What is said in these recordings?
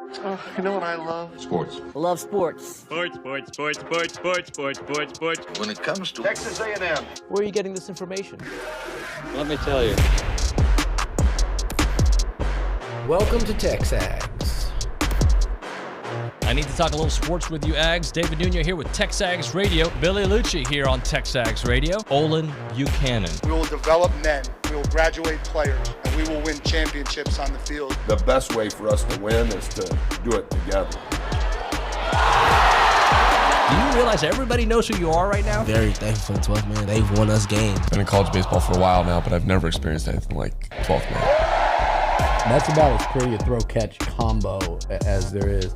You know what I love? Sports. Love sports. Sports. When it comes to Texas A&M. Where are you getting this information? Let me tell you. Welcome to TexAgs. I need to talk a little sports with you, Ags. David Nuño here with TexAgs Radio. Billy Liucci here on TexAgs Radio. Olin Buchanan. We will develop men. We will graduate players. And we will win championships on the field. The best way for us to win is to do it together. Do you realize everybody knows who you are right now? Very thankful to 12th man. They've won us games. Been in college baseball for a while now, but I've never experienced anything like 12th man. That's about as pretty a throw-catch combo as there is.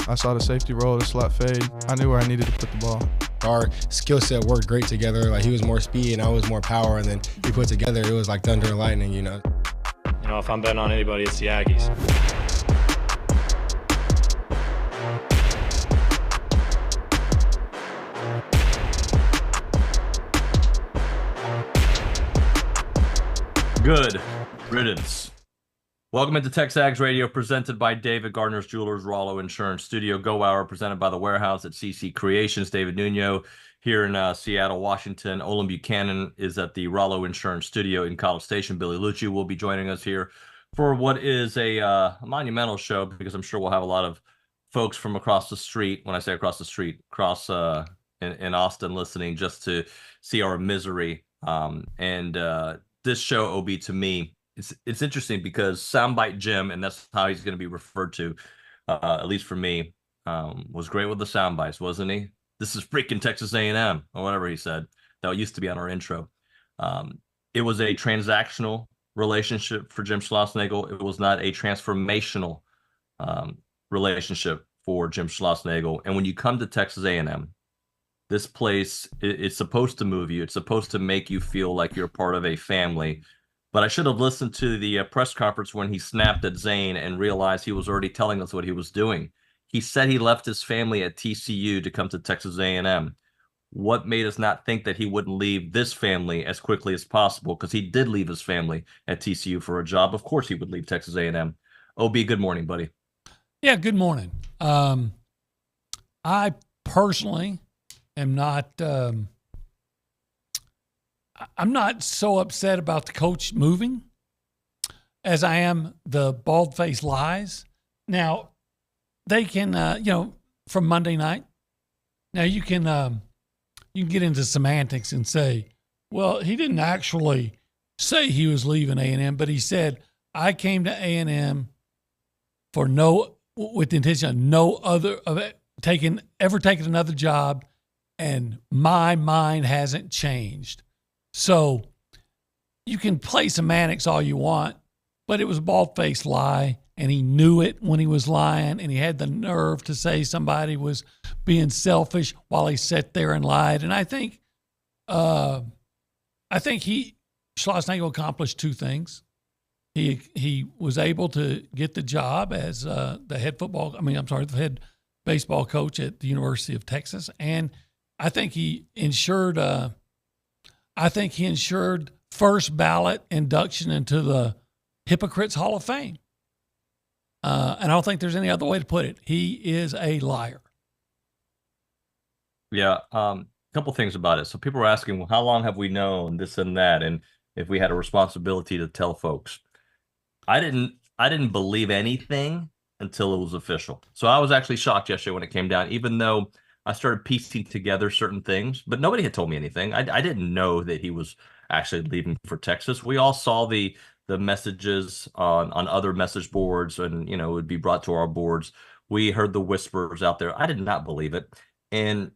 I saw the safety roll, the slot fade. I knew where I needed to put the ball. Our skill set worked great together. Like, he was more speed and I was more power, and then we put together, it was like thunder and lightning, you know. You know, if I'm betting on anybody, it's the Aggies. Good riddance. Welcome into TexAgs Radio, presented by David Gardner's Jewelers, Rollo Insurance Studio Go Hour, presented by The Warehouse at CC Creations. David Nuño here in Seattle, Washington. Olin Buchanan is at the Rollo Insurance Studio in College Station. Billy Liucci will be joining us here for what is a monumental show, because I'm sure we'll have a lot of folks from across the street, when I say across the street, across in Austin, listening just to see our misery. This show, OB, to me, it's interesting because Soundbite Jim, and that's how he's going to be referred to, at least for me, was great with the sound bites, wasn't he? This is freaking Texas A&M, or whatever he said. That used to be on our intro. It was a transactional relationship for Jim Schlossnagle. It was not a transformational relationship for Jim Schlossnagle. And when you come to Texas A&M, this place is supposed to move you. It's supposed to make you feel like you're part of a family. But I should have listened to the press conference when he snapped at Zane and realized he was already telling us what he was doing. He said he left his family at TCU to come to Texas A&M. What made us not think that he wouldn't leave this family as quickly as possible? Because he did leave his family at TCU for a job. Of course he would leave Texas A&M. OB, good morning, buddy. Yeah, good morning. I personally am not I'm not so upset about the coach moving as I am the bald-faced lies. Now, they can, from Monday night. Now, you can get into semantics and say, well, he didn't actually say he was leaving A&M, but he said, I came to A&M with the intention of no other of it, ever taking another job, and my mind hasn't changed. So you can play semantics all you want, but it was a bald-faced lie, and he knew it when he was lying, and he had the nerve to say somebody was being selfish while he sat there and lied. And I think Schlossnagle accomplished two things. He was able to get the job as the head baseball coach at the University of Texas, and I think he ensured first ballot induction into the Hypocrites Hall of Fame. And I don't think there's any other way to put it. He is a liar. Yeah. A couple things about it. So people were asking, well, how long have we known this and that? And if we had a responsibility to tell folks. I didn't believe anything until it was official. So I was actually shocked yesterday when it came down, even though I started piecing together certain things, but nobody had told me anything. I didn't know that he was actually leaving for Texas. We all saw the messages on other message boards, and it would be brought to our boards. We heard the whispers out there. I did not believe it. And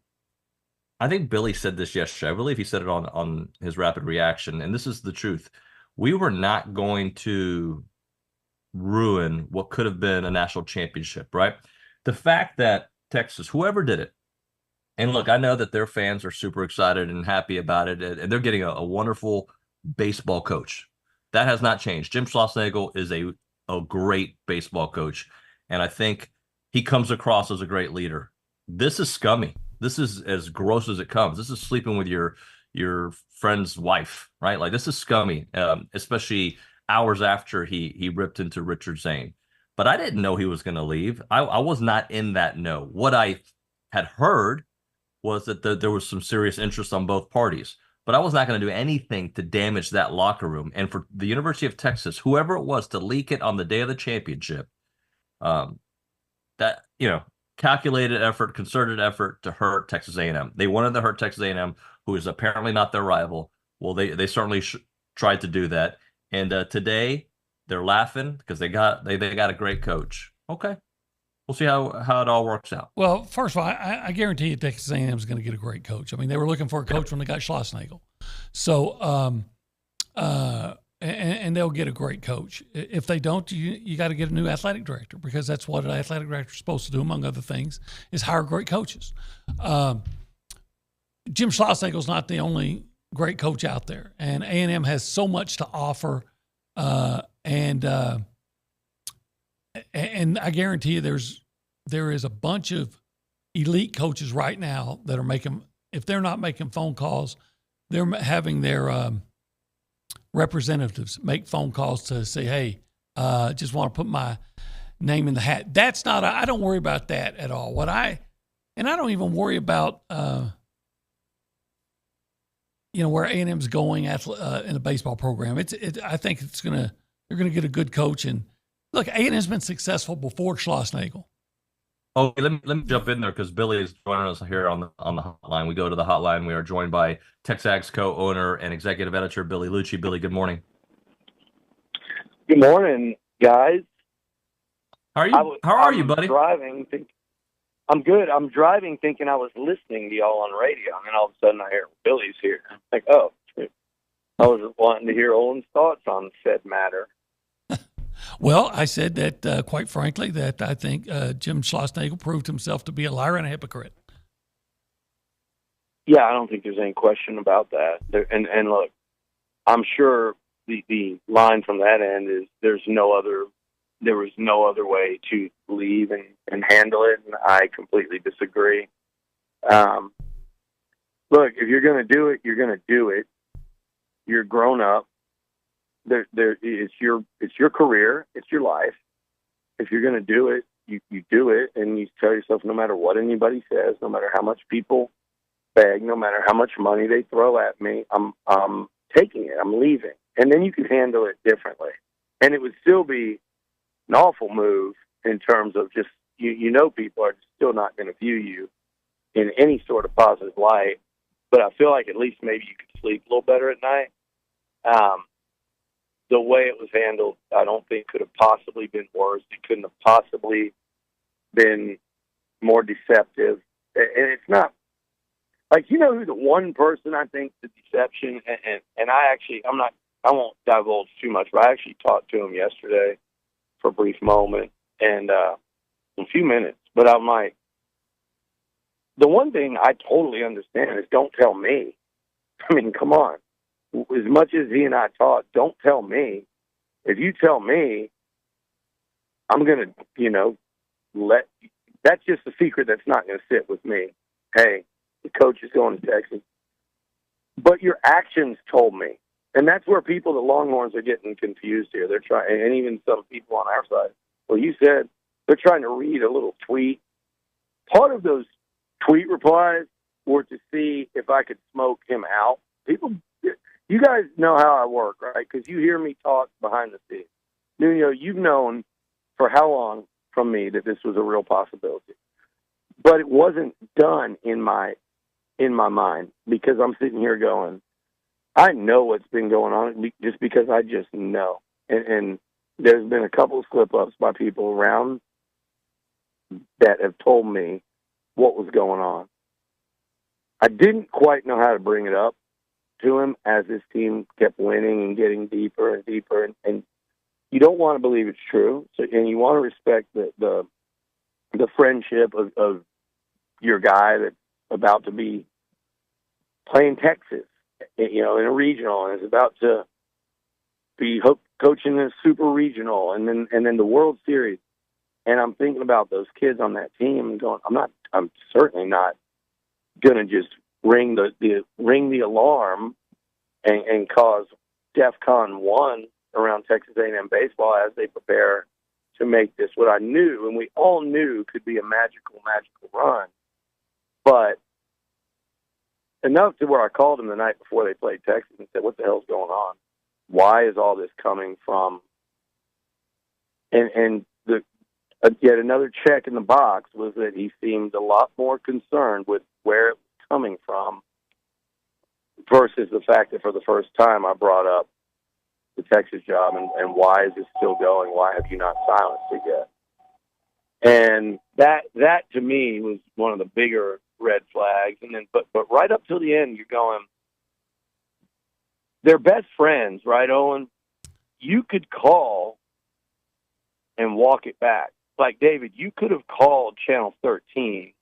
I think Billy said this yesterday. I believe he said it on his rapid reaction. And this is the truth. We were not going to ruin what could have been a national championship, right? The fact that Texas, whoever did it, and look, I know that their fans are super excited and happy about it, and they're getting a wonderful baseball coach. That has not changed. Jim Schlossnagle is a great baseball coach, and I think he comes across as a great leader. This is scummy. This is as gross as it comes. This is sleeping with your friend's wife, right? Like, this is scummy, especially hours after he ripped into Richard Zane. but I didn't know he was going to leave. I was not in that know. What I had heard was that there was some serious interest on both parties, but I was not going to do anything to damage that locker room. And for the University of Texas, whoever it was, to leak it on the day of the championship, that, calculated effort, concerted effort to hurt Texas A&M. They wanted to hurt Texas A&M, who is apparently not their rival. Well, they certainly tried to do that. And today they're laughing because they got a great coach. Okay, we'll see how it all works out. Well, first of all, I guarantee you Texas A&M is going to get a great coach. I mean, they were looking for a coach when they got Schlossnagle. So, and they'll get a great coach. If they don't, you got to get a new athletic director, because that's what an athletic director is supposed to do, among other things, is hire great coaches. Jim Schlossnagle is not the only great coach out there, and A&M has so much to offer, and I guarantee you there is a bunch of elite coaches right now that are making, if they're not making phone calls, they're having their representatives make phone calls to say, hey, just want to put my name in the hat. That's not, I don't worry about that at all. I don't even worry about, where A&M's going in the baseball program. I think they're going to get a good coach. And look, A&M's been successful before Schlossnagle. Oh, let me jump in there because Billy is joining us here on the hotline. We go to the hotline. We are joined by TexAgs co-owner and executive editor Billy Liucci. Billy, good morning. Good morning, guys. How are you, buddy? I'm good. I'm driving, thinking I was listening to y'all on radio, and then all of a sudden I hear Billy's here. I'm like, oh, I was wanting to hear Olin's thoughts on said matter. Well, I said that, quite frankly, that I think Jim Schlossnagle proved himself to be a liar and a hypocrite. Yeah, I don't think there's any question about that. And look, I'm sure the line from that end is there was no other way to leave and handle it, and I completely disagree. Look, if you're going to do it, you're going to do it. You're grown up. It's your career. It's your life. If you're going to do it, you do it, and you tell yourself, no matter what anybody says, no matter how much people beg, no matter how much money they throw at me, I'm taking it. I'm leaving, and then you can handle it differently. And it would still be an awful move in terms of just people are still not going to view you in any sort of positive light. But I feel like at least maybe you could sleep a little better at night. The way it was handled, I don't think could have possibly been worse. It couldn't have possibly been more deceptive. And it's not like, who the one person I think the deception, and I won't divulge too much, but I actually talked to him yesterday for a brief moment and a few minutes. But I'm like, the one thing I totally understand is don't tell me. I mean, come on. As much as he and I talk, don't tell me. If you tell me, I'm going to, that's just a secret that's not going to sit with me. Hey, the coach is going to Texas. But your actions told me. And that's where the Longhorns are getting confused here. They're trying, and even some people on our side. Well, you said they're trying to read a little tweet. Part of those tweet replies were to see if I could smoke him out. You guys know how I work, right? Because you hear me talk behind the scenes. Nuño, you've known for how long from me that this was a real possibility. But it wasn't done in my mind, because I'm sitting here going, I know what's been going on just because I just know. And there's been a couple of slip-ups by people around that have told me what was going on. I didn't quite know how to bring it up to him as this team kept winning and getting deeper and deeper, and you don't want to believe it's true. So, and you want to respect the friendship of your guy that's about to be playing Texas, in a regional, and is about to be coaching a super regional, and then the World Series. And I'm thinking about those kids on that team and going, I'm certainly not going to just ring the alarm and cause DEFCON 1 around Texas A&M baseball as they prepare to make this what I knew, and we all knew could be a magical run. But enough to where I called him the night before they played Texas and said, what the hell's going on? Why is all this coming from? And yet another check in the box was that he seemed a lot more concerned with where it was coming from versus the fact that for the first time I brought up the Texas job and why is this still going? Why have you not silenced it yet? And that to me was one of the bigger red flags. And then, but right up till the end, you're going, they're best friends, right, Olin? You could call and walk it back. Like, David, you could have called Channel 13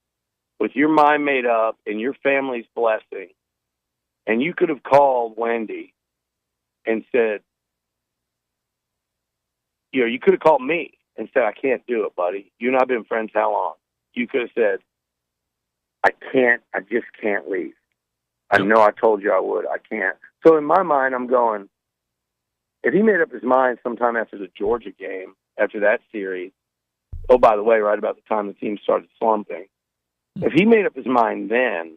with your mind made up and your family's blessing, and you could have called Wendy and said, you could have called me and said, I can't do it, buddy. You and I have been friends how long? You could have said, I just can't leave. I know I told you I would. I can't. So in my mind, I'm going, if he made up his mind sometime after the Georgia game, after that series, oh, by the way, right about the time the team started slumping, if he made up his mind then,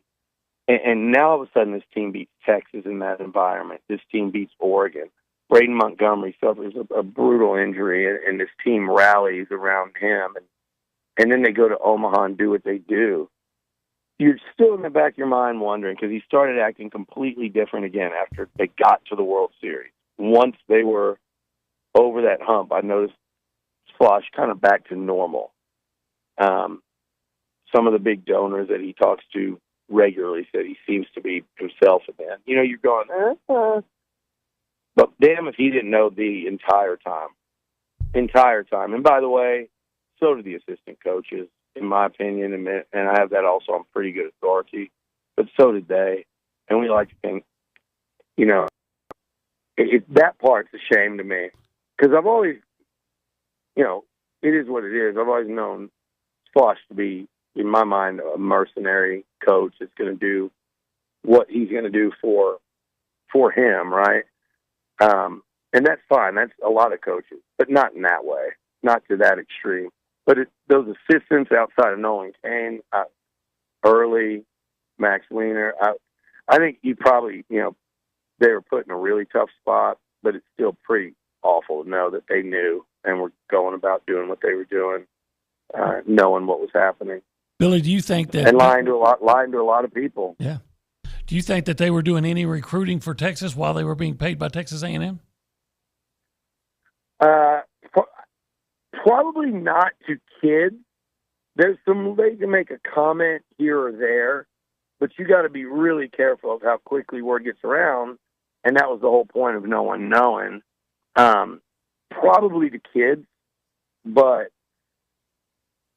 and now all of a sudden this team beats Texas in that environment, this team beats Oregon, Braden Montgomery suffers a brutal injury, and this team rallies around him, and then they go to Omaha and do what they do. You're still in the back of your mind wondering, because he started acting completely different again after they got to the World Series. Once they were over that hump, I noticed Slosh kind of back to normal. Some of the big donors that he talks to regularly said he seems to be himself again. You're going, But damn if he didn't know the entire time. And by the way, so do the assistant coaches, in my opinion, and I have that also on pretty good authority, but so did they. And we like to think, that part's a shame to me. Because I've always, it is what it is. I've always known Slosh to be, in my mind, a mercenary coach that's going to do what he's going to do for him, right? And that's fine. That's a lot of coaches, but not in that way, not to that extreme. But those assistants outside of Nolan Kane, Early, Max Wiener, I think you probably, they were put in a really tough spot, but it's still pretty awful to know that they knew and were going about doing what they were doing, knowing what was happening. Billy, do you think that... And lying to a lot of people. Yeah. Do you think that they were doing any recruiting for Texas while they were being paid by Texas A&M? Probably not to kids. There's some way to make a comment here or there, but you got to be really careful of how quickly word gets around, and that was the whole point of no one knowing. Probably to kids, but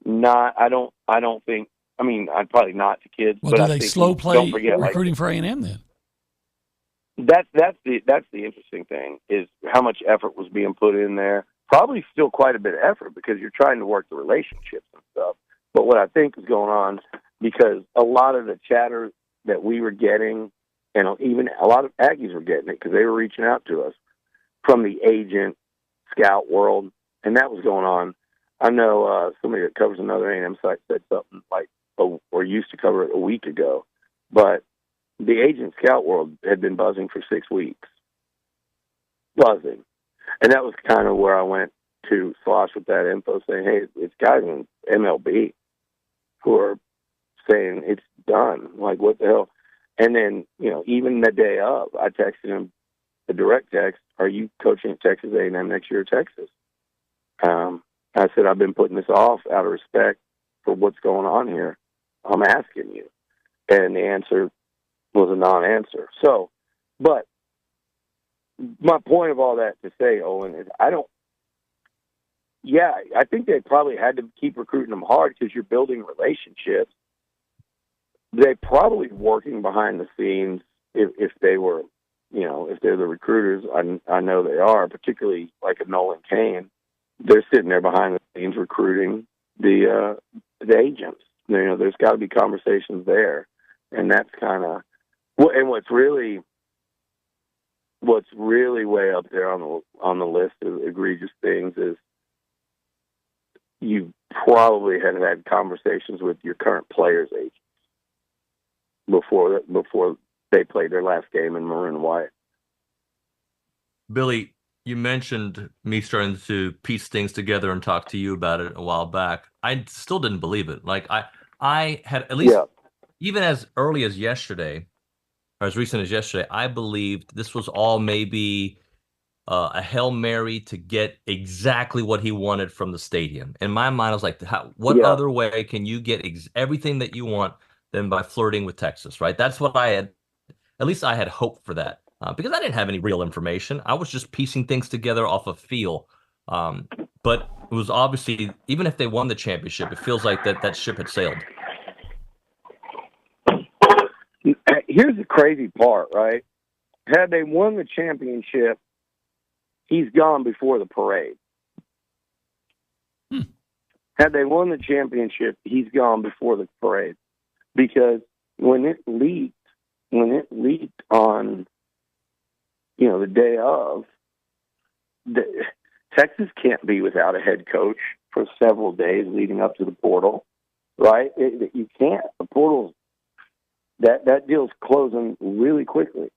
not. I don't think. I mean, I'd probably not to kids. Well, but do I they think slow play don't forget, recruiting for A&M then? That's the interesting thing is how much effort was being put in there. Probably still quite a bit of effort because you're trying to work the relationships and stuff. But what I think is going on, because a lot of the chatter that we were getting, and even a lot of Aggies were getting it because they were reaching out to us from the agent scout world, and that was going on. I know somebody that covers another A&M site said something like, or used to cover it a week ago, but the agent scout world had been buzzing for 6 weeks. Buzzing. And that was kind of where I went to Slosh with that info, saying, hey, it's guys in MLB who are saying it's done. Like, what the hell? And then, even the day of, I texted him a direct text, are you coaching at Texas A&M next year at Texas? I said, I've been putting this off out of respect for what's going on here. I'm asking you. And the answer was a non-answer. So, but my point of all that to say, Olin, is I think they probably had to keep recruiting them hard because you're building relationships. They're probably working behind the scenes if they were, if they're the recruiters. I know they are, particularly like a Nolan Kane. They're sitting there behind the scenes recruiting the agents. There's got to be conversations there, and that's kind of what's really way up there on the list of egregious things is you probably had conversations with your current players' agents before they played their last game in Maroon White. Billy, you mentioned me starting to piece things together and talk to you about it a while back. I still didn't believe it. Like I had at least even as early as yesterday, or as recent as yesterday, I believed this was all maybe a Hail Mary to get exactly what he wanted from the stadium. In my mind, I was like, what other way can you get everything that you want than by flirting with Texas, right? That's what I had, at least I had hoped for that. Because I didn't have any real information. I was just piecing things together off of feel. But it was obviously, even if they won the championship, it feels like that ship had sailed. Here's the crazy part, right? Had they won the championship, he's gone before the parade. Had they won the championship, he's gone before the parade. Because when it leaked on, the day of, Texas can't be without a head coach for several days leading up to the portal, right? You can't. The portal's, that deal's closing really quickly.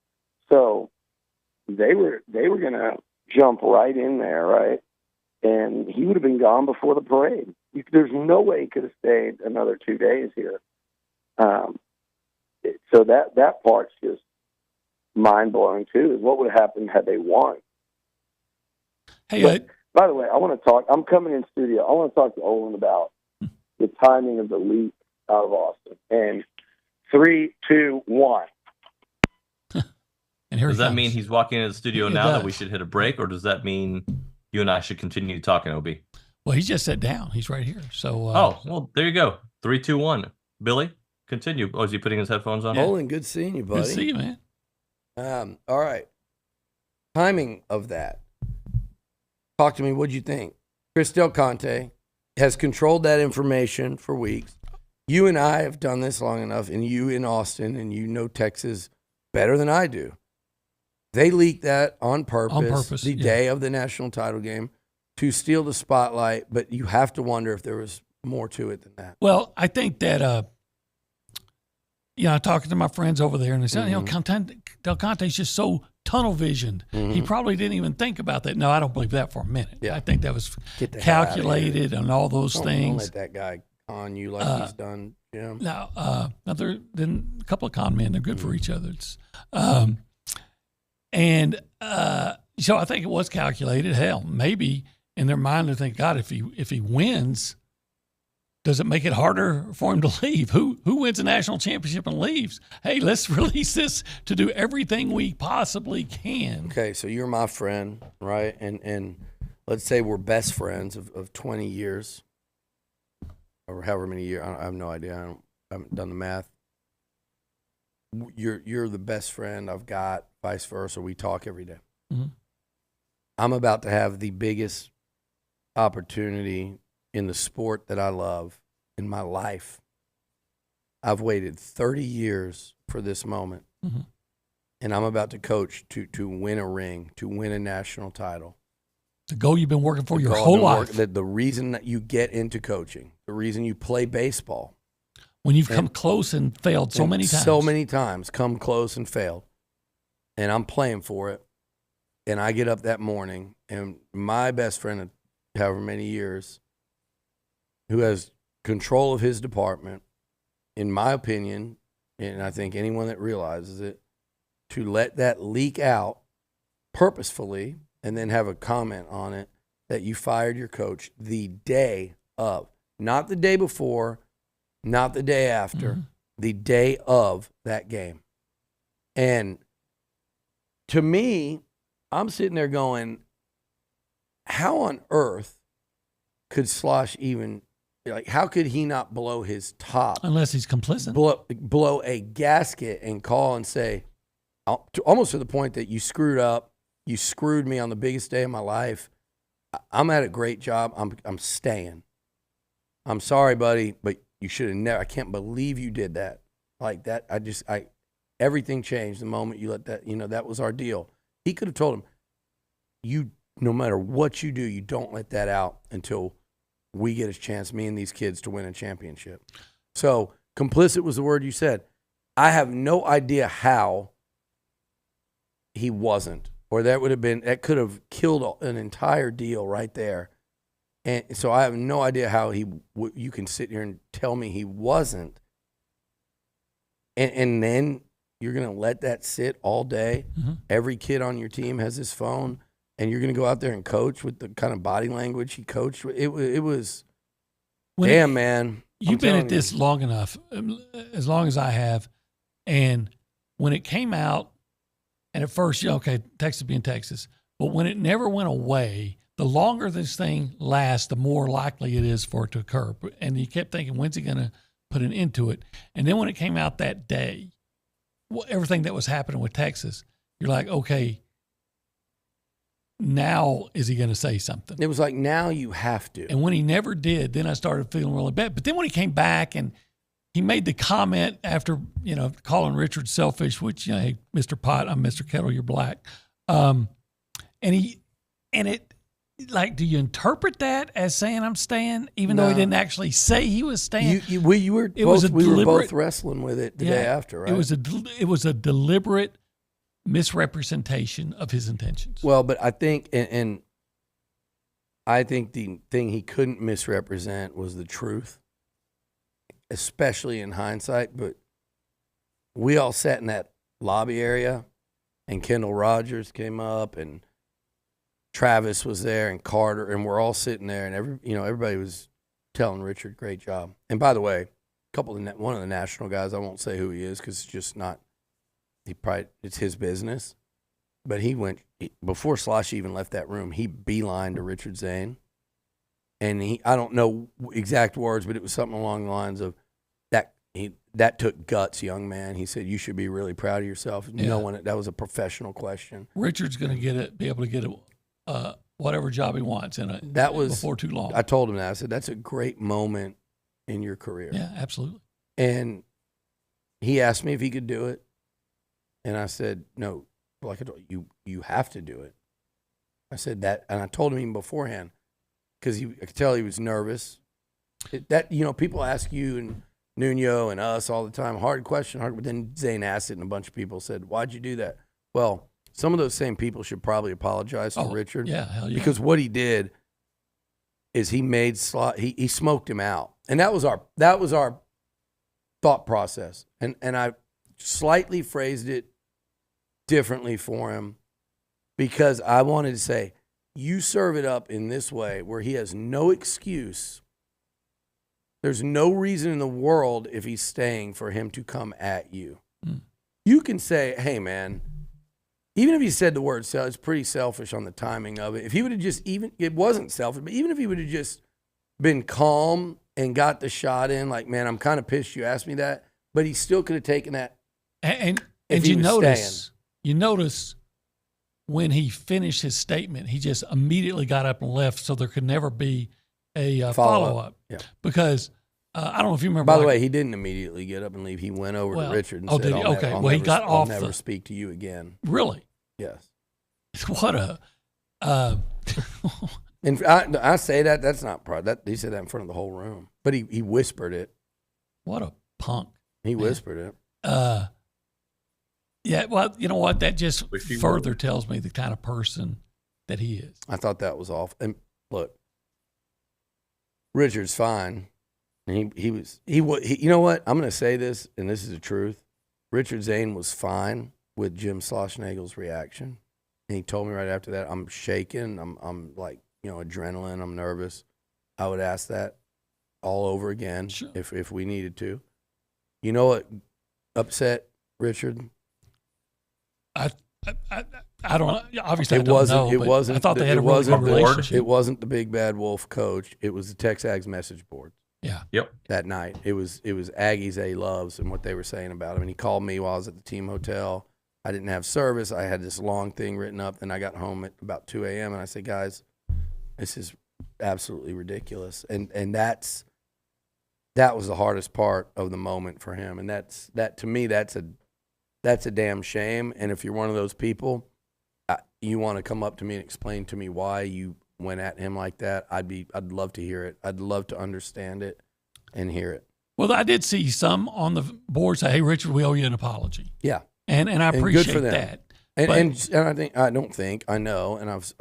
So they were going to jump right in there, right? And he would have been gone before the parade. There's no way he could have stayed another 2 days here. So that part's just mind-blowing, too, is what would have happened had they won. Hey, by the way, I'm coming in studio. I want to talk to Olin about the timing of the leap out of Austin. And 3, 2, 1. And does that mean he's walking into the studio now that we should hit a break, or does that mean you and I should continue talking, OB? Well, he just sat down. He's right here. So. Well, there you go. 3, 2, 1. Billy, continue. Oh, is he putting his headphones on? Olin, good seeing you, buddy. Good to see you, man. All right. Timing of that. Talk to me. What'd you think? Chris Del Conte has controlled that information for weeks. You and I have done this long enough, and you in Austin, and you know Texas better than I do. They leaked that on purpose the day of the national title game to steal the spotlight, but you have to wonder if there was more to it than that. Well, I think that, talking to my friends over there, and they said, Del Conte's just so tunnel visioned. He probably didn't even think about that. No, I don't believe that for a minute. Yeah. I think that was calculated and all those things. Don't let that guy con you like he's done, Jim. Now, then a couple of con men, they're good for each other. So I think it was calculated. Hell, maybe in their mind they think, God, if he wins, does it make it harder for him to leave? Who wins a national championship and leaves? Hey, let's release this to do everything we possibly can. Okay, so you're my friend, right? And let's say we're best friends of 20 years or however many years. I have no idea. I haven't done the math. You're the best friend I've got, vice versa. We talk every day. Mm-hmm. I'm about to have the biggest opportunity in the sport that I love in my life. I've waited 30 years for this moment, and I'm about to coach to win a ring, to win a national title. The goal you've been working for your whole life. The reason that you get into coaching, the reason you play baseball. When you've come close and failed so many times. So many times, come close and failed. And I'm playing for it. And I get up that morning, and my best friend of however many years, who has control of his department, in my opinion, and I think anyone that realizes it, to let that leak out purposefully and then have a comment on it that you fired your coach the day of. Not the day before, not the day after, the day of that game. And to me, I'm sitting there going, how on earth could Slosh even, how could he not blow his top? Unless he's complicit. Blow a gasket and call and say, almost to the point that you screwed up, you screwed me on the biggest day of my life. I'm at a great job. I'm staying. I'm sorry, buddy, but you should have never. I can't believe you did that. Like that, everything changed the moment you let that, that was our deal. He could have told him, no matter what you do, you don't let that out until we get a chance, me and these kids, to win a championship. So complicit was the word you said. I have no idea how he wasn't, or that could have killed an entire deal right there. And so I have no idea how you can sit here and tell me he wasn't. And then you're going to let that sit all day. Mm-hmm. Every kid on your team has his phone, and you're going to go out there and coach with the kind of body language he coached. It was, damn, man. You've been at this long enough, as long as I have. And when it came out, and at first, okay, Texas being Texas, but when it never went away, the longer this thing lasts, the more likely it is for it to occur. And you kept thinking, when's he going to put an end to it? And then when it came out that day, everything that was happening with Texas, you're like, okay, now is he going to say something? It was like, now you have to. And when he never did, then I started feeling really bad. But then when he came back and he made the comment after, calling Richard selfish, which, hey, Mr. Pot, I'm Mr. Kettle, you're black. And it, like, do you interpret that as saying I'm staying, even though he didn't actually say he was staying? We were both wrestling with it the day after, right? It was a deliberate misrepresentation of his intentions. Well, but I think, and I think the thing he couldn't misrepresent was the truth, especially in hindsight. But we all sat in that lobby area, and Kendall Rogers came up, and Travis was there, and Carter, and we're all sitting there, and everybody was telling Richard, great job. And by the way, one of the national guys, I won't say who he is because it's just not. It's his business. But before Slosh even left that room, he beelined to Richard Zane. And I don't know exact words, but it was something along the lines of that took guts, young man. He said, you should be really proud of yourself. Yeah. That was a professional question. Richard's going to be able to get whatever job he wants before too long. I told him that. I said, that's a great moment in your career. Yeah, absolutely. And he asked me if he could do it. And I said, no, like I told you have to do it. I said that, and I told him even beforehand, because I could tell he was nervous. People ask you and Nuño and us all the time, hard question, but then Zane asked it, and a bunch of people said, why'd you do that? Well, some of those same people should probably apologize to Richard. Yeah, hell yeah. Because what he did is he smoked him out. And that was our thought process. And I slightly phrased it differently for him because I wanted to say, you serve it up in this way where he has no excuse. There's no reason in the world if he's staying for him to come at you. Mm. You can say, hey, man, even if he said the word selfish, it's pretty selfish on the timing of it. If he would have it wasn't selfish, but even if he would have just been calm and got the shot in, like, man, I'm kind of pissed you asked me that, but he still could have taken that. And you notice when he finished his statement, he just immediately got up and left, so there could never be a follow-up. Yeah. Because I don't know if you remember. By the way, he didn't immediately get up and leave. He went over to Richard and said, did he? Okay. He got off. I'll never speak to you again. Really? Yes. What a... and I say that, that's not pride. He said that in front of the whole room. But he whispered it. What a punk. He whispered it. Yeah, well, you know what? That just further tells me the kind of person that he is. I thought that was awful. And look, Richard's fine. And he you know what? I'm going to say this, and this is the truth. Richard Zane was fine with Jim Schlossnagle's reaction. And he told me right after that, I'm shaking. I'm like, adrenaline. I'm nervous. I would ask that all over again if we needed to. You know what upset Richard? I don't. Obviously, it wasn't. It wasn't. I thought they had a really good relationship. It wasn't the big bad wolf coach. It was the TexAgs message board. Yeah. Yep. That night, it was Aggie's A loves and what they were saying about him. And he called me while I was at the team hotel. I didn't have service. I had this long thing written up. Then I got home at about 2 a.m. and I said, guys, this is absolutely ridiculous. And that was the hardest part of the moment for him. And that to me, that's a damn shame. And if you're one of those people, you want to come up to me and explain to me why you went at him like that, I'd love to hear it. I'd love to understand it and hear it. Well, I did see some on the board say, "Hey, Richard, we owe you an apology." Yeah, and I appreciate that. I know, and I've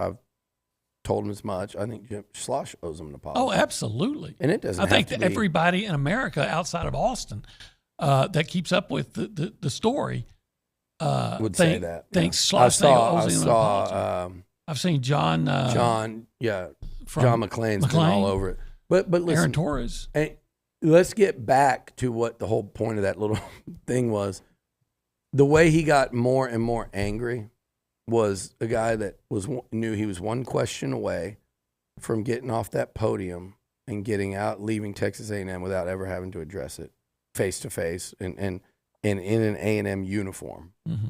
told him as much. I think Jim Schloss owes him an apology. Oh, absolutely. And it doesn't. I think that everybody in America outside of Austin that keeps up with the story would say that. Thinks Schlossnagle owes him an apology. I've seen John McClain's been all over it. But listen, Aaron Torres. And let's get back to what the whole point of that little thing was. The way he got more and more angry was a guy that knew he was one question away from getting off that podium and getting out, leaving Texas A&M without ever having to address it face to face and in an A&M uniform. Mm-hmm.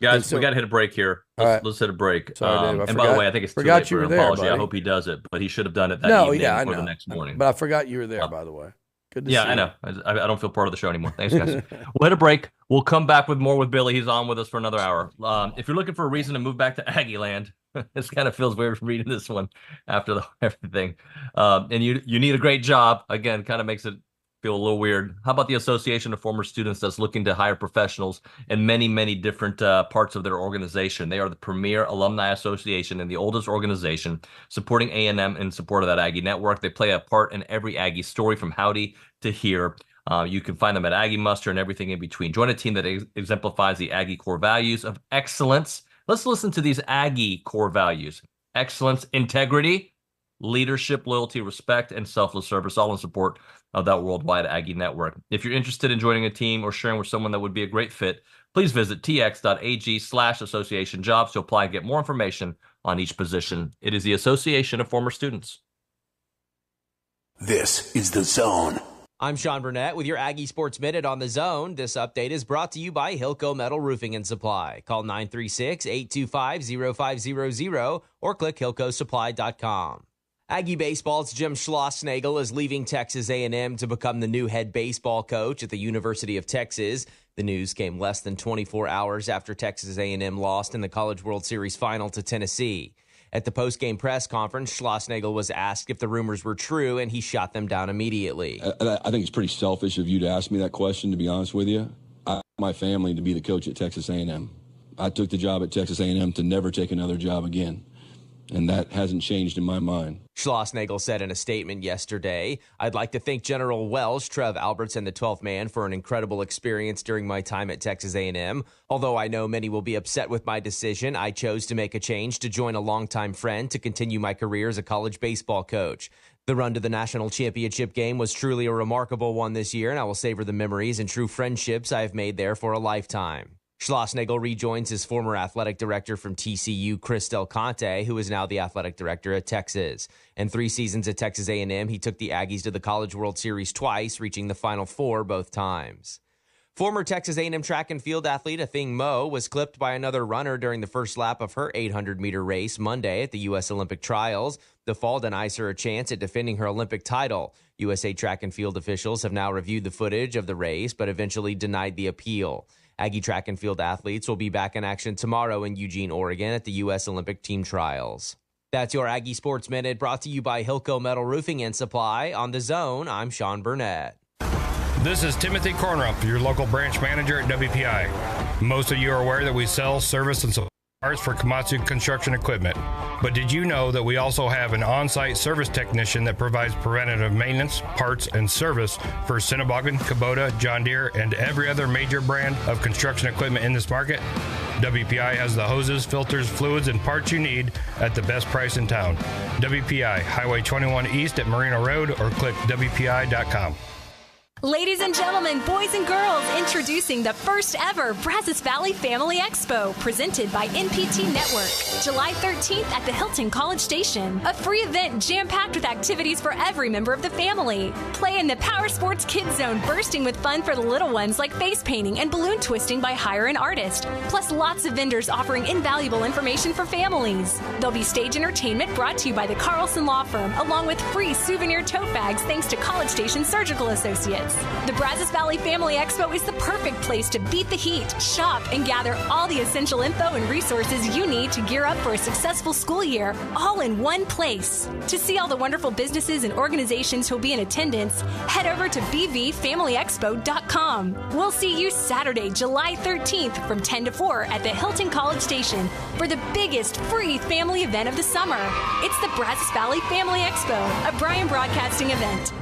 Guys, we got to hit a break here. Let's hit a break. Sorry, Dave, and by the way, I think it's too late for an apology. I hope he does it, but he should have done it that evening or the next morning. But I forgot you were there, by the way. Good to see you. I know. I don't feel part of the show anymore. Thanks, guys. We'll hit a break. We'll come back with more with Billy. He's on with us for another hour. If you're looking for a reason to move back to Aggieland, this kind of feels weird reading this one after everything. And you need a great job. Again, kind of makes it feel a little weird. How about the Association of Former Students that's looking to hire professionals in many, many different parts of their organization? They are the premier alumni association and the oldest organization supporting A&M in support of that Aggie network. They play a part in every Aggie story from howdy to here. You can find them at Aggie Muster and everything in between. Join a team that exemplifies the Aggie core values of excellence. Let's listen to these Aggie core values: excellence, integrity, leadership, loyalty, respect, and selfless service, all in support of that worldwide Aggie network. If you're interested in joining a team or sharing with someone that would be a great fit, please visit tx.ag/association jobs to apply and get more information on each position. It is the Association of Former Students. This is The Zone. I'm Sean Burnett with your Aggie Sports Minute on The Zone. This update is brought to you by Hilco Metal Roofing and Supply. Call 936-825-0500 or click hilcosupply.com. Aggie Baseball's Jim Schlossnagle is leaving Texas A&M to become the new head baseball coach at the University of Texas. The news came less than 24 hours after Texas A&M lost in the College World Series final to Tennessee. At the post-game press conference, Schlossnagle was asked if the rumors were true, and he shot them down immediately. I think it's pretty selfish of you to ask me that question, to be honest with you. I want my family to be the coach at Texas A&M. I took the job at Texas A&M to never take another job again, and that hasn't changed in my mind. Schlossnagle said in a statement yesterday, "I'd like to thank General Welsh, Trev Alberts, and the 12th man for an incredible experience during my time at Texas A&M. Although I know many will be upset with my decision, I chose to make a change to join a longtime friend to continue my career as a college baseball coach. The run to the national championship game was truly a remarkable one this year, and I will savor the memories and true friendships I have made there for a lifetime." Schlossnagle rejoins his former athletic director from TCU, Chris Del Conte, who is now the athletic director at Texas. In 3 seasons at Texas A&M, he took the Aggies to the College World Series twice, reaching the Final Four both times. Former Texas A&M track and field athlete Athing Mu was clipped by another runner during the first lap of her 800-meter race Monday at the U.S. Olympic Trials. The fall denies her a chance at defending her Olympic title. USA track and field officials have now reviewed the footage of the race, but eventually denied the appeal. Aggie track and field athletes will be back in action tomorrow in Eugene, Oregon at the U.S. Olympic Team Trials. That's your Aggie Sports Minute, brought to you by Hilco Metal Roofing and Supply. On The Zone, I'm Sean Burnett. This is Timothy Cornrup, your local branch manager at WPI. Most of you are aware that we sell, service, and supply parts for Komatsu construction equipment. But did you know that we also have an on-site service technician that provides preventative maintenance, parts, and service for Cinnaboggan, Kubota, John Deere, and every other major brand of construction equipment in this market? WPI has the hoses, filters, fluids, and parts you need at the best price in town. WPI, Highway 21 East at Marina Road, or click WPI.com. Ladies and gentlemen, boys and girls, introducing the first ever Brazos Valley Family Expo, presented by NPT Network. July 13th at the Hilton College Station. A free event jam-packed with activities for every member of the family. Play in the Power Sports Kids Zone, bursting with fun for the little ones like face painting and balloon twisting by Hire an Artist. Plus lots of vendors offering invaluable information for families. There'll be stage entertainment brought to you by the Carlson Law Firm, along with free souvenir tote bags thanks to College Station Surgical Associates. bags. The Brazos Valley Family Expo is the perfect place to beat the heat, shop, and gather all the essential info and resources you need to gear up for a successful school year, all in one place. To see all the wonderful businesses and organizations who'll be in attendance, head over to bvfamilyexpo.com. We'll see you Saturday, July 13th from 10 to 4 at the Hilton College Station for the biggest free family event of the summer. It's the Brazos Valley Family Expo, a Bryan Broadcasting event.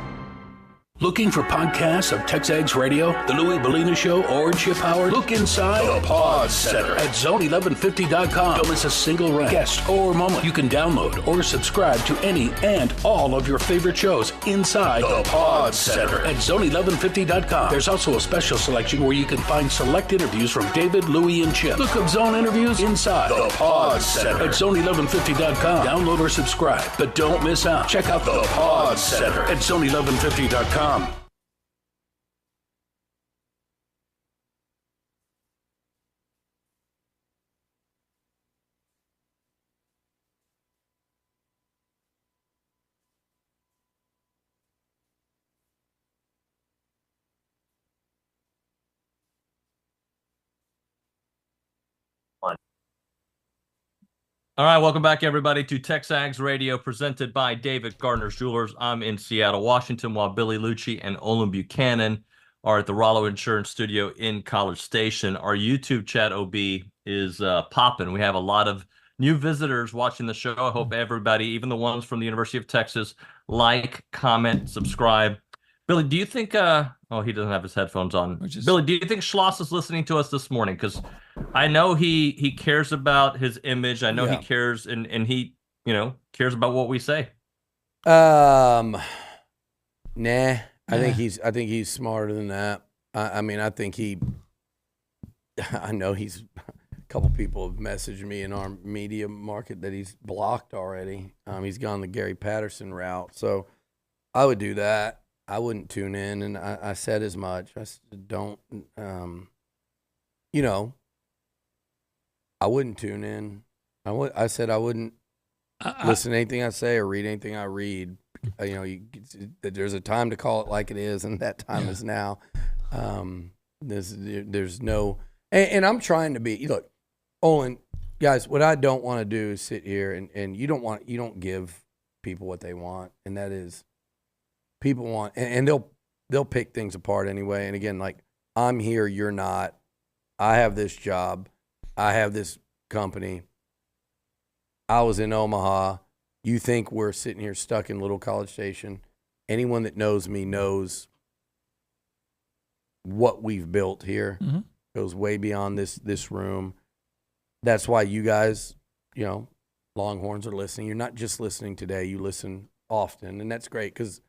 Looking for podcasts of TexAgs Radio, The Louie Bellina Show, or Chip Howard? Look inside the Pod Center at zone1150.com. Don't miss a single rant, guest, or moment. You can download or subscribe to any and all of your favorite shows inside the Pod Center at zone1150.com. There's also a special selection where you can find select interviews from David, Louie, and Chip. Look up Zone interviews inside the Pod Center at zone1150.com. Download or subscribe, but don't miss out. Check out the Pod Center at zone1150.com. All right, welcome back, everybody, to TexAgs Radio, presented by David Gardner's Jewelers. I'm in Seattle, Washington, while Billy Liucci and Olin Buchanan are at the Rollo Insurance Studio in College Station. Our YouTube chat, OB, is popping. We have a lot of new visitors watching the show. I hope everybody, even the ones from the University of Texas, like, comment, subscribe. Billy, do you think he doesn't have his headphones on. Billy, do you think Schloss is listening to us this morning? Because I know he cares about his image. I know he cares and he, cares about what we say. Nah. I think he's smarter than that. I know he's a couple people have messaged me in our media market that he's blocked already. He's gone the Gary Patterson route. So I would do that. I wouldn't tune in, and I said as much. I said, don't, I wouldn't tune in. I said I wouldn't listen to anything I say or read anything I read. There's a time to call it like it is, and that time is now. There's no, and I'm trying to be. Look, Olin, guys, what I don't want to do is sit here and you don't give people what they want, and that is. People want, and they'll pick things apart anyway. And again, like, I'm here, you're not. I have this job. I have this company. I was in Omaha. You think we're sitting here stuck in Little College Station. Anyone that knows me knows what we've built here. Mm-hmm. Goes way beyond this room. That's why you guys, Longhorns are listening. You're not just listening today. You listen often, and that's great because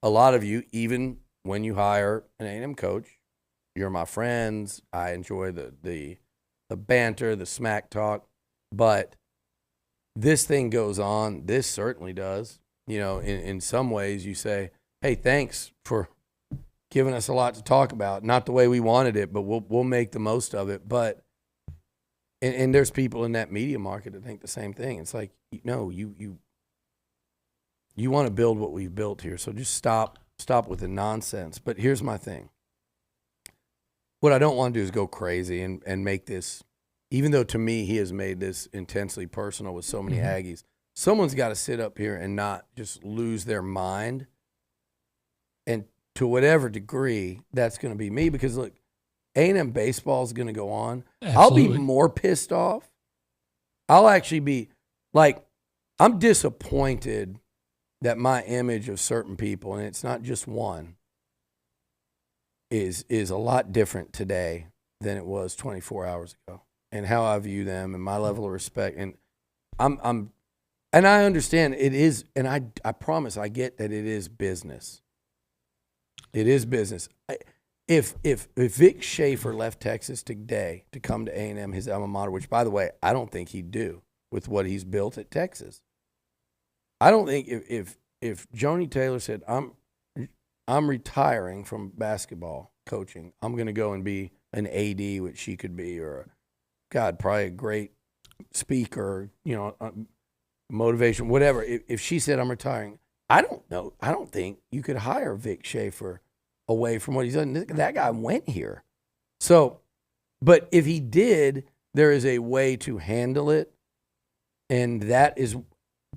a lot of you, even when you hire an A&M coach, you're my friends. I enjoy the banter, the smack talk. But this thing goes on. This certainly does. In some ways you say, hey, thanks for giving us a lot to talk about. Not the way we wanted it, but we'll make the most of it. But and there's people in that media market that think the same thing. It's like, no, you want to build what we've built here, so just stop with the nonsense. But here's my thing. What I don't want to do is go crazy and make this, even though to me he has made this intensely personal with so many Aggies, someone's got to sit up here and not just lose their mind. And to whatever degree, that's going to be me because, look, A&M baseball is going to go on. Absolutely. I'll be more pissed off. I'll actually be, like, I'm disappointed that my image of certain people, and it's not just one, is a lot different today than it was 24 hours ago, and how I view them and my level of respect. And and I understand it is, and I promise I get that it is business. It is business. If Vic Schaefer left Texas today to come to A&M, his alma mater, which by the way I don't think he'd do with what he's built at Texas. I don't think if Joni Taylor said, I'm retiring from basketball coaching, I'm going to go and be an AD, which she could be, or probably a great speaker, motivation, whatever. If she said I'm retiring, I don't know. I don't think you could hire Vic Schaefer away from what he's done. That guy went here. So, but if he did, there is a way to handle it, and that is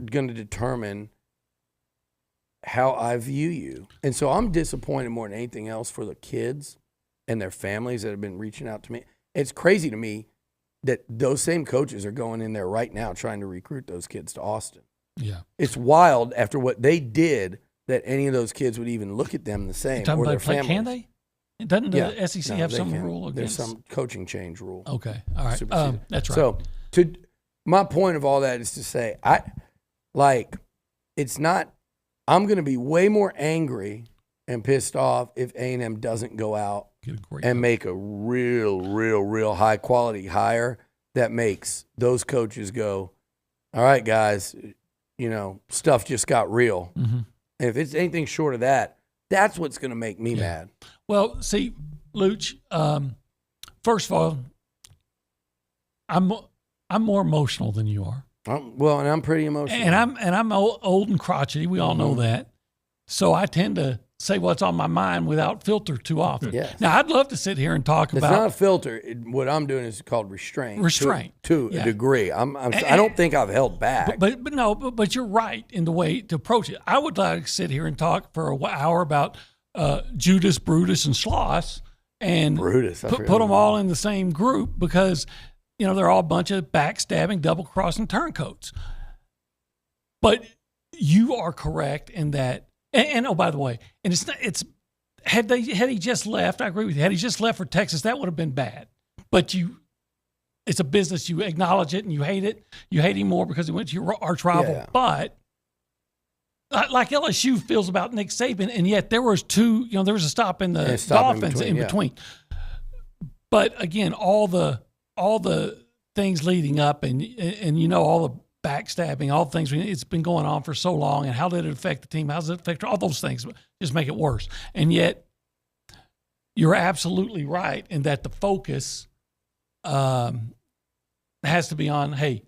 going to determine how I view you. And so I'm disappointed more than anything else for the kids and their families that have been reaching out to me. It's crazy to me that those same coaches are going in there right now trying to recruit those kids to Austin. Yeah. It's wild after what they did that any of those kids would even look at them the same or their families. Can they? Doesn't the SEC have some rule against? There's some coaching change rule. Okay. All right. That's right. So my point of all that is to say, it's not, I'm going to be way more angry and pissed off if A&M doesn't go out and make a real high quality hire that makes those coaches go, all right, guys, stuff just got real. Mm-hmm. And if it's anything short of that, that's what's going to make me mad. Well, see, Luch, first of all, I'm more emotional than you are. And I'm pretty emotional. And I'm old and crotchety. We all know that. So I tend to say what's on my mind without filter too often. Yes. Now, I'd love to sit here and talk about. It's not a filter. What I'm doing is called restraint. To a degree. I don't think I've held back. But you're right in the way to approach it. I would like to sit here and talk for an hour about Judas, Brutus, and Schloss, and put them all in the same group because they're all a bunch of backstabbing, double-crossing turncoats. But you are correct in that. And oh, by the way, and had he just left, I agree with you. Had he just left for Texas, that would have been bad. But it's a business. You acknowledge it and you hate it. You hate him more because he went to your arch rival. Yeah. But like LSU feels about Nick Saban, and yet there was there was a stop in the Dolphins in between. But again, all the things leading up, and all the backstabbing, all the things it's been going on for so long, and how did it affect the team? How does it affect all those things? Just make it worse. And yet, you're absolutely right in that the focus has to be on, hey,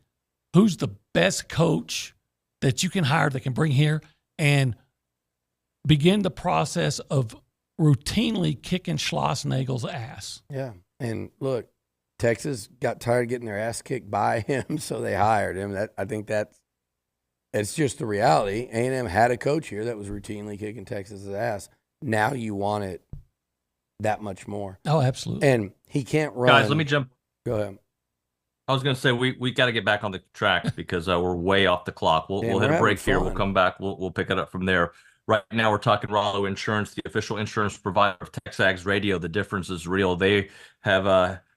who's the best coach that you can hire that can bring here and begin the process of routinely kicking Schlossnagle's ass. Yeah, and look, Texas got tired of getting their ass kicked by him, so they hired him. I think it's just the reality. A&M had a coach here that was routinely kicking Texas's ass. Now you want it that much more. Oh, absolutely. And he can't run. Guys, let me jump. Go ahead. I was going to say we got to get back on the track because we're way off the clock. We'll hit a break here. We'll come back. We'll pick it up from there. Right now, we're talking Rollo Insurance, the official insurance provider of TexAgs Radio. The difference is real. They have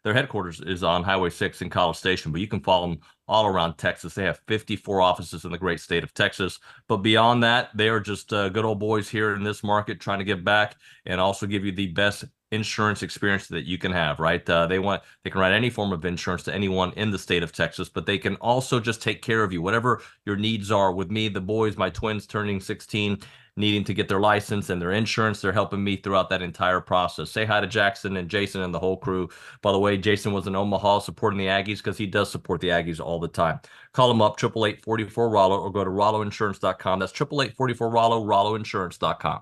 their headquarters is on Highway 6 in College Station, but you can follow them all around Texas. They have 54 offices in the great state of Texas. But beyond that, they are just good old boys here in this market trying to give back and also give you the best insurance experience that you can have, right? They can write any form of insurance to anyone in the state of Texas, but they can also just take care of you, whatever your needs are. With me, the boys, my twins turning 16, needing to get their license and their insurance, they're helping me throughout that entire process. Say hi to Jackson and Jason and the whole crew. By the way, Jason was in Omaha supporting the Aggies because he does support the Aggies all the time. Call them up, 888-44-ROLLO, or go to RolloInsurance.com. That's 888-44-ROLLO, RolloInsurance.com.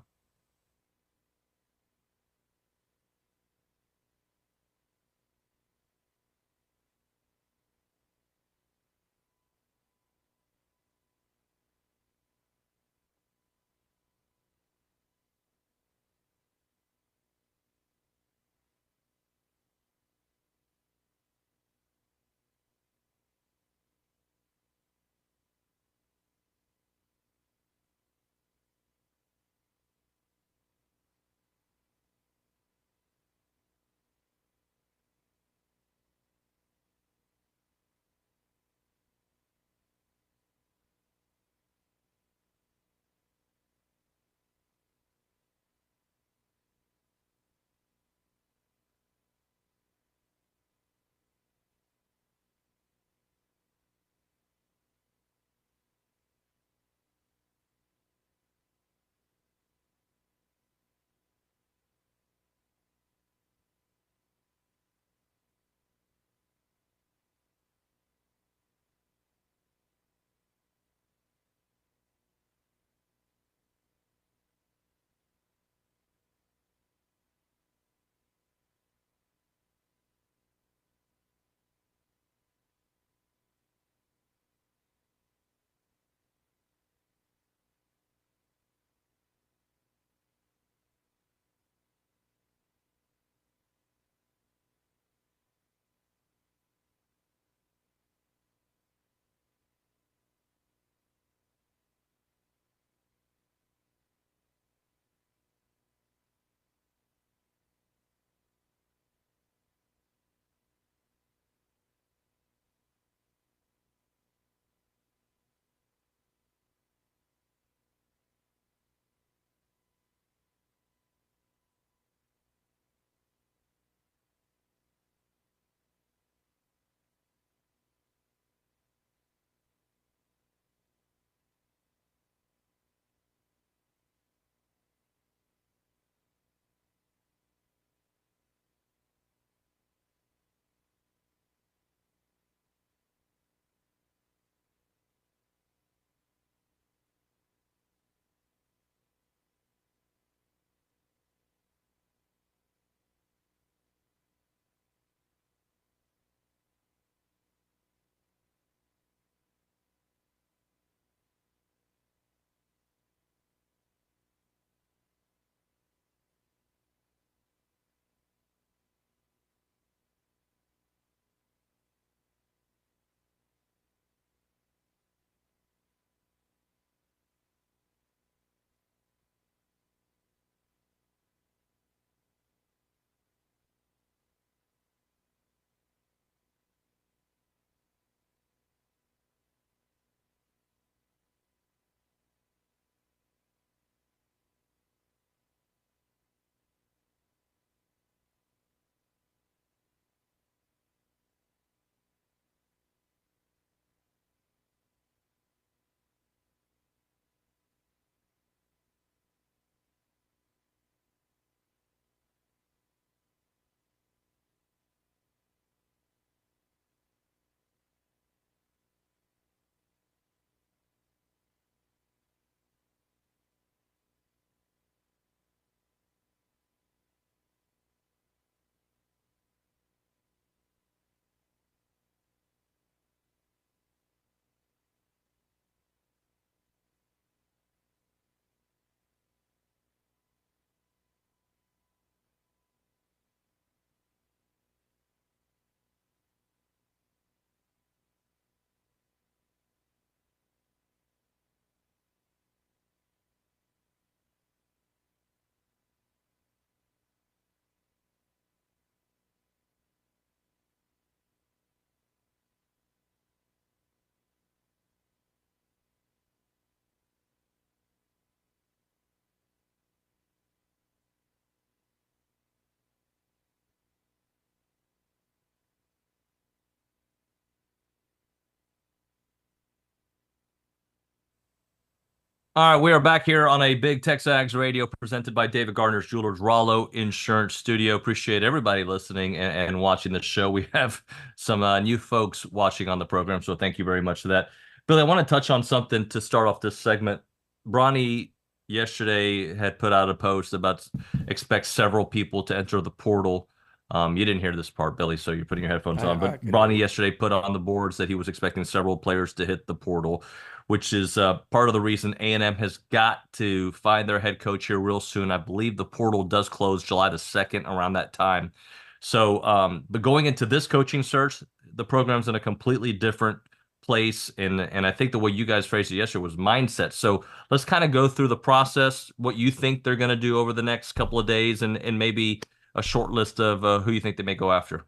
All right, we are back here on a big TexAgs radio presented by David Gardner's Jewelers, Rollo Insurance Studio. Appreciate everybody listening and watching the show. We have some new folks watching on the program, so thank you very much for that. Billy, I want to touch on something to start off this segment. Bronny yesterday had put out a post about expect several people to enter the portal. You didn't hear this part, Billy, so you're putting your headphones on. But Bronny yesterday put on the boards that he was expecting several players to hit the portal, which is part of the reason A&M has got to find their head coach here real soon. I believe the portal does close July the 2nd, around that time. So, but going into this coaching search, the program's in a completely different place. And I think the way you guys phrased it yesterday was mindset. So let's kind of go through the process, what you think they're going to do over the next couple of days, and maybe a short list of who you think they may go after.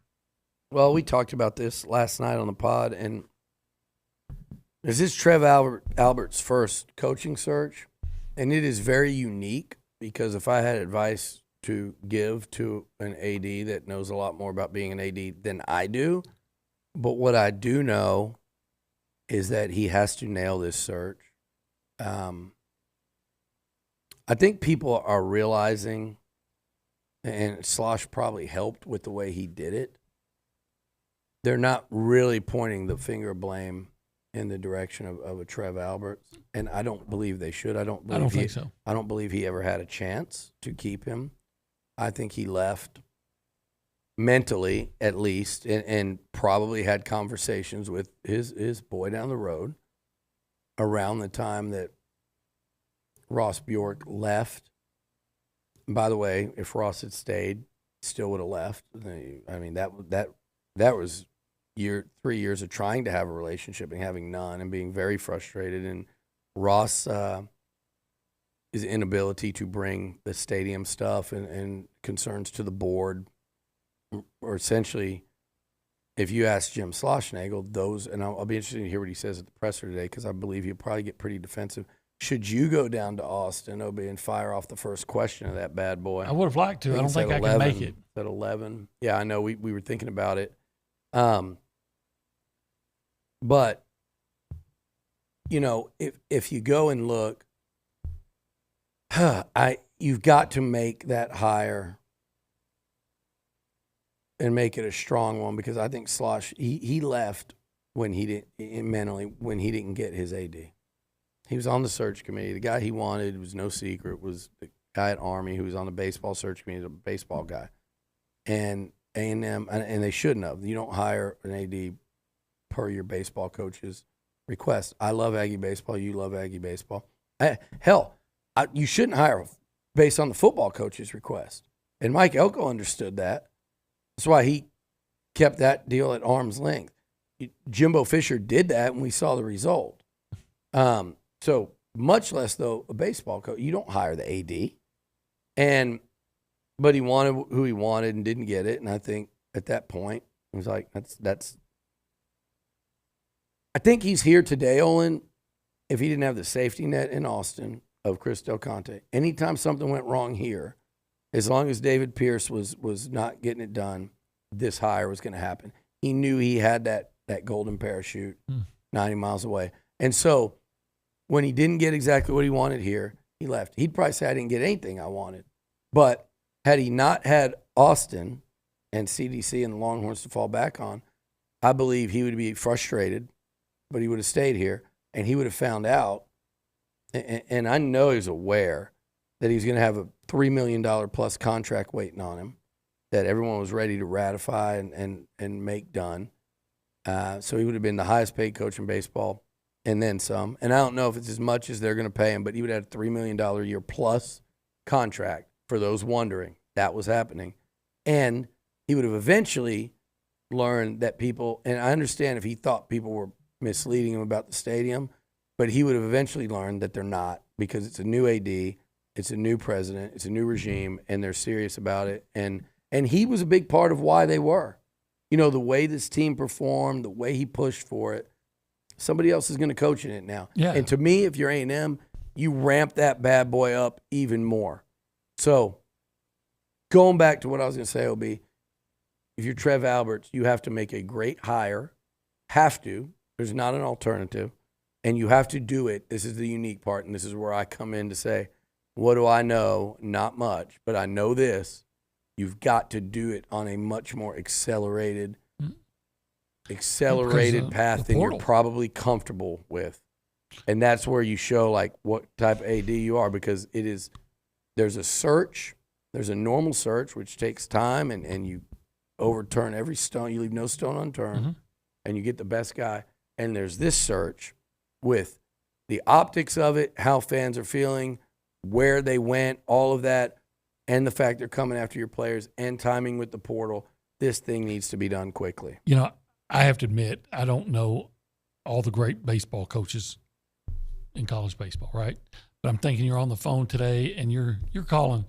Well, we talked about this last night on the pod, and this is Trev Albert's first coaching search, and it is very unique because if I had advice to give to an AD that knows a lot more about being an AD than I do, but what I do know is that he has to nail this search. I think people are realizing, and Slosh probably helped with the way he did it, they're not really pointing the finger of blame in the direction of a Trev Alberts, and I don't believe they should. I don't think so. I don't believe he ever had a chance to keep him. I think he left mentally, at least, and probably had conversations with his boy down the road around the time that Ross Bjork left. And by the way, if Ross had stayed, still would have left. I mean, that was 3 years of trying to have a relationship and having none and being very frustrated. And Ross, his inability to bring the stadium stuff and concerns to the board, or essentially, if you ask Jim Schlossnagle, those, and I'll be interested to hear what he says at the presser today, because I believe he'll probably get pretty defensive. Should you go down to Austin, OB, and fire off the first question of that bad boy? I would have liked to. I don't think I can make it. At 11. Yeah, I know. We were thinking about it. But, you know, if you go and look, you've got to make that hire and make it a strong one, because I think Slosh, he left when he didn't get his AD. He was on the search committee. The guy he wanted, was no secret, was the guy at Army who was on the baseball search committee, a baseball guy. And A&M, and they shouldn't have. You don't hire an AD per your baseball coach's request. I love Aggie baseball. You love Aggie baseball. You shouldn't hire based on the football coach's request. And Mike Elko understood that. That's why he kept that deal at arm's length. Jimbo Fisher did that, and we saw the result. So much less, though, a baseball coach. You don't hire the AD. But he wanted who he wanted and didn't get it. And I think at that point, it was like, that's. I think he's here today, Olin, if he didn't have the safety net in Austin of Chris Del Conte. Anytime something went wrong here, as long as David Pierce was not getting it done, this hire was going to happen. He knew he had that golden parachute 90 miles away. And so when he didn't get exactly what he wanted here, he left. He'd probably say, I didn't get anything I wanted. But had he not had Austin and CDC and the Longhorns to fall back on, I believe he would be frustrated, but he would have stayed here, and he would have found out, and I know he was aware that he was going to have a $3 million plus contract waiting on him that everyone was ready to ratify and make done. So he would have been the highest paid coach in baseball and then some. And I don't know if it's as much as they're going to pay him, but he would have a $3 million a year plus contract, for those wondering. That was happening. And he would have eventually learned that people, and I understand if he thought people were misleading him about the stadium, but he would have eventually learned that they're not, because it's a new AD, it's a new president, it's a new regime, and they're serious about it. And he was a big part of why they were. You know, the way this team performed, the way he pushed for it, somebody else is going to coach in it now. Yeah. And to me, if you're A&M, you ramp that bad boy up even more. So going back to what I was going to say, OB, if you're Trev Alberts, you have to make a great hire. Have to. There's not an alternative. And you have to do it. This is the unique part, and this is where I come in to say, what do I know? Not much, but I know this. You've got to do it on a much more accelerated path than you're probably comfortable with. And that's where you show like what type of AD you are, because there's a search, there's a normal search, which takes time, and you overturn every stone, you leave no stone unturned, and you get the best guy. And there's this search with the optics of it, how fans are feeling, where they went, all of that, and the fact they're coming after your players and timing with the portal. This thing needs to be done quickly. You know, I have to admit, I don't know all the great baseball coaches in college baseball, right? But I'm thinking you're on the phone today and you're calling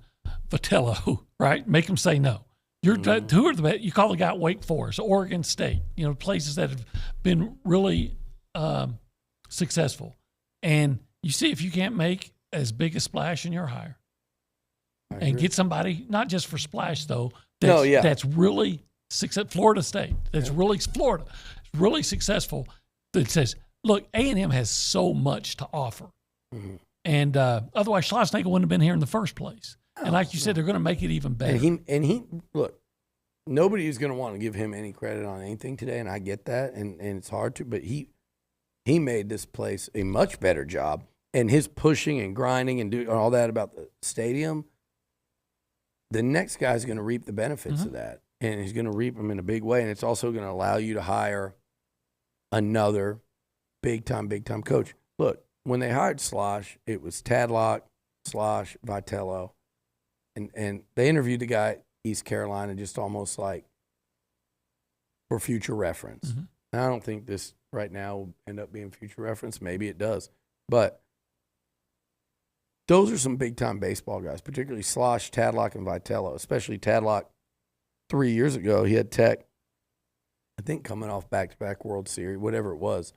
Vitello, right? Make him say no. Who are the best? You call the guy at Wake Forest, Oregon State, you know, places that have been really successful. And you see if you can't make as big a splash in your hire and get somebody, not just for splash though, that's really successful. Florida State, that's really successful, that says, look, A&M has so much to offer. And otherwise Schlossnagle wouldn't have been here in the first place. And like you said, they're going to make it even better. And he look, nobody is going to want to give him any credit on anything today, and I get that, and it's hard to, but he made this place a much better job. And his pushing and grinding and doing all that about the stadium, the next guy's going to reap the benefits of that. And he's going to reap them in a big way. And it's also going to allow you to hire another big-time coach. Look, when they hired Slosh, it was Tadlock, Slosh, Vitello. And they interviewed the guy at East Carolina just almost like for future reference. And I don't think this right now will end up being future reference. Maybe it does. But those are some big-time baseball guys, particularly Slosh, Tadlock, and Vitello, especially Tadlock 3 years ago. He had Tech, I think, coming off back-to-back World Series, whatever it was.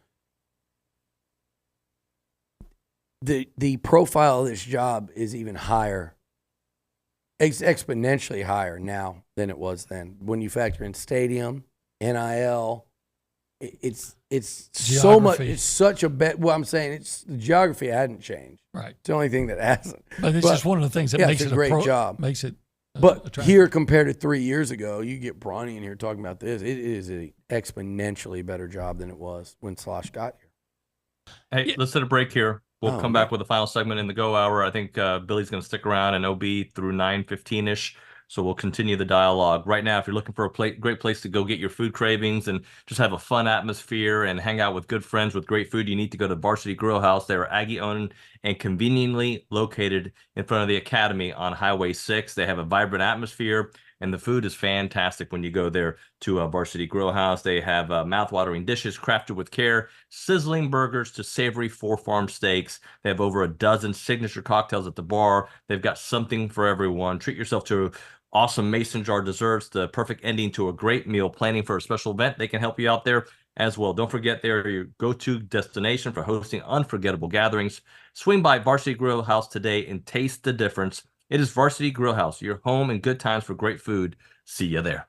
The profile of this job is even higher, exponentially higher now than it was then. When you factor in stadium, NIL, it's so much. It's such a bet. Well, I'm saying it's the geography hadn't changed. Right. It's the only thing that hasn't. But it's just one of the things that makes it a great job. Makes it. But attractive. Here compared to 3 years ago, you get Brauninger in here talking about this. It is an exponentially better job than it was when Slosh got here. Hey, let's hit a break here. We'll come back with the final segment in the Go Hour. I think Billy's going to stick around and OB through 9:15-ish. So we'll continue the dialogue. Right now, if you're looking for a great place to go get your food cravings and just have a fun atmosphere and hang out with good friends with great food, you need to go to Varsity Grill House. They are Aggie-owned and conveniently located in front of the Academy on Highway 6. They have a vibrant atmosphere, and the food is fantastic when you go there to Varsity Grill House. They have mouth-watering dishes crafted with care, sizzling burgers to savory four-farm steaks. They have over a dozen signature cocktails at the bar. They've got something for everyone. Treat yourself to awesome mason jar desserts, the perfect ending to a great meal. Planning for a special event, they can help you out there as well. Don't forget, they're your go-to destination for hosting unforgettable gatherings. Swing by Varsity Grill House today and taste the difference. It is Varsity Grill House, your home and good times for great food. See you there.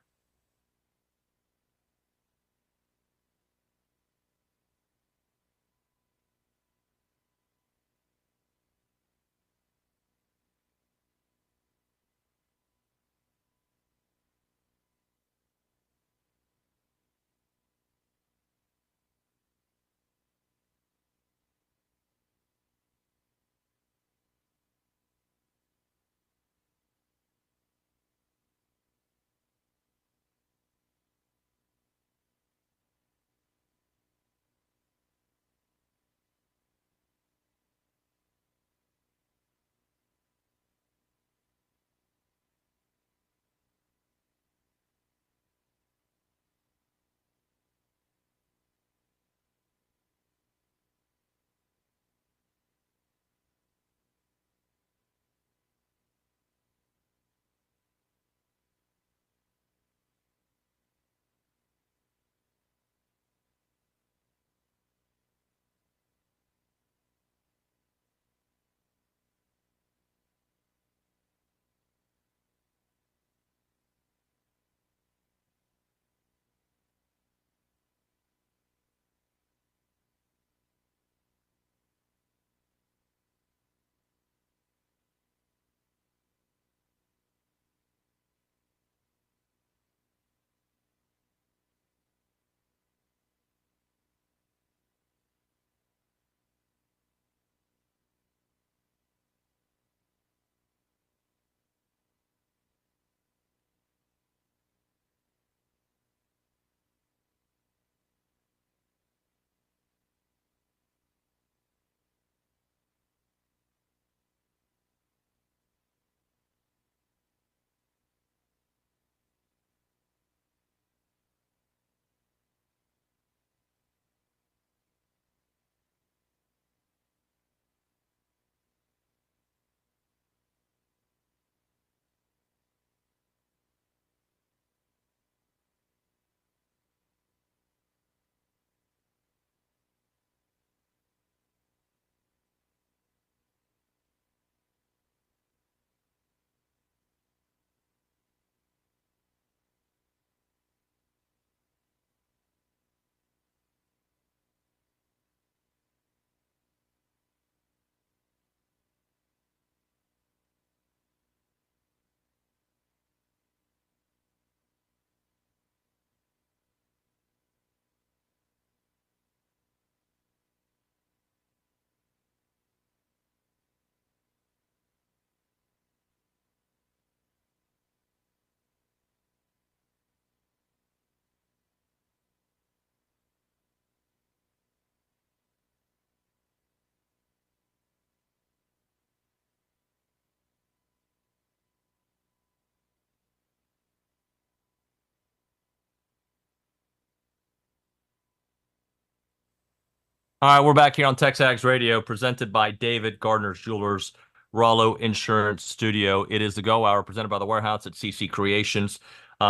All right, we're back here on TexAgs Radio, presented by David Gardner's Jewelers, Rollo Insurance Studio. It is the Go Hour, presented by the Warehouse at CC Creations.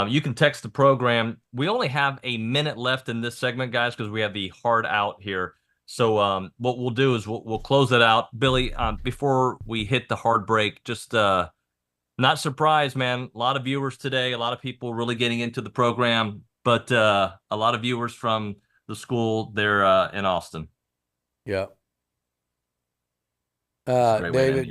You can text the program. We only have a minute left in this segment, guys, because we have the hard out here. So what we'll do is we'll close it out. Billy, before we hit the hard break, just not surprised, man. A lot of viewers today, a lot of people really getting into the program, but a lot of viewers from the school there in Austin. Yeah. David,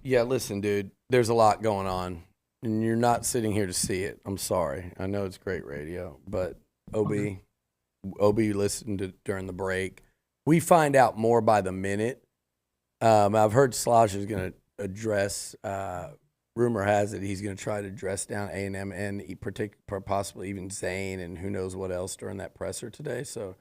listen, dude, there's a lot going on, and you're not sitting here to see it. I'm sorry. I know it's great radio, but OB listened to during the break. We find out more by the minute. I've heard Slosh is going to address, rumor has it he's going to try to dress down A&M and possibly even Zane and who knows what else during that presser today. So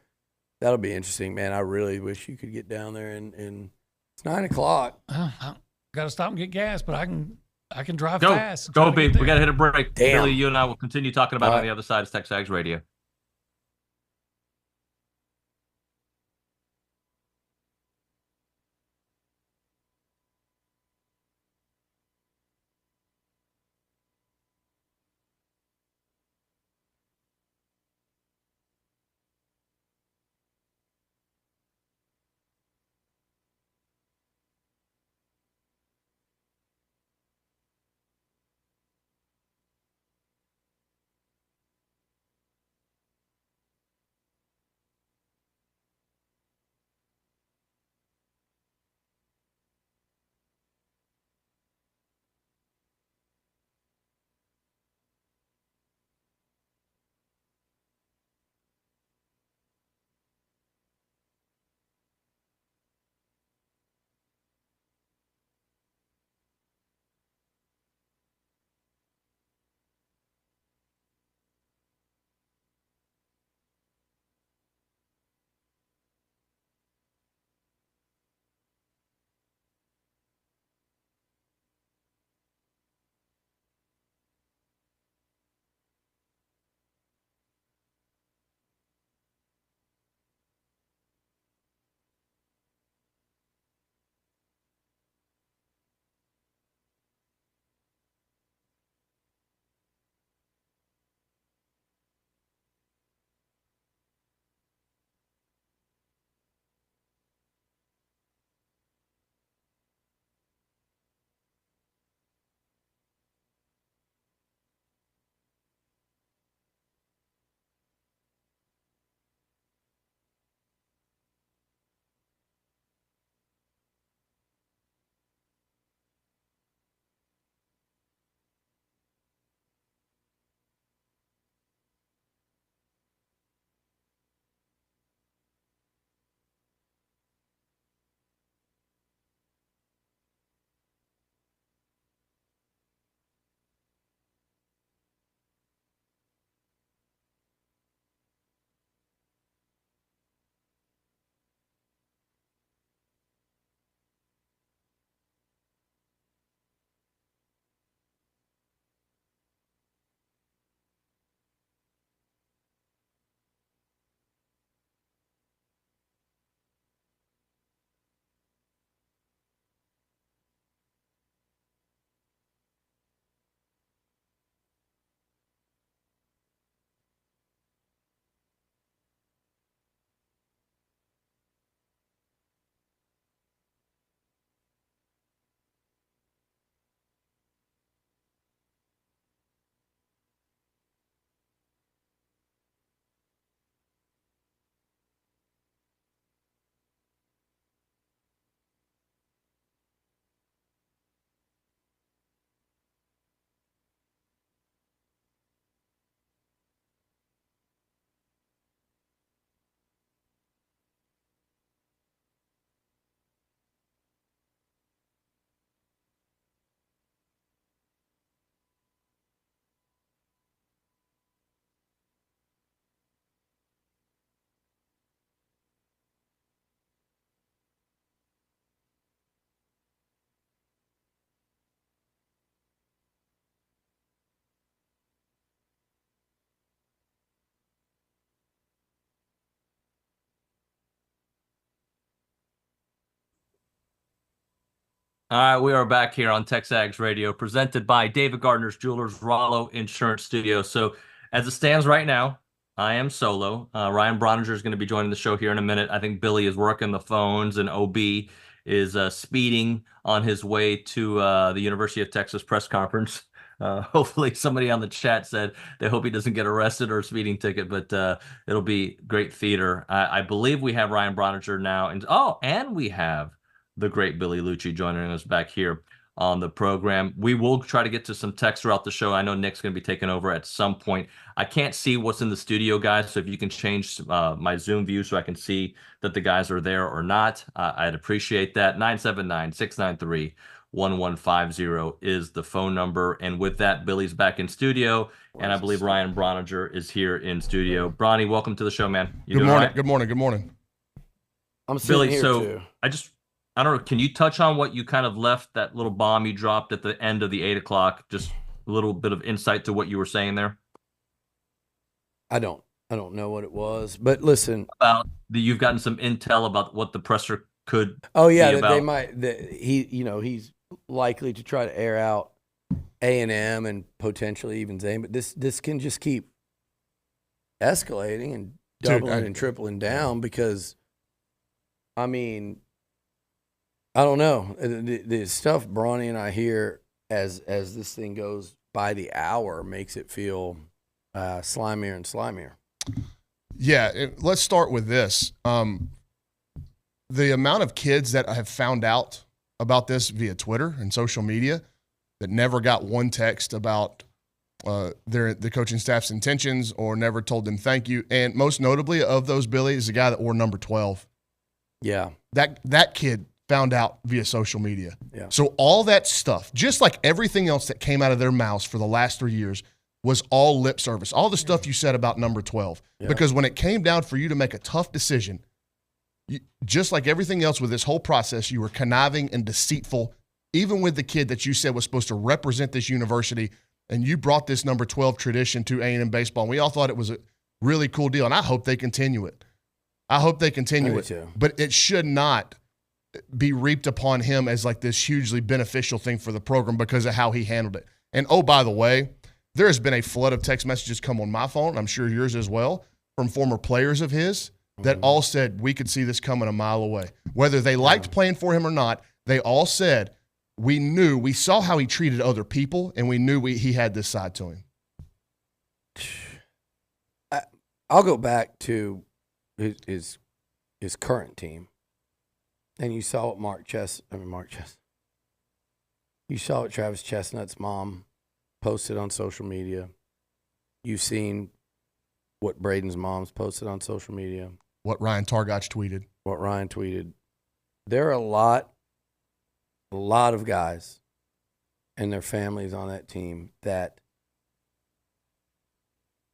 that'll be interesting, man. I really wish you could get down there and it's 9 o'clock. Got to stop and get gas, but I can drive Go, fast. Go, B. We got to hit a break. Damn. Billy, you and I will continue talking about it on the other side of TexAgs Radio. All right, we are back here on TexAgs Radio, presented by David Gardner's Jewelers, Rollo Insurance Studio. So as it stands right now, I am solo. Ryan Brauninger is going to be joining the show here in a minute. I think Billy is working the phones, and OB is speeding on his way to the University of Texas press conference. Hopefully somebody on the chat said they hope he doesn't get arrested or a speeding ticket, but it'll be great theater. I believe we have Ryan Brauninger now. And we have the great Billy Liucci joining us back here on the program. We will try to get to some text throughout the show. I know Nick's going to be taking over at some point. I can't see what's in the studio, guys, so if you can change my Zoom view so I can see that the guys are there or not, I'd appreciate that. 979-693-1150 is the phone number. And with that, Billy's back in studio, and I believe Ryan Brauninger is here in studio. Bronny, welcome to the show, man. Good morning. Right? Good morning. Good morning. I'm Billy. Here so too. I don't know. Can you touch on what you kind of left, that little bomb you dropped at the end of the 8 o'clock? Just a little bit of insight to what you were saying there. I don't know what it was, but listen. You've gotten some intel about what the presser could. Oh yeah, be about. they might. He's likely to try to air out A&M and potentially even Zane, but this can just keep escalating and doubling and tripling down because, I mean, I don't know. The stuff Bronny and I hear as this thing goes by the hour makes it feel slimier and slimier. Yeah, let's start with this. The amount of kids that have found out about this via Twitter and social media that never got one text about the coaching staff's intentions or never told them thank you. And most notably of those, Billy, is the guy that wore number 12. Yeah. That kid found out via social media. Yeah. So all that stuff, just like everything else that came out of their mouths for the last 3 years, was all lip service. All the stuff you said about number 12. Yeah. Because when it came down for you to make a tough decision, just like everything else with this whole process, you were conniving and deceitful, even with the kid that you said was supposed to represent this university, and you brought this number 12 tradition to A&M baseball. And we all thought it was a really cool deal, and I hope they continue it. Too. But it should not be reaped upon him as like this hugely beneficial thing for the program because of how he handled it. And, oh, by the way, there has been a flood of text messages come on my phone, I'm sure yours as well, from former players of his that all said we could see this coming a mile away. Whether they liked playing for him or not, they all said we saw how he treated other people, and we knew he had this side to him. I'll go back to his current team. And you saw what you saw what Travis Chestnut's mom posted on social media. You've seen what Braden's mom's posted on social media. What Ryan Targach tweeted. There are a lot of guys and their families on that team that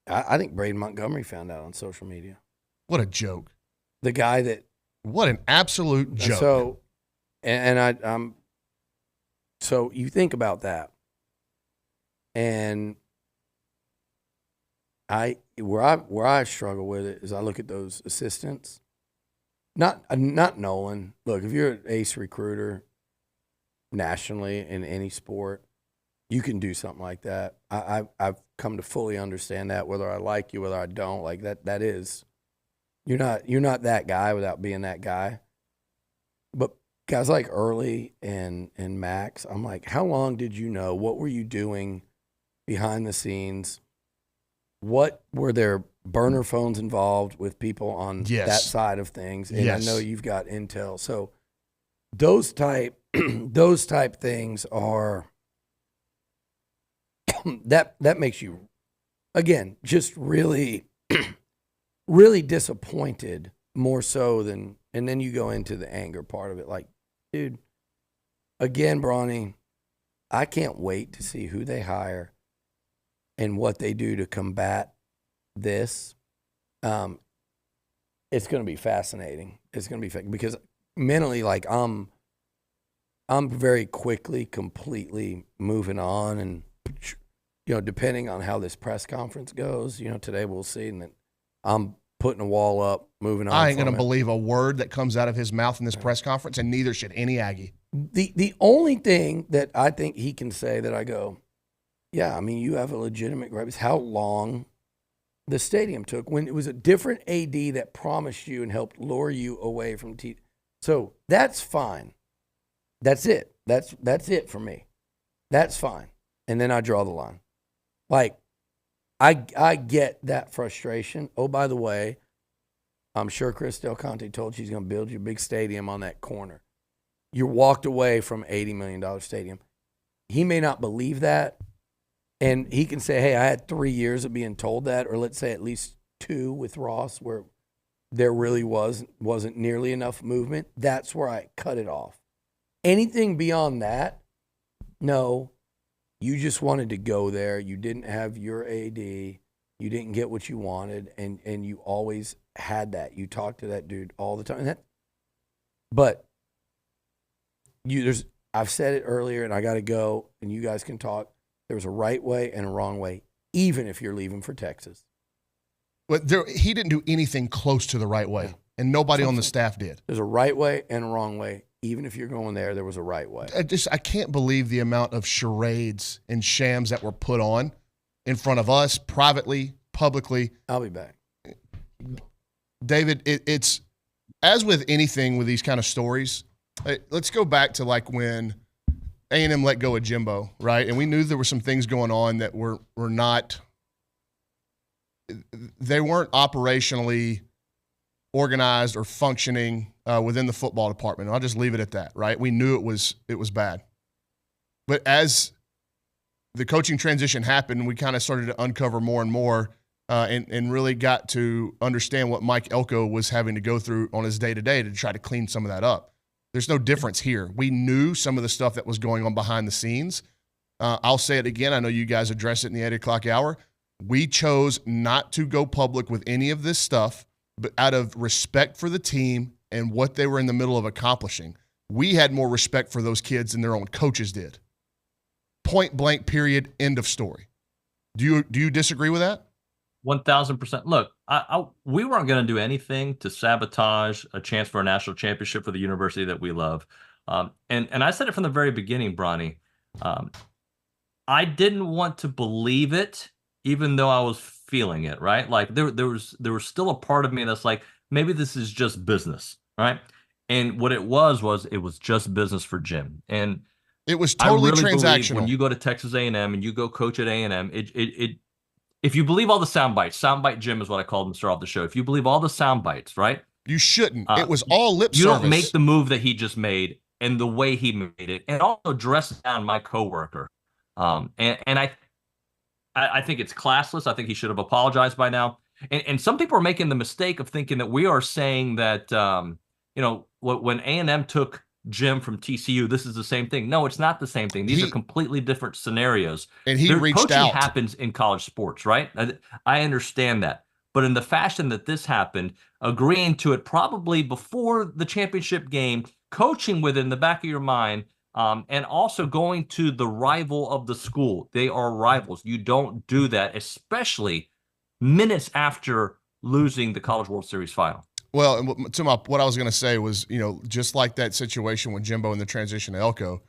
I think Braden Montgomery found out on social media. What a joke. The guy that. What an absolute joke. So, so you think about that, and where I struggle with it is I look at those assistants. Not Nolan. Look, if you're an ace recruiter nationally in any sport, you can do something like that. I've come to fully understand that, whether I like you, whether I don't. Like that is. You're not that guy without being that guy. But guys like Early and Max, I'm like, how long did you know? What were you doing behind the scenes? What were there burner phones involved with people on that side of things? And I know you've got intel. So those type things are that makes you, again, just really really disappointed more so than, and then you go into the anger part of it. Like, dude, again, Bronny, I can't wait to see who they hire and what they do to combat this. It's going to be fascinating. It's going to be because mentally, like I'm very quickly, completely moving on, and depending on how this press conference goes, today we'll see, and then I'm putting a wall up, moving on. I ain't going to believe a word that comes out of his mouth in this press conference, and neither should any Aggie. The only thing that I think he can say that I go, yeah, I mean, you have a legitimate gripe is how long the stadium took when it was a different AD that promised you and helped lure you away from So that's fine. That's it. That's it for me. That's fine. And then I draw the line. Like, I get that frustration. Oh, by the way, I'm sure Chris Del Conte told you he's going to build you a big stadium on that corner. You walked away from $80 million stadium. He may not believe that. And he can say, hey, I had 3 years of being told that, or let's say at least 2 with Ross where there really wasn't nearly enough movement. That's where I cut it off. Anything beyond that, no, you just wanted to go there. You didn't have your AD. You didn't get what you wanted, and you always had that. You talked to that dude all the time. But I've said it earlier, and I got to go, and you guys can talk. There's a right way and a wrong way, even if you're leaving for Texas. But he didn't do anything close to the right way, and nobody on the staff did. There's a right way and a wrong way. Even if you're going there was a right way. I can't believe the amount of charades and shams that were put on in front of us, privately, publicly. I'll be back. David, it's as with anything with these kind of stories, let's go back to like when A&M let go of Jimbo, right? And we knew there were some things going on that were not – they weren't operationally organized or functioning within the football department. I'll just leave it at that, right? We knew it was bad. But as the coaching transition happened, we kind of started to uncover more and more and really got to understand what Mike Elko was having to go through on his day-to-day to try to clean some of that up. There's no difference here. We knew some of the stuff that was going on behind the scenes. I'll say it again. I know you guys address it in the 8 o'clock hour. We chose not to go public with any of this stuff, but out of respect for the team and what they were in the middle of accomplishing. We had more respect for those kids than their own coaches did. Point blank, period, end of story. Do you disagree with that? 1,000%. Look, we weren't going to do anything to sabotage a chance for a national championship for the university that we love. And I said it from the very beginning, Bronny. I didn't want to believe it, even though I was feeling it, right? Like there was still a part of me that's like, maybe this is just business, right? And what it was just business for Jim. And it was totally really transactional. When you go to Texas A&M and you go coach at A&M, if you believe all the soundbite Jim is what I called him to start off the show. If you believe all the sound bites, right? You shouldn't. It was all lip service. You don't make the move that he just made and the way he made it, and also dress down my coworker. And I think it's classless. I think he should have apologized by now. And some people are making the mistake of thinking that we are saying that, when A&M took Jim from TCU, this is the same thing. No, it's not the same thing. These are completely different scenarios. And he reached out. Coaching happens in college sports, right? I understand that. But in the fashion that this happened, agreeing to it probably before the championship game, coaching with it in the back of your mind, and also going to the rival of the school. They are rivals. You don't do that, especially minutes after losing the College World Series final. Well, what I was going to say was, just like that situation with Jimbo in the transition to Elko,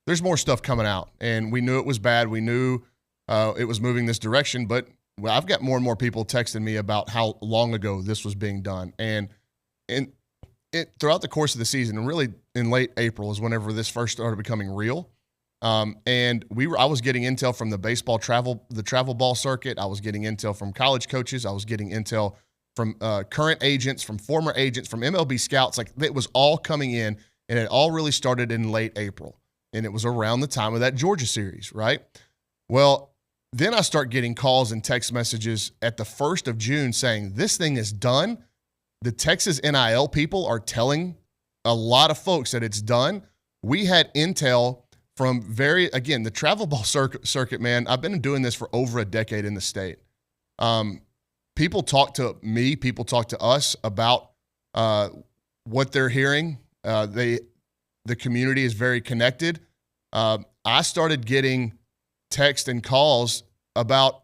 there's more stuff coming out. And we knew it was bad. We knew it was moving this direction. But I've got more and more people texting me about how long ago this was being done. And throughout the course of the season, and really in late April is whenever this first started becoming real. And I was getting intel from the travel ball circuit. I was getting intel from college coaches. I was getting intel from current agents, from former agents, from MLB scouts. Like, it was all coming in, and it all really started in late April. And it was around the time of that Georgia series, right? Well, then I start getting calls and text messages at the 1st of June saying, this thing is done. The Texas NIL people are telling a lot of folks that it's done. We had intel from the travel ball circuit, man. I've been doing this for over a decade in the state. People talk to me, people talk to us about what they're hearing. The community is very connected. I started getting texts and calls about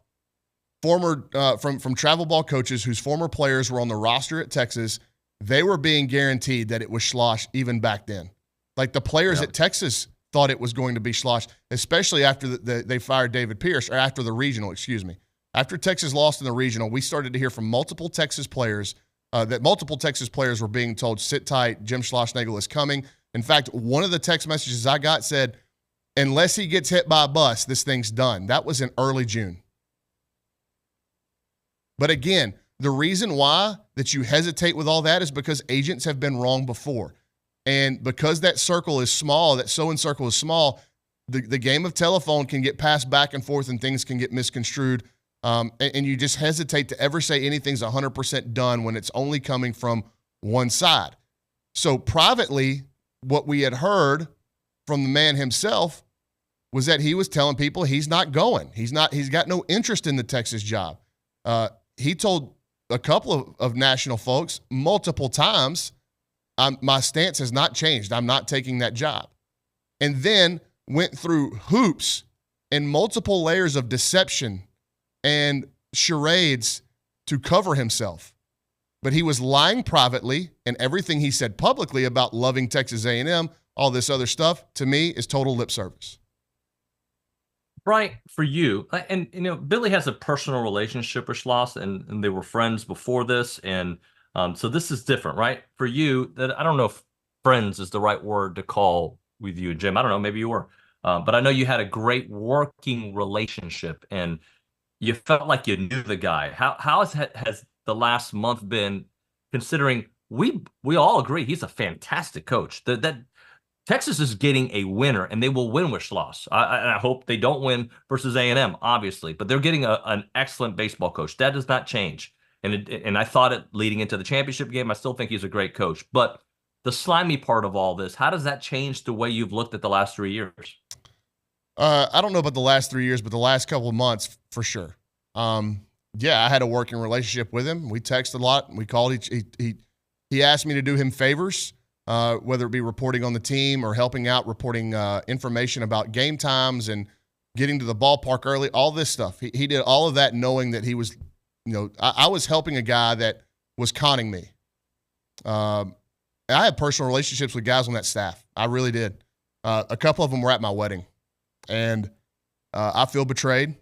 former from travel ball coaches whose former players were on the roster at Texas. They were being guaranteed that it was Schloss even back then. Like the players at Texas thought it was going to be Schloss, especially after they fired David Pierce, or after the regional, excuse me. After Texas lost in the regional, we started to hear from multiple Texas players that multiple Texas players were being told, sit tight, Jim Schlossnagle is coming. In fact, one of the text messages I got said, unless he gets hit by a bus, this thing's done. That was in early June. But again, the reason why that you hesitate with all that is because agents have been wrong before. And because that circle is small, that sewing circle is small, the game of telephone can get passed back and forth and things can get misconstrued. And you just hesitate to ever say anything's 100% done when it's only coming from one side. So privately, what we had heard from the man himself was that he was telling people he's not going. He's got no interest in the Texas job. He told a couple of national folks multiple times, my stance has not changed. I'm not taking that job. And then went through hoops and multiple layers of deception and charades to cover himself. But he was lying privately, and everything he said publicly about loving Texas A&M, all this other stuff, to me, is total lip service. Brian, for you, and Billy has a personal relationship with Schloss, and they were friends before this, and so this is different, right? For you, that I don't know if friends is the right word to call with you, Jim. I don't know, maybe you were, but I know you had a great working relationship, and you felt like you knew the guy. How has the last month been, considering we all agree he's a fantastic coach? That Texas is getting a winner, and they will win with Schloss. I hope they don't win versus A&M, obviously, but they're getting an excellent baseball coach. That does not change. And I thought it leading into the championship game. I still think he's a great coach. But the slimy part of all this, how does that change the way you've looked at the last 3 years? I don't know about the last 3 years, but the last couple of months for sure. Yeah, I had a working relationship with him. We texted a lot. We called he asked me to do him favors, whether it be reporting on the team or helping out, reporting information about game times and getting to the ballpark early, all this stuff. He did all of that knowing that he was, I was helping a guy that was conning me. I had personal relationships with guys on that staff. I really did. A couple of them were at my wedding. And I feel betrayed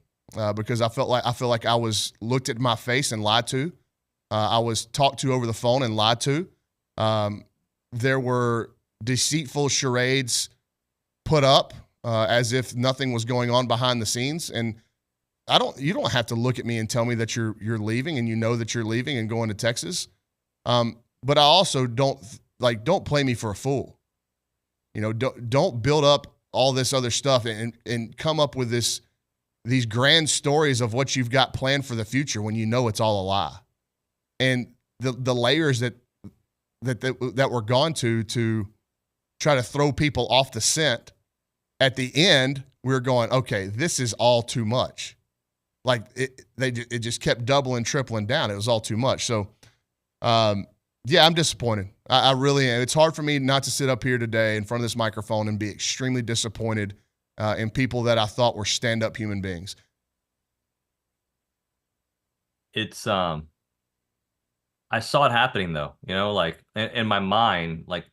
because I feel like I was looked at my face and lied to. I was talked to over the phone and lied to. There were deceitful charades put up as if nothing was going on behind the scenes. And you don't have to look at me and tell me that you're leaving and you know that you're leaving and going to Texas. But I also don't play me for a fool. Don't build up all this other stuff and come up with these grand stories of what you've got planned for the future when you know it's all a lie. And the layers that were gone to try to throw people off the scent, at the end, we were going, okay, this is all too much. Like it just kept doubling, tripling down. It was all too much. So, yeah, I'm disappointed. I really am. It's hard for me not to sit up here today in front of this microphone and be extremely disappointed in people that I thought were stand-up human beings. It's I saw it happening though, like in my mind, like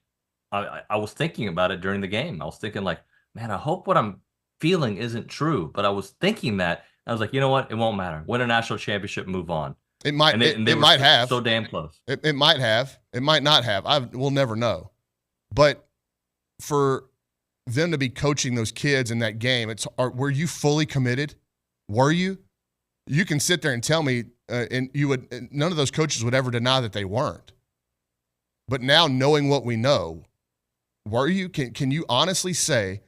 I was thinking about it during the game. I was thinking like, man, I hope what I'm feeling isn't true. But I was thinking that. I was like, you know what? It won't matter. Win a national championship, move on. It might. And they might have. So damn close. It might have. It might not have. We'll never know. But for them to be coaching those kids in that game, were you fully committed? Were you? You can sit there and tell me, and none of those coaches would ever deny that they weren't. But now, knowing what we know, were you? Can you honestly say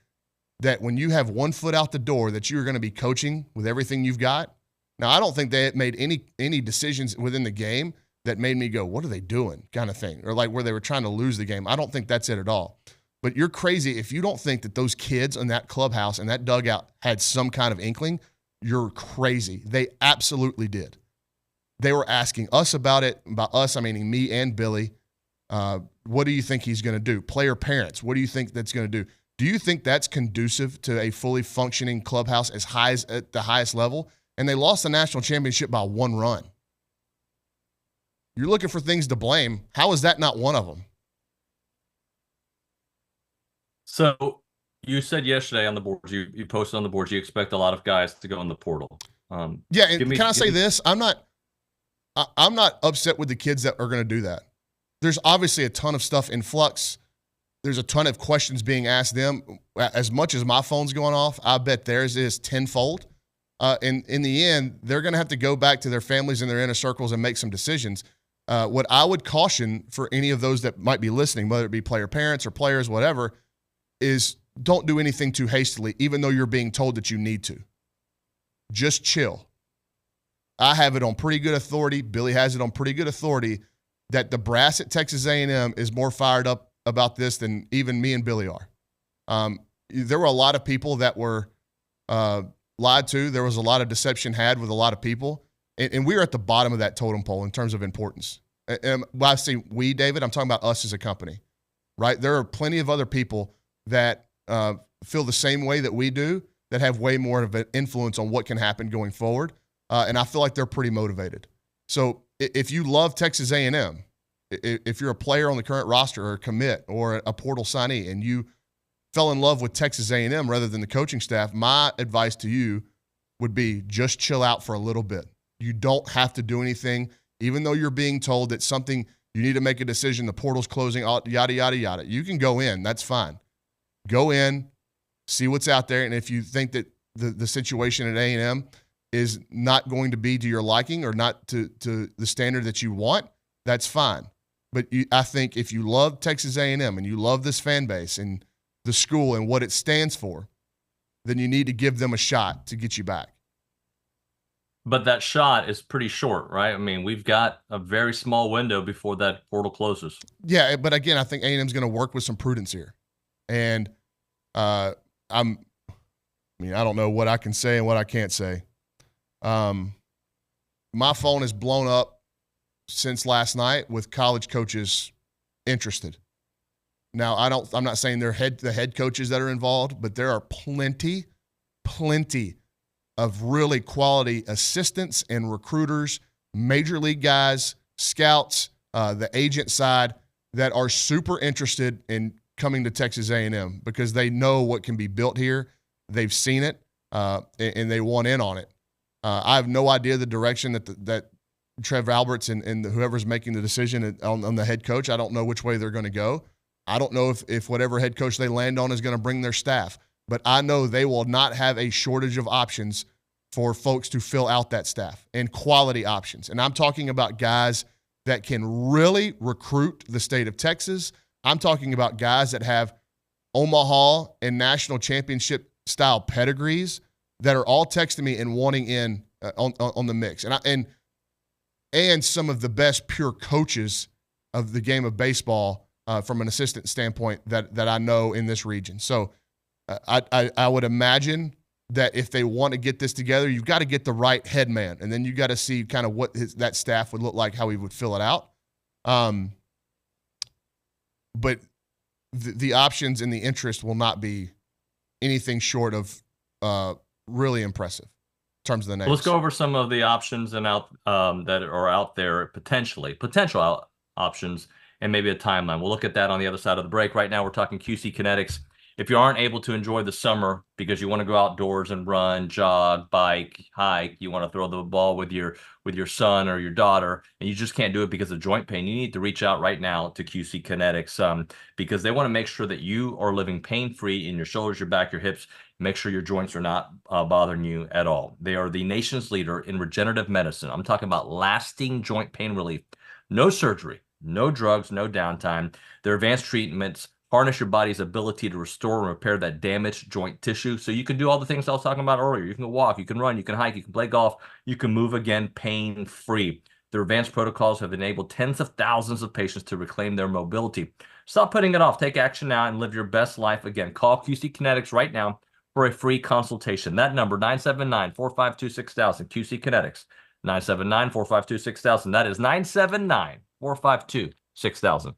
that when you have one foot out the door that you're going to be coaching with everything you've got? Now, I don't think they made any decisions within the game that made me go, what are they doing, kind of thing, or like where they were trying to lose the game. I don't think that's it at all. But you're crazy if you don't think that those kids in that clubhouse and that dugout had some kind of inkling. You're crazy. They absolutely did. They were asking us about it. By us, I mean me and Billy. What do you think he's going to do? Player parents, what do you think that's going to do? Do you think that's conducive to a fully functioning clubhouse at the highest level? And they lost the national championship by 1 run. You're looking for things to blame. How is that not one of them? So you said yesterday on the boards, you posted on the boards, you expect a lot of guys to go in the portal. Yeah, and can I say this? I'm not upset with the kids that are going to do that. There's obviously a ton of stuff in flux. There's a ton of questions being asked them. As much as my phone's going off, I bet theirs is tenfold. And in the end, they're going to have to go back to their families and their inner circles and make some decisions. What I would caution for any of those that might be listening, whether it be player parents or players, whatever, is don't do anything too hastily, even though you're being told that you need to. Just chill. I have it on pretty good authority. Billy has it on pretty good authority that the brass at Texas A&M is more fired up about this than even me and Billy are. There were a lot of people that were lied to. There was a lot of deception had with a lot of people. And we're at the bottom of that totem pole in terms of importance. And when I say we, David, I'm talking about us as a company, right? There are plenty of other people that feel the same way that we do that have way more of an influence on what can happen going forward. And I feel like they're pretty motivated. So if you love Texas A&M, if you're a player on the current roster or a commit or a portal signee and you fell in love with Texas A&M rather than the coaching staff, my advice to you would be just chill out for a little bit. You don't have to do anything, even though you're being told that something, you need to make a decision, the portal's closing, yada, yada, yada. You can go in. That's fine. Go in, see what's out there, and if you think that the situation at A&M is not going to be to your liking or not to the standard that you want, that's fine. But I think if you love Texas A&M and you love this fan base and the school and what it stands for, then you need to give them a shot to get you back. But that shot is pretty short, right? I mean, we've got a very small window before that portal closes. Yeah, but again, I think A&M's going to work with some prudence here. And I don't know what I can say and what I can't say. My phone is blown up since last night with college coaches interested. Now, I'm not saying they're the head coaches that are involved, but there are plenty of really quality assistants and recruiters, major league guys, scouts, the agent side that are super interested in coming to Texas A&M because they know what can be built here. They've seen it, and they want in on it. I have no idea the direction that Trev Alberts and whoever's making the decision on the head coach. I don't know which way they're going to go. I don't know if whatever head coach they land on is going to bring their staff. But I know they will not have a shortage of options for folks to fill out that staff and quality options. And I'm talking about guys that can really recruit the state of Texas. I'm talking about guys that have Omaha and national championship style pedigrees that are all texting me and wanting in on the mix. And some of the best pure coaches of the game of baseball from an assistant standpoint that I know in this region. So I would imagine that if they want to get this together, you've got to get the right head man, and then you got to see kind of what that staff would look like, how he would fill it out. But the options and the interest will not be anything short of really impressive in terms of the names. Let's go over some of the options and that are out there potential options, and maybe a timeline. We'll look at that on the other side of the break. Right now, we're talking QC Kinetics. If you aren't able to enjoy the summer because you want to go outdoors and run, jog, bike, hike, you want to throw the ball with your son or your daughter, and you just can't do it because of joint pain, you need to reach out right now to QC Kinetics because they want to make sure that you are living pain-free in your shoulders, your back, your hips. Make sure your joints are not bothering you at all. They are the nation's leader in regenerative medicine. I'm talking about lasting joint pain relief. No surgery, no drugs, no downtime. Their advanced treatments harness your body's ability to restore and repair that damaged joint tissue. So you can do all the things I was talking about earlier. You can walk, you can run, you can hike, you can play golf, you can move again pain-free. Their advanced protocols have enabled tens of thousands of patients to reclaim their mobility. Stop putting it off. Take action now and live your best life again. Call QC Kinetics right now for a free consultation. That number, 979-452-6000, QC Kinetics, 979-452-6000. That is 979-452-6000.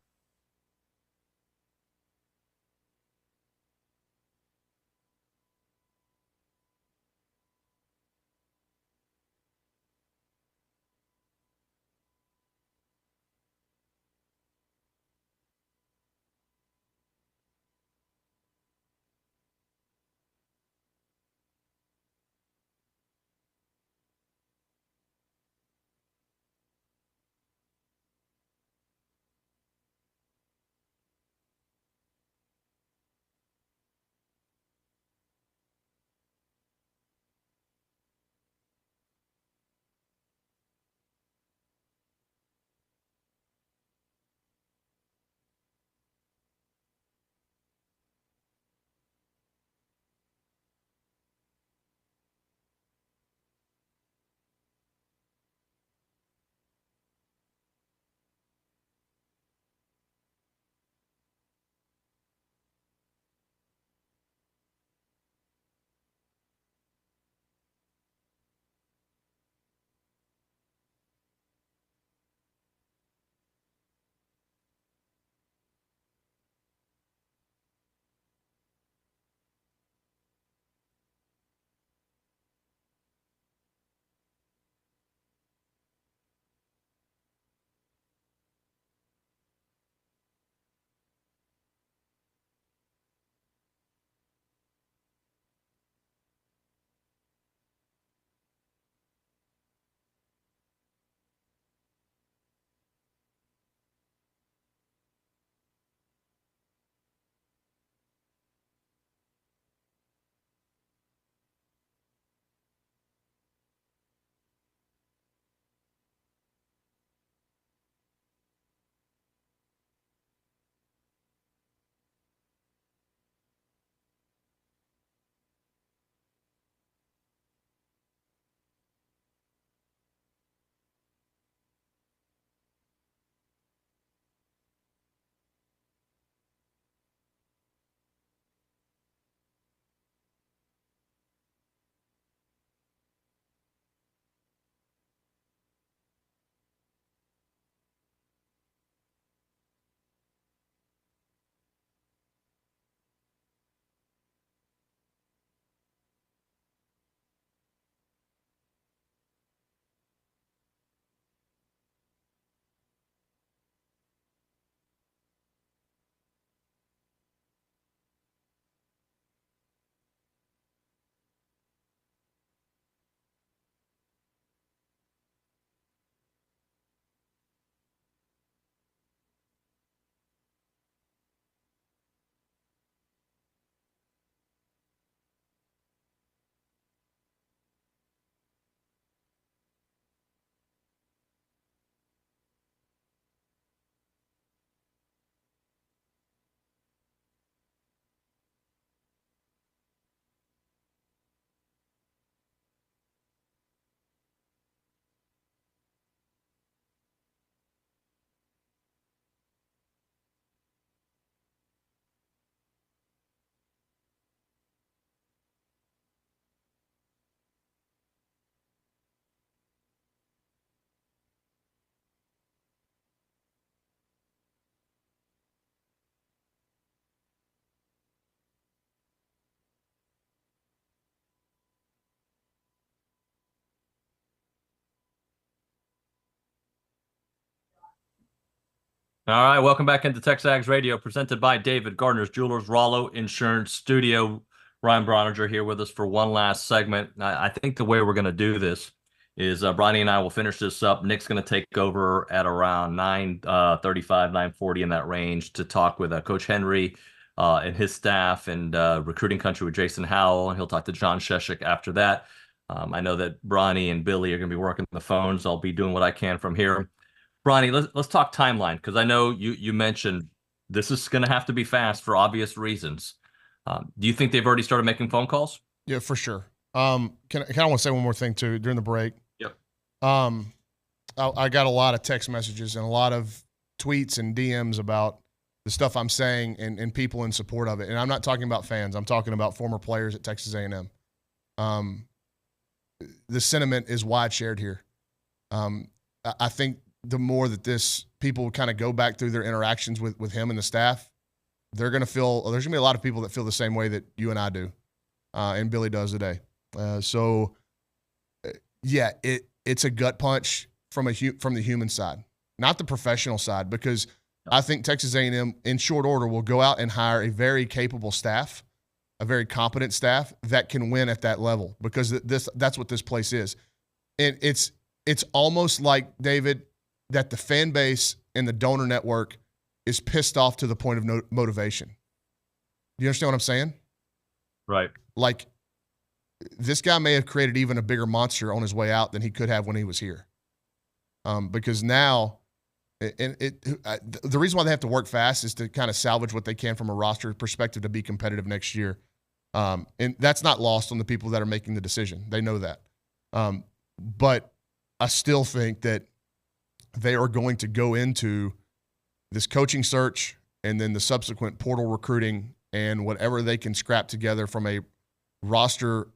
All right, welcome back into TexAgs Radio, presented by David Gardner's Jewelers, Rollo Insurance Studio. Ryan Brauninger here with us for one last segment. I think the way we're going to do this is Bronny and I will finish this up. Nick's going to take over at around 9:35, 9:40 in that range to talk with Coach Henry and his staff and recruiting country with Jason Howell, and he'll talk to John Scheschuk after that. I know that Bronny and Billy are going to be working the phones. I'll be doing what I can from here. Bronny, let's talk timeline, because I know you mentioned this is going to have to be fast for obvious reasons. Do you think they've already started making phone calls? Yeah, for sure. I want to say one more thing too during the break. Yep. I got a lot of text messages and a lot of tweets and DMs about the stuff I'm saying and people in support of it. And I'm not talking about fans. I'm talking about former players at Texas A&M. The sentiment is wide shared here. I think the more that people kind of go back through their interactions with him and the staff, they're going to feel, there's going to be a lot of people that feel the same way that you and I do, and Billy does today. Yeah, it's a gut punch from the human side, not the professional side, because I think Texas A&M in short order will go out and hire a very capable staff, a very competent staff that can win at that level, because that's what this place is. And it's almost like, David, that the fan base and the donor network is pissed off to the point of no motivation. Do you understand what I'm saying? Right. Like, this guy may have created even a bigger monster on his way out than he could have when he was here. Because now, the reason why they have to work fast is to kind of salvage what they can from a roster perspective to be competitive next year. And that's not lost on the people that are making the decision. They know that. But I still think that they are going to go into this coaching search and then the subsequent portal recruiting and whatever they can scrap together from a roster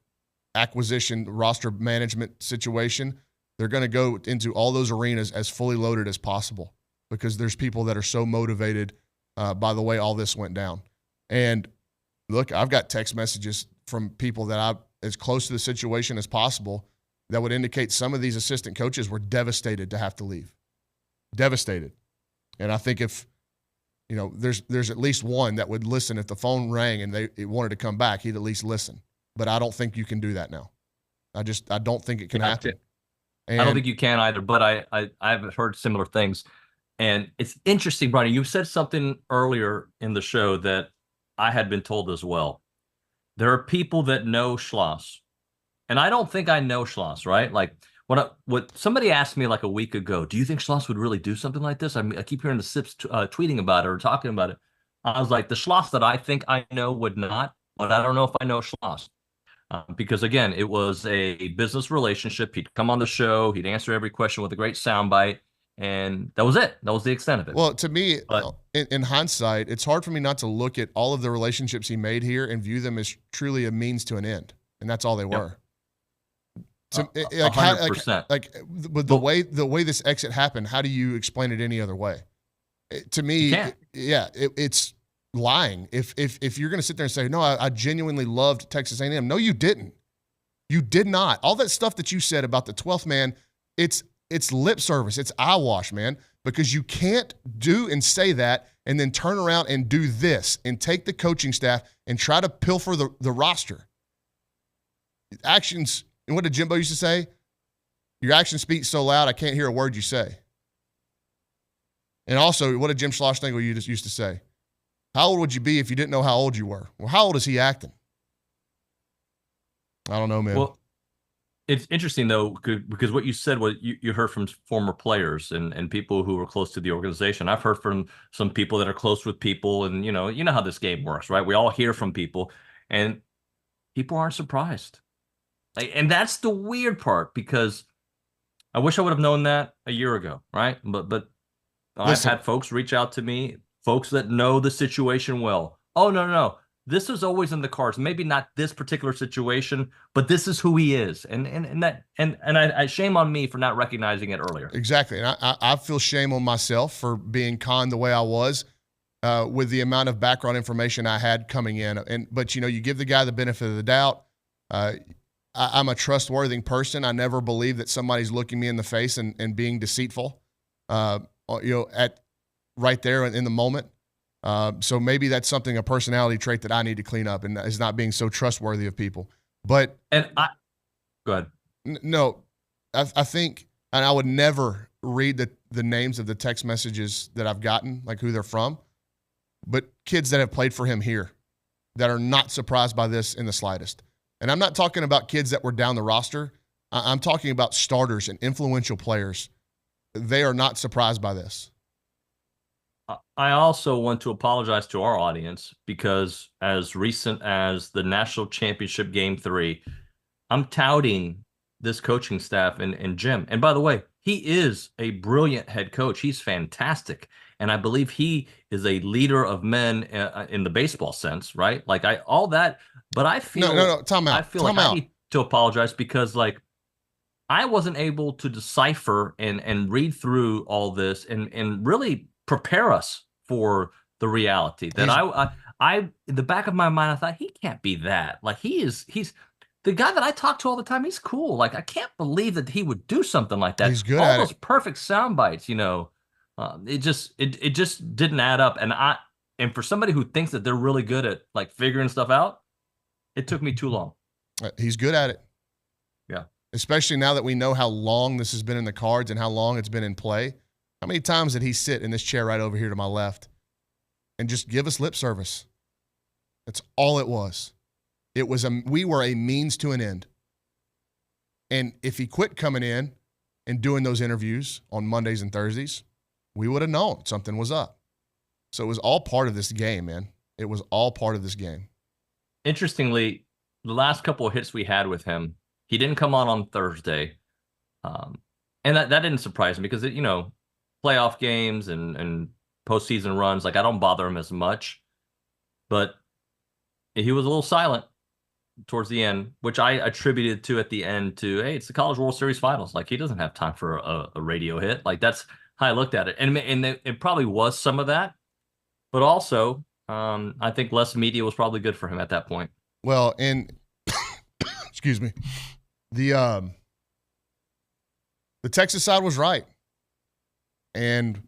acquisition, roster management situation. They're going to go into all those arenas as fully loaded as possible, because there's people that are so motivated by the way all this went down. And look, I've got text messages from people that I'm as close to the situation as possible that would indicate some of these assistant coaches were devastated to have to leave. Devastated. And I think if, there's at least one that would listen if the phone rang and they wanted to come back, he'd at least listen. But I don't think you can do that now. I don't think it can happen. I don't think you can either, but I've heard similar things. And it's interesting, Bronny, you said something earlier in the show that I had been told as well. There are people that know Schloss, and I don't think I know Schloss, right? Like, what somebody asked me like a week ago, do you think Schloss would really do something like this? I keep hearing the Sips tweeting about it or talking about it. I was like, the Schloss that I think I know would not, but I don't know if I know Schloss. Because, again, it was a business relationship. He'd come on the show. He'd answer every question with a great soundbite. And that was it. That was the extent of it. Well, to me, in hindsight, it's hard for me not to look at all of the relationships he made here and view them as truly a means to an end. And that's all they were. So, 100%. With the way this exit happened, how do you explain it any other way? To me, it's lying. If you're going to sit there and say, no, I genuinely loved Texas A&M. No, you didn't. You did not. All that stuff that you said about the 12th man, it's lip service. It's eyewash, man, because you can't do and say that and then turn around and do this and take the coaching staff and try to pilfer the roster. Actions. And what did Jimbo used to say? Your actions speak so loud, I can't hear a word you say. And also, what did Jim Schlossnagle used to say? How old would you be if you didn't know how old you were? Well, how old is he acting? I don't know, man. Well, it's interesting, though, because what you said was you heard from former players and people who were close to the organization. I've heard from some people that are close with people, and you know how this game works, right? We all hear from people, and people aren't surprised. And that's the weird part, because I wish I would have known that a year ago, right? But I've had folks reach out to me, folks that know the situation well. Oh, no. This is always in the cards. Maybe not this particular situation, but this is who he is. And I shame on me for not recognizing it earlier. Exactly. And I feel shame on myself for being conned the way I was with the amount of background information I had coming in. But you give the guy the benefit of the doubt. I'm a trustworthy person. I never believe that somebody's looking me in the face and being deceitful. At right there in the moment. So maybe that's a personality trait that I need to clean up, and is not being so trustworthy of people. But go ahead. No, I think, and I would never read the names of the text messages that I've gotten, like who they're from, but kids that have played for him here that are not surprised by this in the slightest. And I'm not talking about kids that were down the roster. I'm talking about starters and influential players. They are not surprised by this. I also want to apologize to our audience because as recent as the national championship game 3, I'm touting this coaching staff and Jim. And by the way, he is a brilliant head coach. He's fantastic. And I believe he is a leader of men in the baseball sense, right? Like all that. But I feel no, time out. I feel I need to apologize because like I wasn't able to decipher and read through all this and really prepare us for the reality that I in the back of my mind I thought he can't be that. Like he's the guy that I talk to all the time. He's cool. Like I can't believe that he would do something like that. He's good all at those it. perfect sound bites, it just didn't add up. And for somebody who thinks that they're really good at like figuring stuff out, it took me too long. He's good at it. Yeah. Especially now that we know how long this has been in the cards and how long it's been in play. How many times did he sit in this chair right over here to my left and just give us lip service? That's all it was. We were a means to an end. And if he quit coming in and doing those interviews on Mondays and Thursdays, we would have known something was up. So it was all part of this game, man. It was all part of this game. Interestingly, the last couple of hits we had with him, he didn't come on Thursday. And that didn't surprise me because, playoff games and postseason runs, like I don't bother him as much. But he was a little silent towards the end, which I attributed to at the end to, hey, it's the College World Series Finals. Like he doesn't have time for a radio hit. Like that's how I looked at it. And it probably was some of that. But also, I think less media was probably good for him at that point. Well, and excuse me, the Texas side was right. And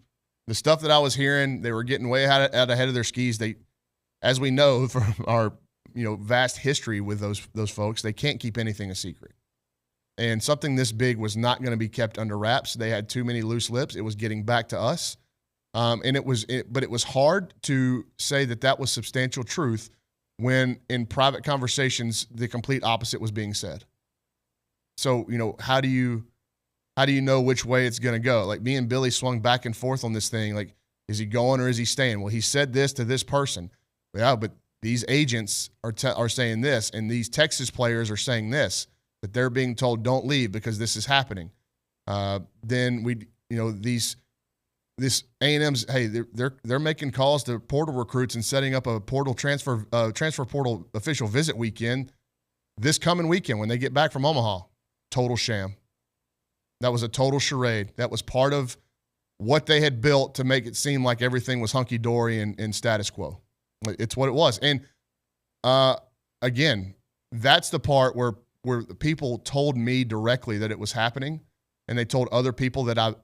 the stuff that I was hearing, they were getting way out ahead of their skis. They, as we know from our vast history with those folks, they can't keep anything a secret. And something this big was not going to be kept under wraps. They had too many loose lips. It was getting back to us, but it was hard to say that was substantial truth when in private conversations the complete opposite was being said. So how do you know which way it's going to go? Like me and Billy swung back and forth on this thing. Like, is he going or is he staying? Well, he said this to this person. Yeah, but these agents are saying this, and these Texas players are saying this, that they're being told don't leave because this is happening. Then this A&M's, hey, they're making calls to portal recruits and setting up a portal transfer portal official visit weekend this coming weekend when they get back from Omaha. Total sham. That was a total charade. That was part of what they had built to make it seem like everything was hunky-dory and status quo. It's what it was. And again, that's the part where the people told me directly that it was happening, and they told other people that I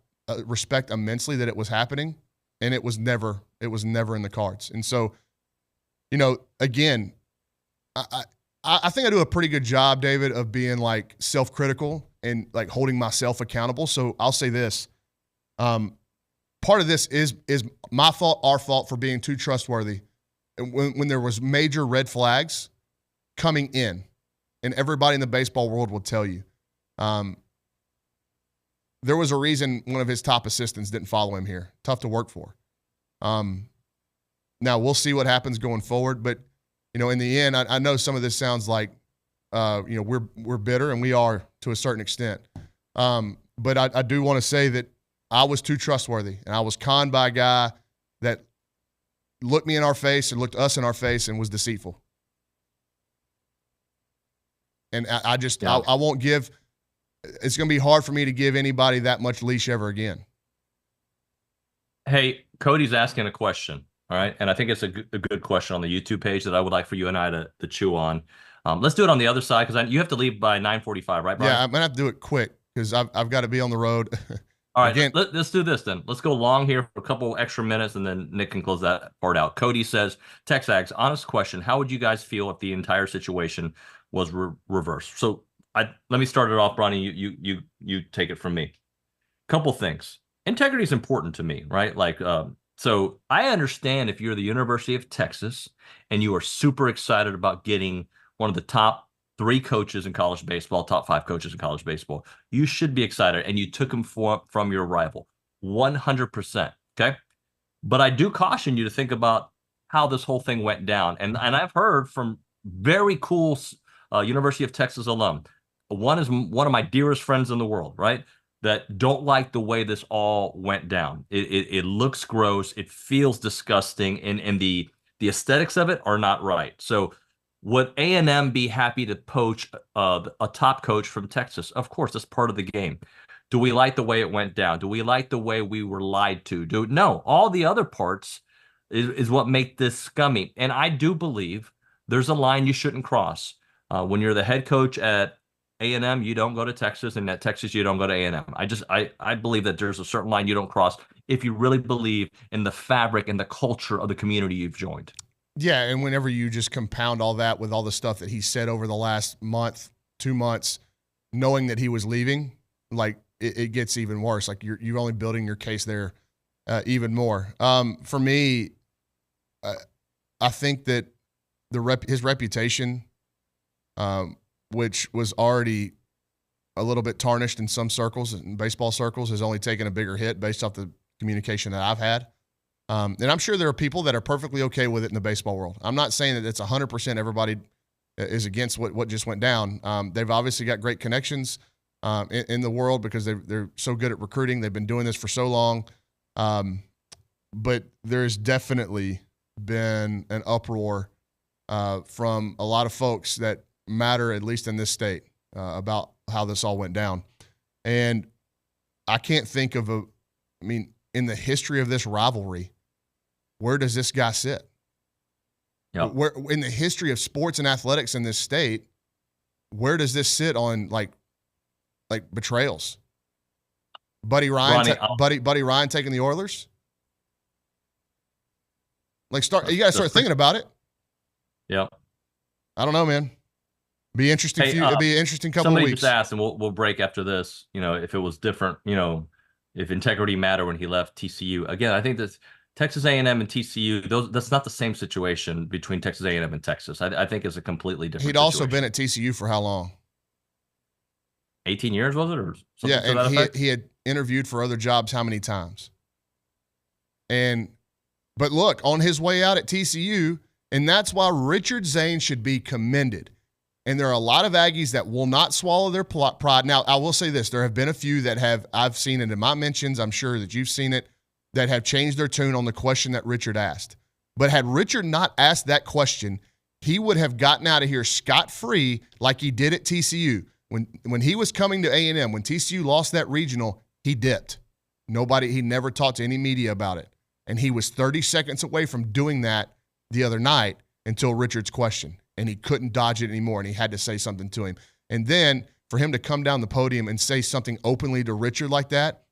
respect immensely that it was happening, and it was never in the cards. And so, again, I think I do a pretty good job, David, of being like self-critical and like holding myself accountable. So I'll say this. Part of this is my fault, our fault for being too trustworthy. And when there was major red flags coming in, and everybody in the baseball world will tell you, there was a reason one of his top assistants didn't follow him here. Tough to work for. Now we'll see what happens going forward, but in the end, I know some of this sounds like we're bitter, and we are to a certain extent. But I do want to say that I was too trustworthy, and I was conned by a guy that looked me in our face and looked us in our face and was deceitful. And I won't give – it's going to be hard for me to give anybody that much leash ever again. Hey, Cody's asking a question, all right? And I think it's a good question on the YouTube page that I would like for you and I to chew on. Let's do it on the other side because you have to leave by 9:45, right, Brian? Yeah, I'm going to have to do it quick because I've got to be on the road. All right, Again, let's do this then. Let's go long here for a couple extra minutes, and then Nick can close that part out. Cody says, TexAgs, honest question. How would you guys feel if the entire situation was reversed? So let me start it off, Bronny. You take it from me. Couple things. Integrity is important to me, right? Like, so I understand if you're the University of Texas and you are super excited about getting one of the top 3 coaches in college baseball, top 5 coaches in college baseball, you should be excited, and you took him from your rival, 100%. Okay, but I do caution you to think about how this whole thing went down, and I've heard from very cool University of Texas alum. One is one of my dearest friends in the world, right? That don't like the way this all went down. It looks gross. It feels disgusting, and the aesthetics of it are not right. So would A&M be happy to poach a top coach from Texas? Of course, that's part of the game. Do we like the way it went down? Do we like the way we were lied to? No, all the other parts is what make this scummy. And I do believe there's a line you shouldn't cross. When you're the head coach at A&M, you don't go to Texas, and at Texas, you don't go to A&M. I believe that there's a certain line you don't cross if you really believe in the fabric and the culture of the community you've joined. Yeah, and whenever you just compound all that with all the stuff that he said over the last month, 2 months, knowing that he was leaving, like it gets even worse. Like you're only building your case there even more. For me, I think that his reputation, which was already a little bit tarnished in some circles, in baseball circles, has only taken a bigger hit based off the communication that I've had. And I'm sure there are people that are perfectly okay with it in the baseball world. I'm not saying that it's 100% everybody is against what just went down. They've obviously got great connections in the world because they're so good at recruiting. They've been doing this for so long. But there's definitely been an uproar from a lot of folks that matter, at least in this state, about how this all went down. And I can't think of in the history of this rivalry, where does this guy sit? Yep. Where in the history of sports and athletics in this state, where does this sit on like betrayals? Buddy Ryan, Buddy Ryan taking the Oilers. You got to start thinking about it. Yep. I don't know, man. Be interesting. It'll be an interesting couple of weeks. Somebody just asked, and we'll break after this. If it was different, if integrity mattered when he left TCU. Again, I think that Texas A&M and TCU, that's not the same situation between Texas A&M and Texas. I think it's a completely different He'd also been at TCU for how long? 18 years, was it? Or something yeah, to that and effect? he had interviewed for other jobs how many times? But look, on his way out at TCU, and that's why Richard Zane should be commended. And there are a lot of Aggies that will not swallow their pride. Now, I will say this. There have been a few that I've seen it in my mentions, I'm sure that you've seen it, that have changed their tune on the question that Richard asked. But had Richard not asked that question, he would have gotten out of here scot-free like he did at TCU. When he was coming to A&M, when TCU lost that regional, he dipped. He never talked to any media about it. And he was 30 seconds away from doing that the other night until Richard's question. And he couldn't dodge it anymore, and he had to say something to him. And then for him to come down the podium and say something openly to Richard like that,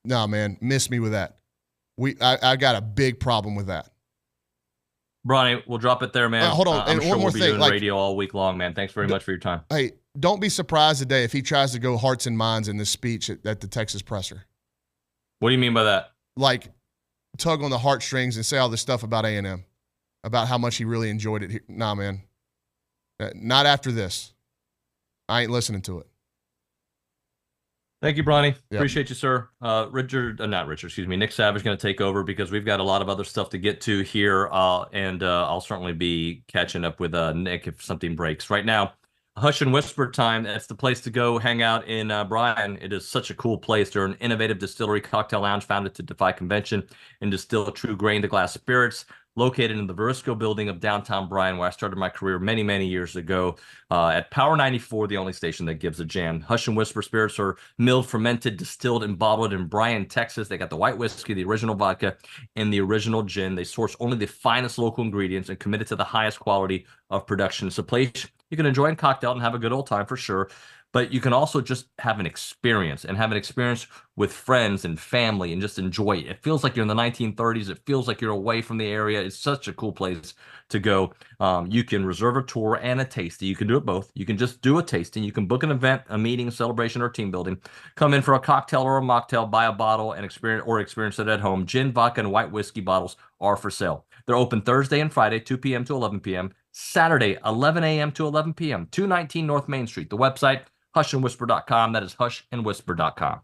no, man, miss me with that. I got a big problem with that. Bronny, we'll drop it there, man. Hold on, I'm and sure one more we'll be thing, doing radio all week long, man. Thanks very much for your time. Hey, don't be surprised today if he tries to go hearts and minds in this speech at the Texas presser. What do you mean by that? Like, tug on the heartstrings and say all this stuff about A&M, about how much he really enjoyed it. Nah, man. Not after this. I ain't listening to it. Thank you, Bronny. Yep. Appreciate you, sir. Nick Savage going to take over because we've got a lot of other stuff to get to here, and I'll certainly be catching up with Nick if something breaks. Right now, Hush and Whisper time. That's the place to go hang out in Bryan. It is such a cool place. They're an innovative distillery cocktail lounge founded to defy convention and distill true grain-to-glass spirits. Located in the Verisco building of downtown Bryan, where I started my career many, many years ago at Power 94, the only station that gives a jam. Hush and Whisper spirits are milled, fermented, distilled, and bottled in Bryan, Texas. They got the white whiskey, the original vodka, and the original gin. They source only the finest local ingredients and committed to the highest quality of production. It's a place you can enjoy and cocktail and have a good old time for sure. but you can also just have an experience with friends and family and just enjoy it. It feels like you're in the 1930s. It feels like you're away from the area. It's such a cool place to go. You can reserve a tour and a tasting. You can do it both. You can just do a tasting. You can book an event, a meeting, a celebration, or team building. Come in for a cocktail or a mocktail, buy a bottle and experience it at home. Gin, vodka, and white whiskey bottles are for sale. They're open Thursday and Friday, 2 p.m. to 11 p.m. Saturday, 11 a.m. to 11 p.m. 219 North Main Street. The website, hushandwhisper.com. That is hushandwhisper.com.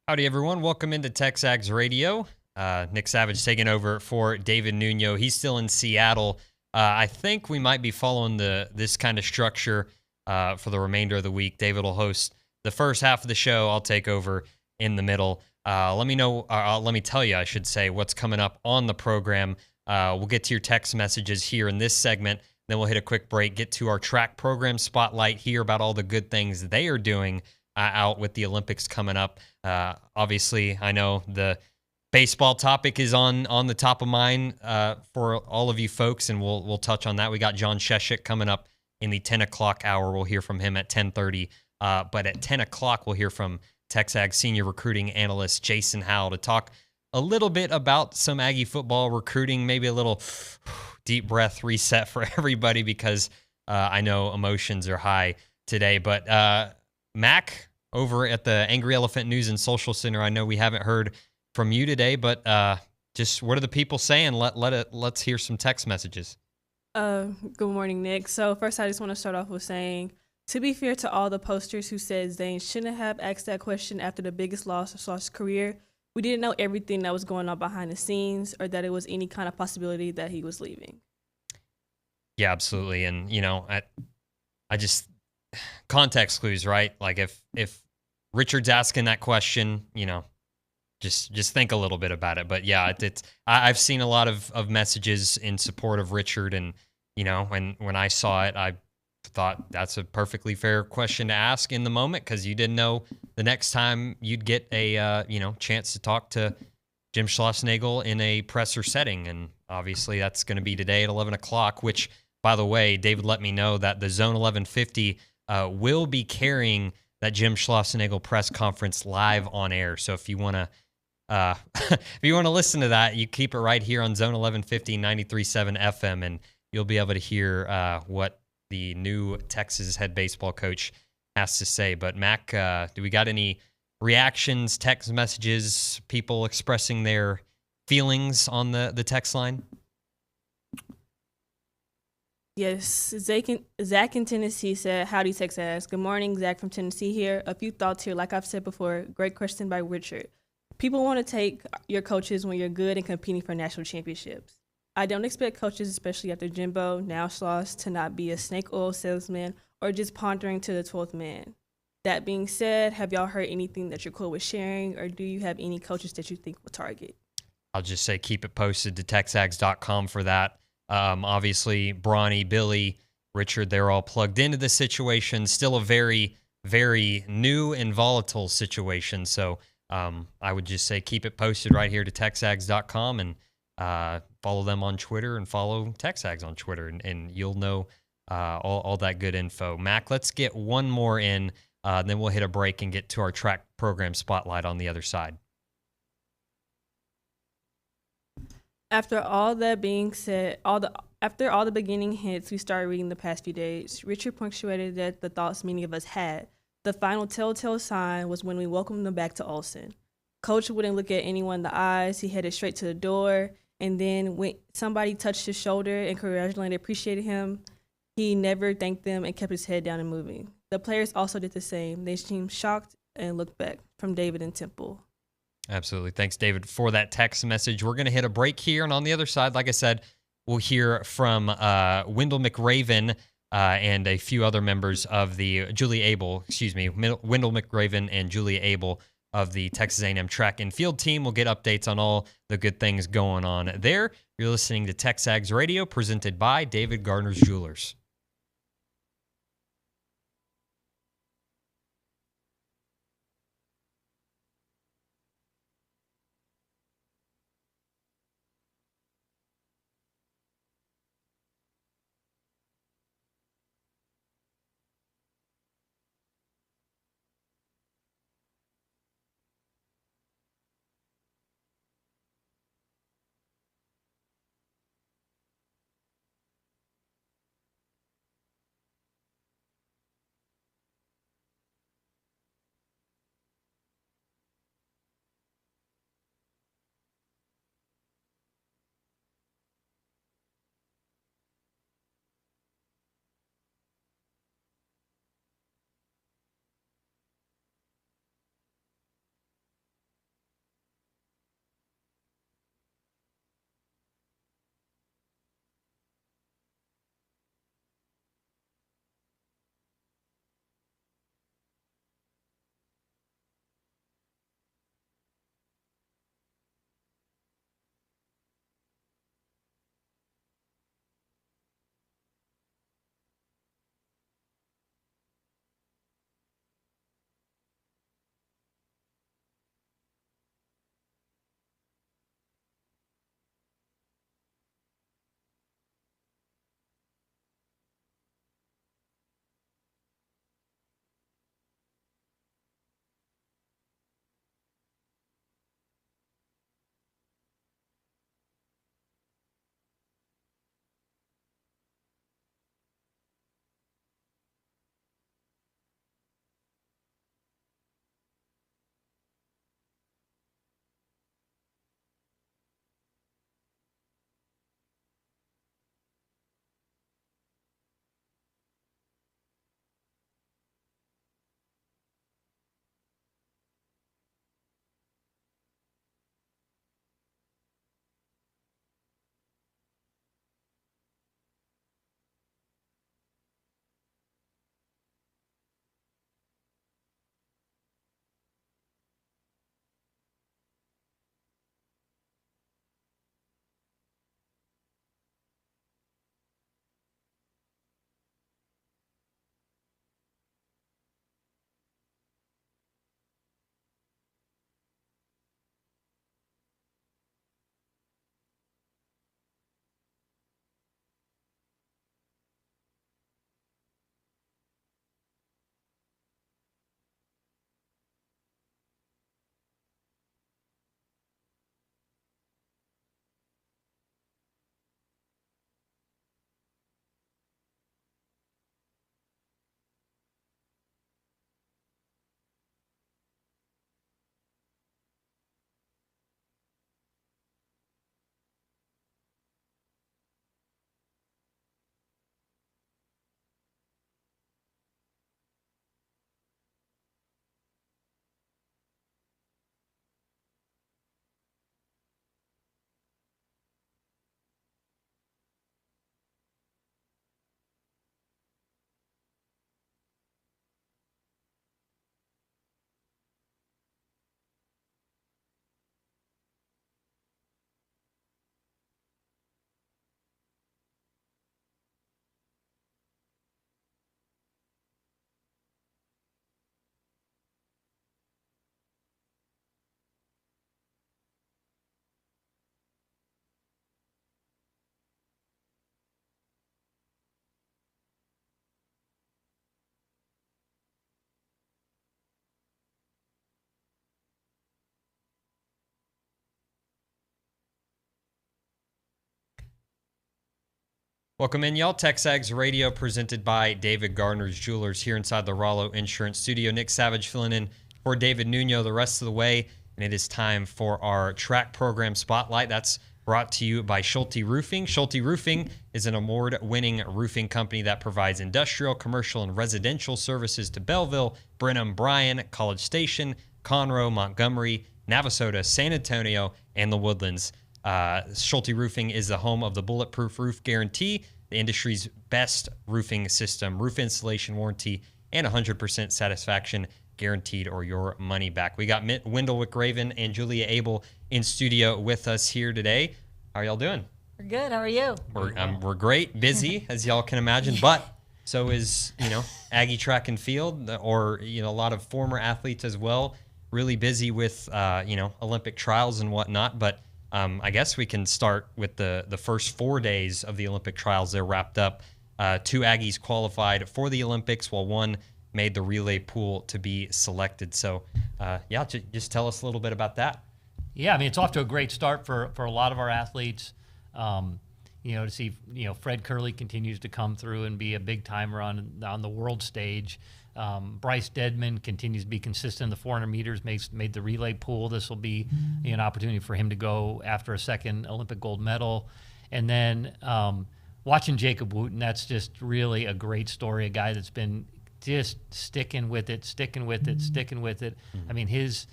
Howdy, everyone. Welcome into TexAgs Radio. Nick Savage taking over for David Nuño. He's still in Seattle. I think we might be following this kind of structure for the remainder of the week. David will host the first half of the show. I'll take over in the middle. Let me tell you, I should say, what's coming up on the program. We'll get to your text messages here in this segment. Then we'll hit a quick break, get to our track program spotlight, hear about all the good things they are doing out with the Olympics coming up. Obviously, I know the baseball topic is on the top of mind for all of you folks, and we'll touch on that. We got John Scheschuk coming up in the 10 o'clock hour. We'll hear from him at 10:30. But at 10 o'clock, we'll hear from TexAgs senior recruiting analyst Jason Howell to talk a little bit about some Aggie football recruiting, maybe a little deep breath reset for everybody because I know emotions are high today. But Mac, over at the Angry Elephant News and Social Center, I know we haven't heard from you today, but just what are the people saying? Let's hear some text messages. Good morning, Nick. So first, I just want to start off with saying, to be fair to all the posters who said Zane shouldn't have asked that question after the biggest loss of Sloss's career, we didn't know everything that was going on behind the scenes or that it was any kind of possibility that he was leaving. Yeah, absolutely. And, I just, context clues, right? Like if Richard's asking that question, just think a little bit about it. But yeah, I've seen a lot of messages in support of Richard, and when I saw it, I thought that's a perfectly fair question to ask in the moment because you didn't know the next time you'd get a chance to talk to Jim Schlossnagle in a presser setting, and obviously that's going to be today at 11 o'clock. Which, by the way, David let me know that the Zone 1150 will be carrying that Jim Schlossnagle press conference live on air. So if you want to listen to that, you keep it right here on Zone 1150 93.7 FM, and you'll be able to hear what the new Texas head baseball coach has to say. But Mac, do we got any reactions, text messages, people expressing their feelings on the text line? Yes, Zach in Tennessee said, howdy, TexAgs. Good morning, Zach from Tennessee here. A few thoughts here. Like I've said before, great question by Richard. People want to take your coaches when you're good and competing for national championships. I don't expect coaches, especially after Jimbo, now Schloss, to not be a snake oil salesman or just pondering to the 12th man. That being said, have y'all heard anything that you're cool with sharing, or do you have any coaches that you think will target? I'll just say keep it posted to texags.com for that. Obviously, Bronny, Billy, Richard, they're all plugged into the situation. Still a very, very new and volatile situation. So I would just say keep it posted right here to texags.com and follow them on Twitter and follow TexAgs on Twitter, and you'll know all that good info. Mac, let's get one more in, then we'll hit a break and get to our track program spotlight on the other side. After all that being said, after all the beginning hints we started reading the past few days, Richard punctuated that the thoughts many of us had. The final telltale sign was when we welcomed them back to Olsen. Coach wouldn't look at anyone in the eyes. He headed straight to the door, and then when somebody touched his shoulder and congratulated, appreciated him, he never thanked them and kept his head down and moving. The players also did the same. They seemed shocked and looked back. From David in Temple. Absolutely. Thanks, David, for that text message. We're going to hit a break here, and on the other side, like I said, we'll hear from Wendell McRaven and a few other members of the Wendell McRaven and Julia Abel of the Texas A&M track and field team. We'll get updates on all the good things going on there. You're listening to TexAgs Radio, presented by David Gardner's Jewelers. Welcome in, y'all. TexAgs Radio presented by David Gardner's Jewelers here inside the Rollo Insurance Studio. Nick Savage filling in for David Nuño the rest of the way. And it is time for our track program spotlight. That's brought to you by Schulte Roofing. Schulte Roofing is an award-winning roofing company that provides industrial, commercial, and residential services to Belleville, Brenham, Bryan, College Station, Conroe, Montgomery, Navasota, San Antonio, and the Woodlands. Schulte Roofing is the home of the Bulletproof Roof Guarantee, the industry's best roofing system, roof installation warranty, and 100% satisfaction guaranteed or your money back. We got Wendell Wick-Raven and Julia Abel in studio with us here today. How are y'all doing? We're good. How are you? We're great, busy as y'all can imagine, but so is Aggie track and field, or a lot of former athletes as well. Really busy with Olympic trials and whatnot, but I guess we can start with the first 4 days of the Olympic trials. They're wrapped up. 2 Aggies qualified for the Olympics, while 1 made the relay pool to be selected. So, just tell us a little bit about that. Yeah, I mean, it's off to a great start for a lot of our athletes. To see, Fred Curley continues to come through and be a big timer on the world stage. Bryce Dedman continues to be consistent in the 400 meters, made the relay pool. This will be an opportunity for him to go after a second Olympic gold medal. And then watching Jacob Wooten, that's just really a great story, a guy that's been just sticking with it. I mean, his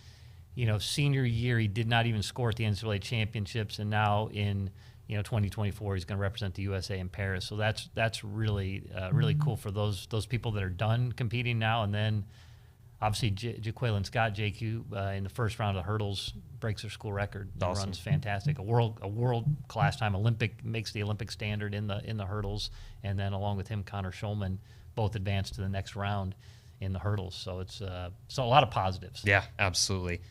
senior year, he did not even score at the NCAA championships, and now in 2024, he's going to represent the USA in Paris. So that's really really cool for those people that are done competing now. And then obviously Jaqueline Scott, JQ, in the first round of the hurdles breaks her school record. Awesome. Runs fantastic. A world class time. Makes the Olympic standard in the hurdles. And then along with him, Connor Schulman both advanced to the next round in the hurdles. So it's a lot of positives. Yeah, absolutely.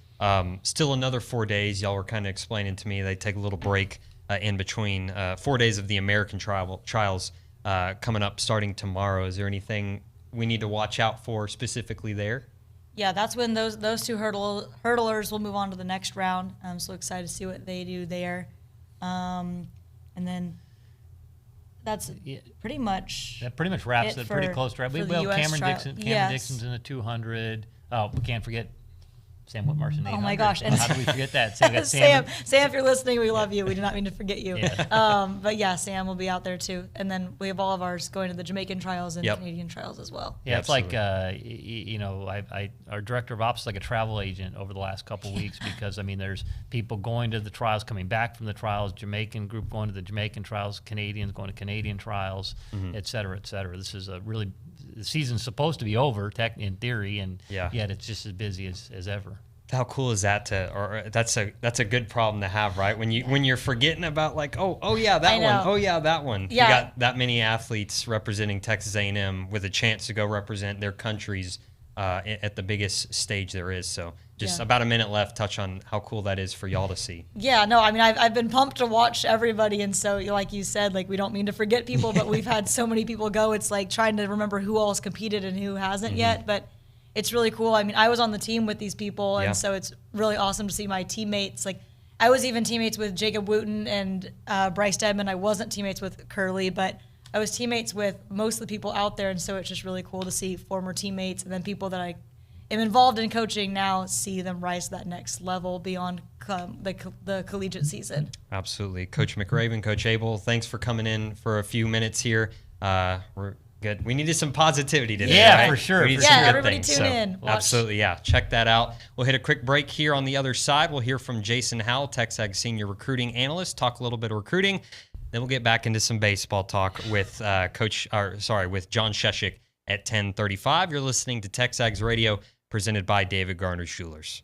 Still another 4 days. Y'all were kind of explaining to me they take a little break in between 4 days of the American trials coming up starting tomorrow. Is there anything we need to watch out for specifically there? Yeah, that's when those 2 hurdlers will move on to the next round. I'm so excited to see what they do there. And then that's pretty much that pretty much wraps it. Pretty close to wrap. We have Cameron Dixon. Dixon's in the 200. Oh, we can't forget Sam Whitmarsh in the 800. Oh my gosh! And how do we forget that? Sam, if you're listening, we love you. We do not mean to forget you. Yeah. But yeah, Sam will be out there too. And then we have all of ours going to the Jamaican trials and Canadian trials as well. Yeah, it's like our director of ops is like a travel agent over the last couple of weeks because there's people going to the trials, coming back from the trials, Jamaican group going to the Jamaican trials, Canadians going to Canadian trials, et cetera, et cetera. This is the season's supposed to be over, in theory, and yet it's just as busy as ever. How cool is that? That's a good problem to have, right? When you're forgetting about that one, that one. Yeah. You got that many athletes representing Texas A&M with a chance to go represent their countries at the biggest stage there is. So about a minute left. Touch on how cool that is for y'all to see. Yeah, no, I've been pumped to watch everybody, and so like you said, we don't mean to forget people, but we've had so many people go. It's like trying to remember who all has competed and who hasn't yet, but. It's really cool. I was on the team with these people, and so it's really awesome to see my teammates. I was even teammates with Jacob Wooten and Bryce Dedman. I wasn't teammates with Curley, but I was teammates with most of the people out there, and so it's just really cool to see former teammates and then people that I am involved in coaching now see them rise to that next level beyond the collegiate season. Absolutely. Coach McRaven, Coach Abel, thanks for coming in for a few minutes here. We're good. We needed some positivity today. Yeah, right? for sure. Everybody tune in. Absolutely, check that out. We'll hit a quick break here. On the other side, we'll hear from Jason Howell, TexAgs senior recruiting analyst, talk a little bit of recruiting. Then we'll get back into some baseball talk with with John Scheschuk at 10:35. You're listening to TexAgs Radio, presented by David Gardner's Jewelers.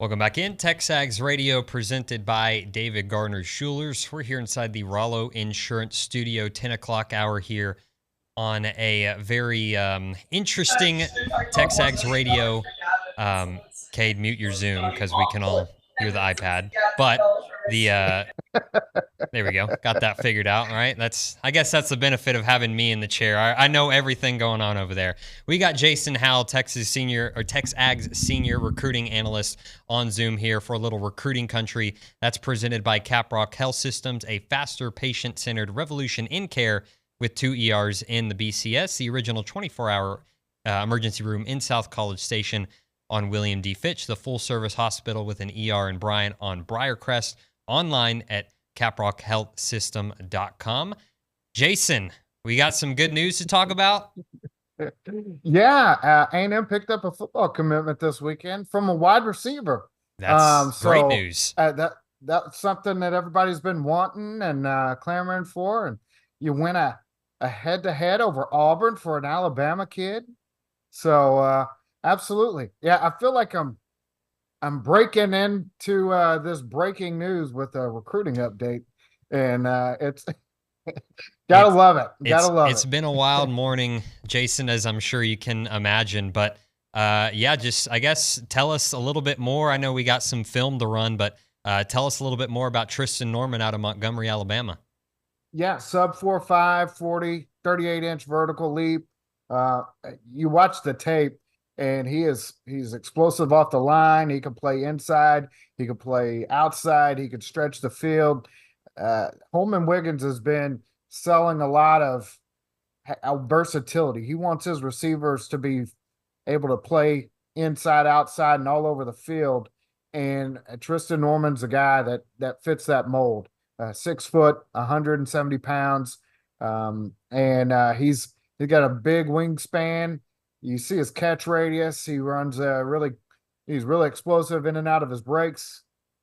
Welcome back in. TexAgs Radio presented by David Gardner Jewelers. We're here inside the Rollo Insurance Studio, 10 o'clock hour here on a very interesting TexAgs Radio. Cade, mute your Zoom because we can all hear the iPad. But the there we go. Got that figured out, right? I guess that's the benefit of having me in the chair. I know everything going on over there. We got Jason Howell, TexAgs senior recruiting analyst on Zoom here for a little recruiting country. That's presented by Caprock Health Systems, a faster patient-centered revolution in care with 2 ERs in the BCS, the original 24-hour emergency room in South College Station on William D. Fitch, the full-service hospital with an ER in Bryan on Briarcrest, online at caprockhealthsystem.com. Jason, we got some good news to talk about. Yeah, A&M picked up a football commitment this weekend from a wide receiver. That's great news. That's something that everybody's been wanting and clamoring for. And you win a head-to-head over Auburn for an Alabama kid. So absolutely, yeah. I feel like I'm breaking into this breaking news with a recruiting update, and it's gotta love it. It's been a wild morning, Jason, as I'm sure you can imagine. But yeah, just I guess tell us a little bit more. I know we got some film to run, but tell us a little bit more about Tristan Norman out of Montgomery, Alabama. Yeah, sub 4.5, 40, 38-inch vertical leap. You watch the tape, and he's explosive off the line. He can play inside. He can play outside. He can stretch the field. Holman Wiggins has been selling a lot of versatility. He wants his receivers to be able to play inside, outside, and all over the field. And Tristan Norman's a guy that fits that mold. 6 foot, 170 pounds. And he's got a big wingspan. You see his catch radius. He runs he's really explosive in and out of his breaks.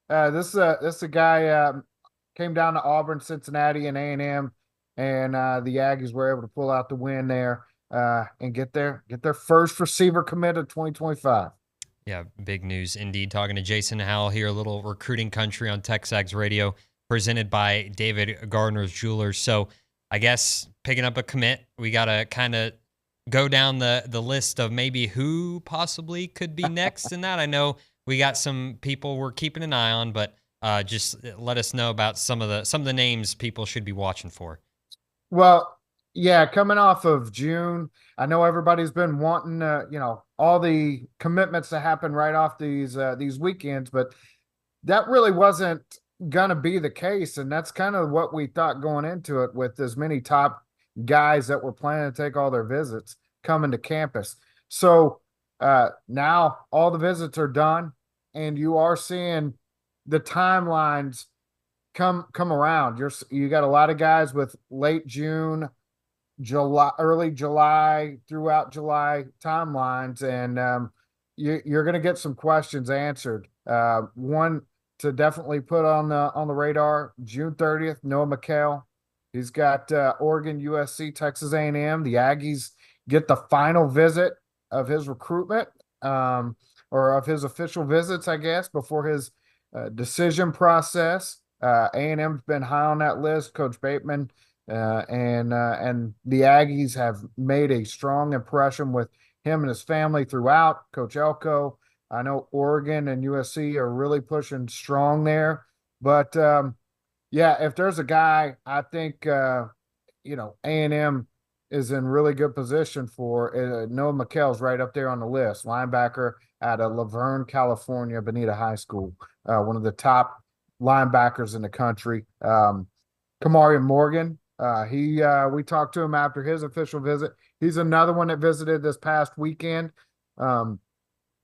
This is a guy came down to Auburn, Cincinnati, and A&M, and the Aggies were able to pull out the win there and get their first receiver commit of 2025. Yeah, big news indeed. Talking to Jason Howell here, a little recruiting country on TexAgs Radio, presented by David Gardner's Jewelers. So I guess picking up a commit, we got to kind of go down the list of maybe who possibly could be next in that. I know we got some people we're keeping an eye on, but just let us know about some of the names people should be watching for. Well, yeah, coming off of June, I know everybody's been wanting all the commitments to happen right off these weekends, but that really wasn't gonna be the case, and that's kind of what we thought going into it, with as many top guys that were planning to take all their visits coming to campus. So now all the visits are done, and you are seeing the timelines come around. You got a lot of guys with late June, July, early July, throughout July timelines, and you're going to get some questions answered. One to definitely put on the radar: June 30th, Noah McHale. He's got Oregon, USC, Texas A&M. The Aggies get the final visit of his recruitment, or of his official visits, I guess, before his decision process. A&M's been high on that list. Coach Bateman and the Aggies have made a strong impression with him and his family throughout. Coach Elko, I know Oregon and USC are really pushing strong there, but yeah, if there's a guy, I think A&M is in really good position for. Noah McHale's right up there on the list. Linebacker out of Laverne, California, Bonita High School, one of the top linebackers in the country. Kamari Morgan, we talked to him after his official visit. He's another one that visited this past weekend.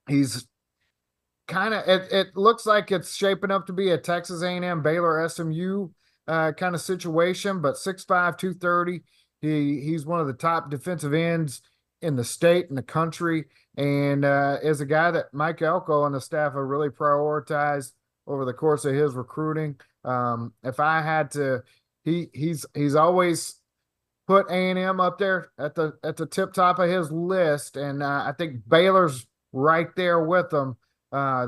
He's kind of, it looks like it's shaping up to be a Texas A&M, Baylor, SMU kind of situation, but 6'5", 230. He's one of the top defensive ends in the state and the country, and is a guy that Mike Elko and the staff have really prioritized over the course of his recruiting. If I had to, he's always put A&M up there at the tip top of his list, and I think Baylor's right there with them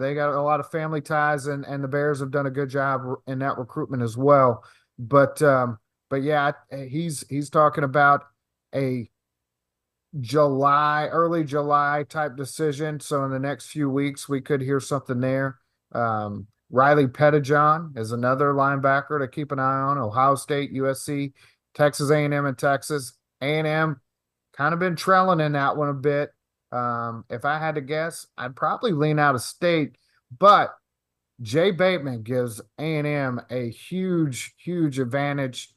They got a lot of family ties, and the Bears have done a good job in that recruitment as well. But yeah, he's talking about a early July type decision. So in the next few weeks, we could hear something there. Riley Pettijohn is another linebacker to keep an eye on. Ohio State, USC, Texas A&M, and Texas A&M kind of been trailing in that one a bit. If I had to guess, I'd probably lean out of state, but Jay Bateman gives A&M a huge advantage.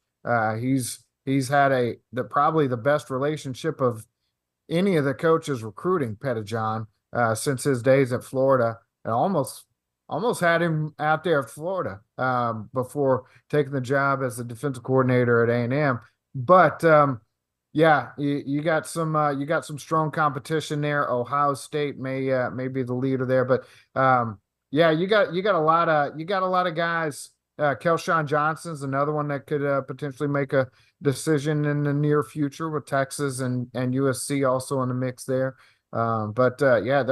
He's had probably the best relationship of any of the coaches recruiting Pettijohn since his days at Florida, and almost had him out there at Florida before taking the job as the defensive coordinator at A&M. But yeah, you got some strong competition there. Ohio State may be the leader there, but yeah, you got a lot of guys. Kelshawn Johnson's another one that could potentially make a decision in the near future with Texas and USC also in the mix there. But yeah,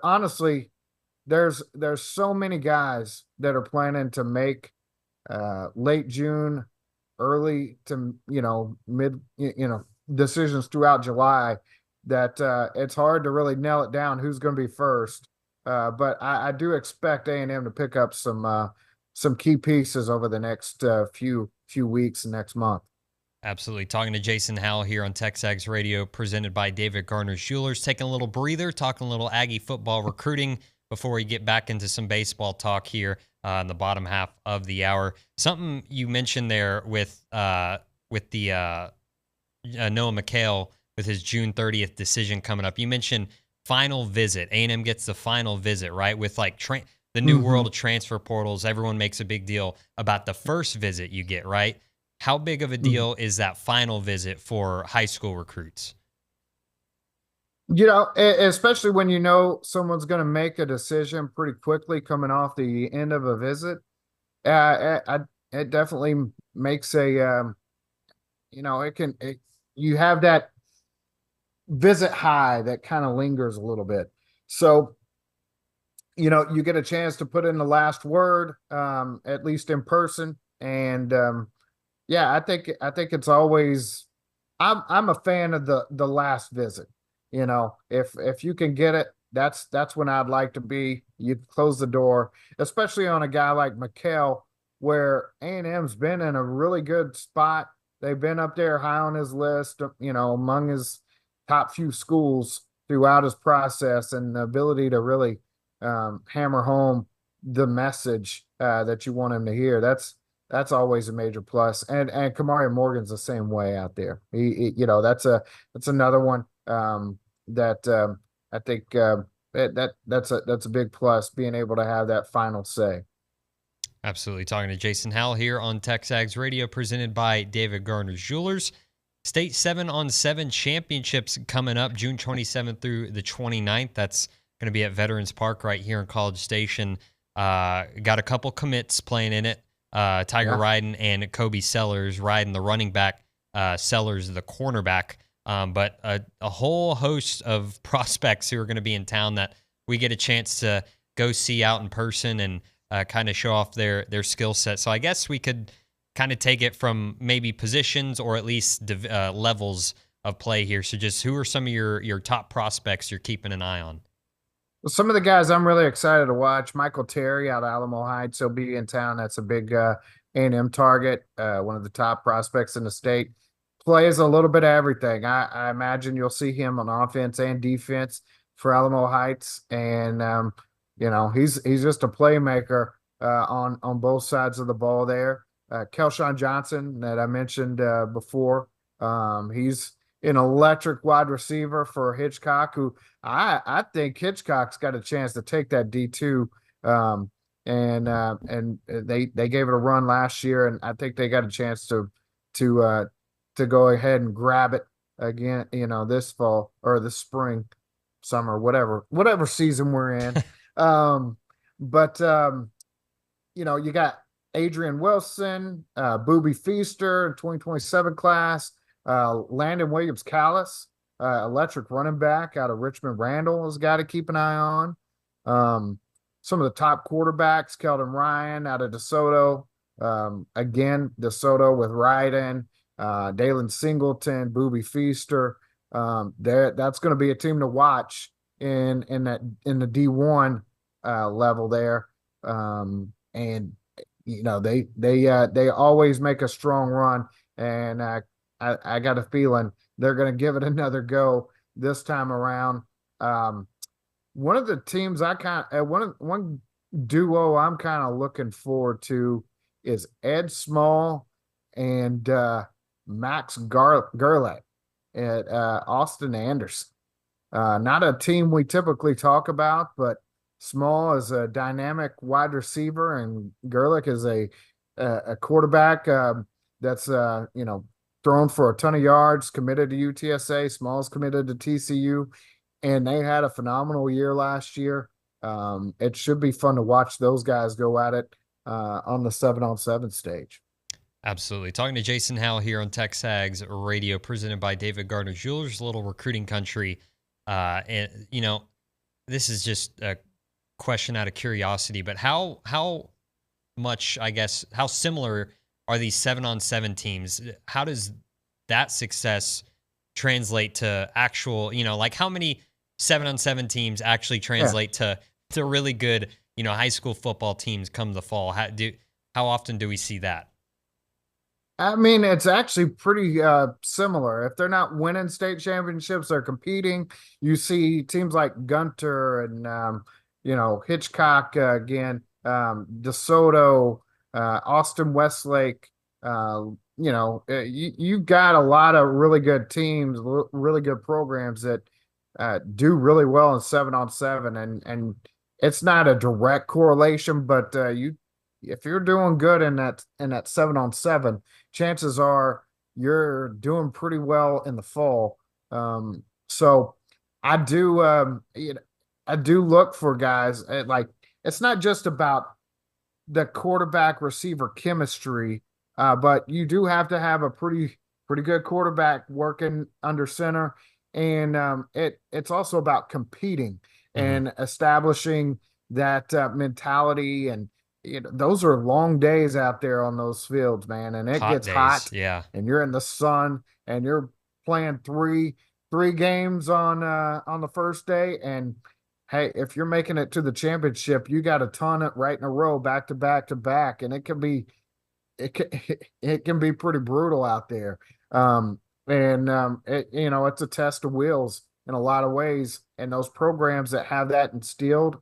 honestly, there's so many guys that are planning to make late June, early to mid decisions throughout July that it's hard to really nail it down who's going to be first. But I do expect A&M to pick up some key pieces over the next few weeks and next month. Absolutely. Talking to Jason Howell here on TexAgs Radio, presented by David Garner's Jewelers. Taking a little breather, talking a little Aggie football recruiting before we get back into some baseball talk here in the bottom half of the hour. Something you mentioned there with the Noah McHale with his June 30th decision coming up. You mentioned final visit. A&M gets the final visit, right? With like the new world of transfer portals, everyone makes a big deal about the first visit you get, right? How big of a deal is that final visit for high school recruits? Especially when you know someone's going to make a decision pretty quickly coming off the end of a visit. It definitely makes you have that visit high that kind of lingers a little bit. So, you get a chance to put in the last word, at least in person. And yeah, I think it's always, I'm a fan of the last visit. If you can get it, that's when I'd like to be. You close the door, especially on a guy like McHale, where A&M's been in a really good spot. They've been up there high on his list, among his top few schools throughout his process, and the ability to really hammer home the message that you want him to hear. That's always a major plus. And Kamari Morgan's the same way out there. That's another one that I think that's a big plus, being able to have that final say. Absolutely. Talking to Jason Howell here on TexAgs Radio, presented by David Garner's Jewelers. State 7-on-7 championships coming up June 27th through the 29th. That's going to be at Veterans Park right here in College Station. Got a couple commits playing in it. Tiger Ryden and Kobe Sellers. Ryden, the running back, Sellers, the cornerback. But a whole host of prospects who are going to be in town that we get a chance to go see out in person and kind of show off their skill set. So I guess we could kind of take it from maybe positions or at least levels of play here. So just who are some of your top prospects you're keeping an eye on? Well, some of the guys I'm really excited to watch, Michael Terry out of Alamo Heights. He'll be in town. That's a big A&M target, one of the top prospects in the state. Plays a little bit of everything. I imagine you'll see him on offense and defense for Alamo Heights. And, he's just a playmaker on both sides of the ball there. Kelshawn Johnson that I mentioned before. He's an electric wide receiver for Hitchcock, who I think Hitchcock's got a chance to take that D2. And they gave it a run last year, and I think they got a chance to go ahead and grab it again, this fall or this spring, summer, whatever season we're in. You got Adrian Wilson, Booby Feaster, 2027 class, Landon Williams-Callis, electric running back out of Richmond Randall, has got to keep an eye on. Some of the top quarterbacks, Keldon Ryan out of DeSoto. Again, DeSoto with Ryden, Dalen Singleton, Booby Feaster. That's going to be a team to watch in the D1 level there. And they always make a strong run, and I got a feeling they're going to give it another go this time around. One of the teams one duo I'm kind of looking forward to is Ed Small and Max Gerlach at Austin Anderson. Not a team we typically talk about, but Small is a dynamic wide receiver, and Gerlach is a quarterback that's thrown for a ton of yards, committed to UTSA. Small's committed to TCU, and they had a phenomenal year last year. It should be fun to watch those guys go at it on the 7-on-7 stage. Absolutely. Talking to Jason Howell here on TexAgs Radio, presented by David Gardner Jewelers, a little recruiting country. And this is just a question out of curiosity, but how much, I guess, how similar are these 7-on-7 teams? How does that success translate to actual, like how many 7-on-7 teams actually translate to really good, high school football teams come the fall? How often do we see that? I mean, it's actually pretty similar. If they're not winning state championships, they're competing. You see teams like Gunter and, Hitchcock again, DeSoto, Austin Westlake. You've got a lot of really good teams, really good programs that do really well in 7-on-7. And it's not a direct correlation, but if you're doing good in that 7-on-7, chances are you're doing pretty well in the fall. So I do look for guys like, it's not just about the quarterback receiver chemistry, but you do have to have a pretty good quarterback working under center. And it's also about competing and establishing that mentality. And those are long days out there on those fields, man. And it gets hot. Yeah. And you're in the sun, and you're playing three games on the first day. And hey, if you're making it to the championship, you got to ton it right in a row, back to back to back, and it can be pretty brutal out there. It's a test of wills in a lot of ways. And those programs that have that instilled,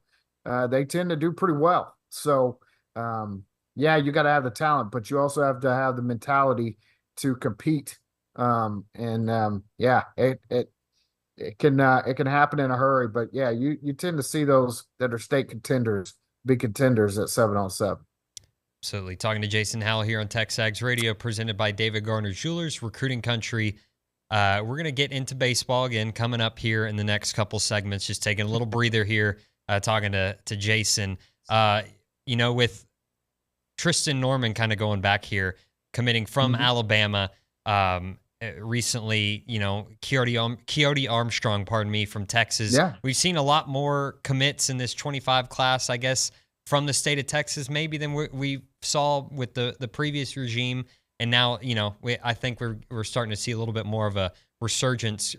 they tend to do pretty well. So, you got to have the talent, but you also have to have the mentality to compete. It can happen in a hurry, but you tend to see those that are state contenders be contenders at 7-on-7. Absolutely. Talking to Jason Howell here on TexAgs Radio, presented by David Gardner Jewelers, recruiting country. We're going to get into baseball again coming up here in the next couple segments, just taking a little breather here, talking to Jason. With Tristan Norman kind of going back here, committing from Alabama, recently, Keoti Armstrong, from Texas. Yeah. We've seen a lot more commits in this 25 class, I guess, from the state of Texas, maybe than we saw with the previous regime. And now, I think we're starting to see a little bit more of a resurgence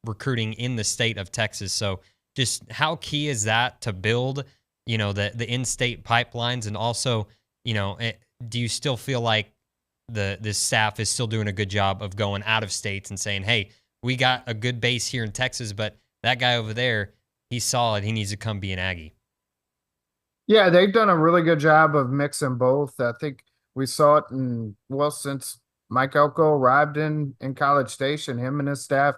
recruiting in the state of Texas. So just how key is that to build, the in-state pipelines? And also, do you still feel like this staff is still doing a good job of going out of states and saying, hey, we got a good base here in Texas, but that guy over there, he's solid. He needs to come be an Aggie. Yeah, they've done a really good job of mixing both. I think we saw it since Mike Elko arrived in College Station, him and his staff,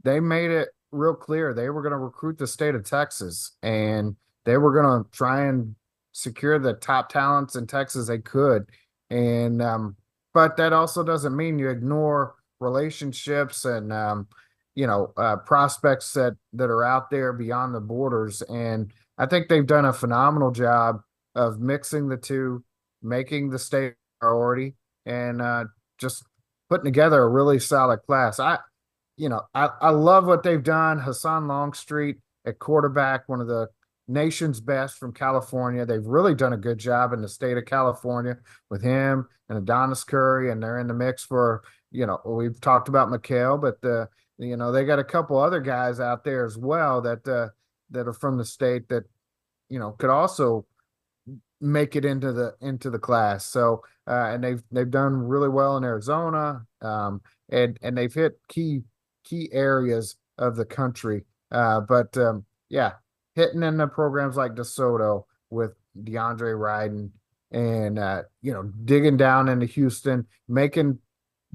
they made it real clear they were going to recruit the state of Texas, and they were going to try and secure the top talents in Texas they could. And but that also doesn't mean you ignore relationships and prospects that are out there beyond the borders. And I think they've done a phenomenal job of mixing the two, making the state priority, and just putting together a really solid class. I love what they've done. Hassan Longstreet at quarterback, one of the nation's best from California. They've really done a good job in the state of California with him and Adonis Curry, and they're in the mix for, we've talked about McHale, but they got a couple other guys out there as well that are from the state that, could also make it into the class. So and they've done really well in Arizona, and they've hit key areas of the country. But yeah, hitting in the programs like DeSoto with DeAndre Ryden, and digging down into Houston, making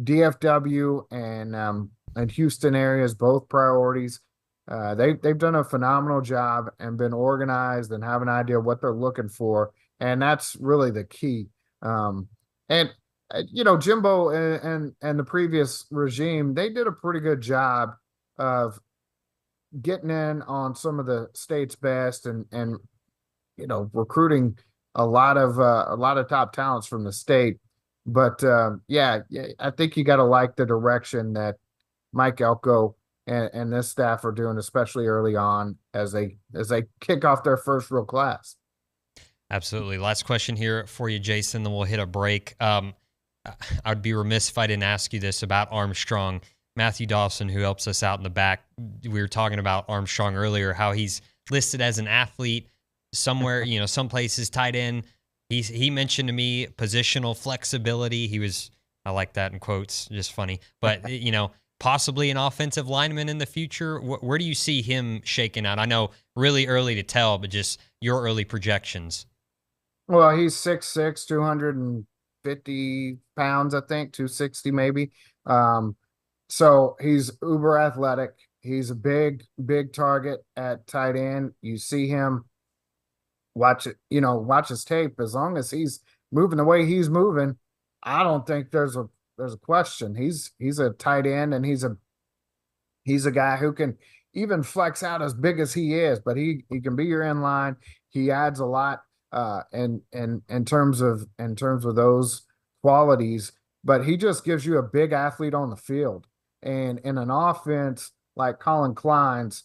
DFW and Houston areas both priorities. They've done a phenomenal job and been organized and have an idea what they're looking for, and that's really the key. And Jimbo and the previous regime, they did a pretty good job of getting in on some of the state's best and recruiting a lot of top talents from the state. But yeah, I think you got to like the direction that Mike Elko and this staff are doing, especially early on as they kick off their first real class. Absolutely. Last question here for you, Jason, then we'll hit a break. I'd be remiss if I didn't ask you this about Armstrong. Matthew Dawson, who helps us out in the back, we were talking about Armstrong earlier, how he's listed as an athlete somewhere, some places tight end. He mentioned to me positional flexibility. I like that in quotes, just funny. But, possibly an offensive lineman in the future. Where do you see him shaking out? I know really early to tell, but just your early projections. Well, he's 6'6", 250 pounds, I think, 260 maybe. So he's uber athletic. He's a big target at tight end. You see him, watch his tape. As long as he's moving the way he's moving, I don't think there's a question. He's a tight end, and he's a guy who can even flex out as big as he is, but he can be your inline. He adds a lot in terms of those qualities, but he just gives you a big athlete on the field. And in an offense like Colin Klein's,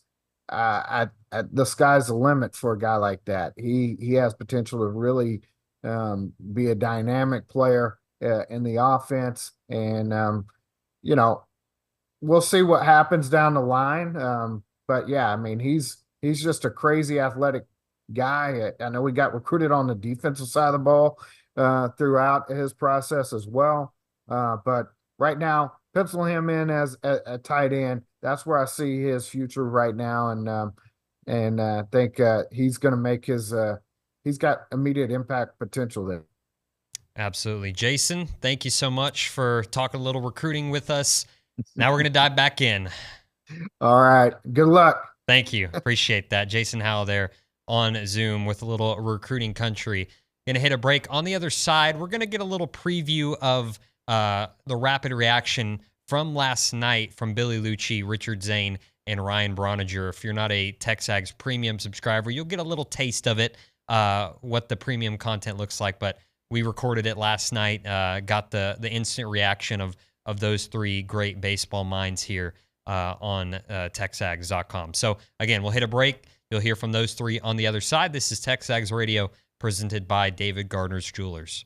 the sky's the limit for a guy like that. He has potential to really be a dynamic player in the offense, and we'll see what happens down the line. But yeah, I mean, he's just a crazy athletic guy. I know he got recruited on the defensive side of the ball throughout his process as well. But right now, pencil him in as a tight end. That's where I see his future right now, and I think he's going to make he's got immediate impact potential there. Absolutely. Jason, thank you so much for talking a little recruiting with us. Now we're going to dive back in. All right. Good luck. Thank you. Appreciate that. Jason Howell there on Zoom with a little recruiting country. Going to hit a break. On the other side, we're going to get a little preview of the rapid reaction from last night from Billy Liucci, Richard Zane, and Ryan Brauninger. If you're not a TexAgs premium subscriber, you'll get a little taste of it, what the premium content looks like. But we recorded it last night, got the instant reaction of those three great baseball minds here on TexAgs.com. So, again, we'll hit a break. You'll hear from those three on the other side. This is TexAgs Radio, presented by David Gardner's Jewelers.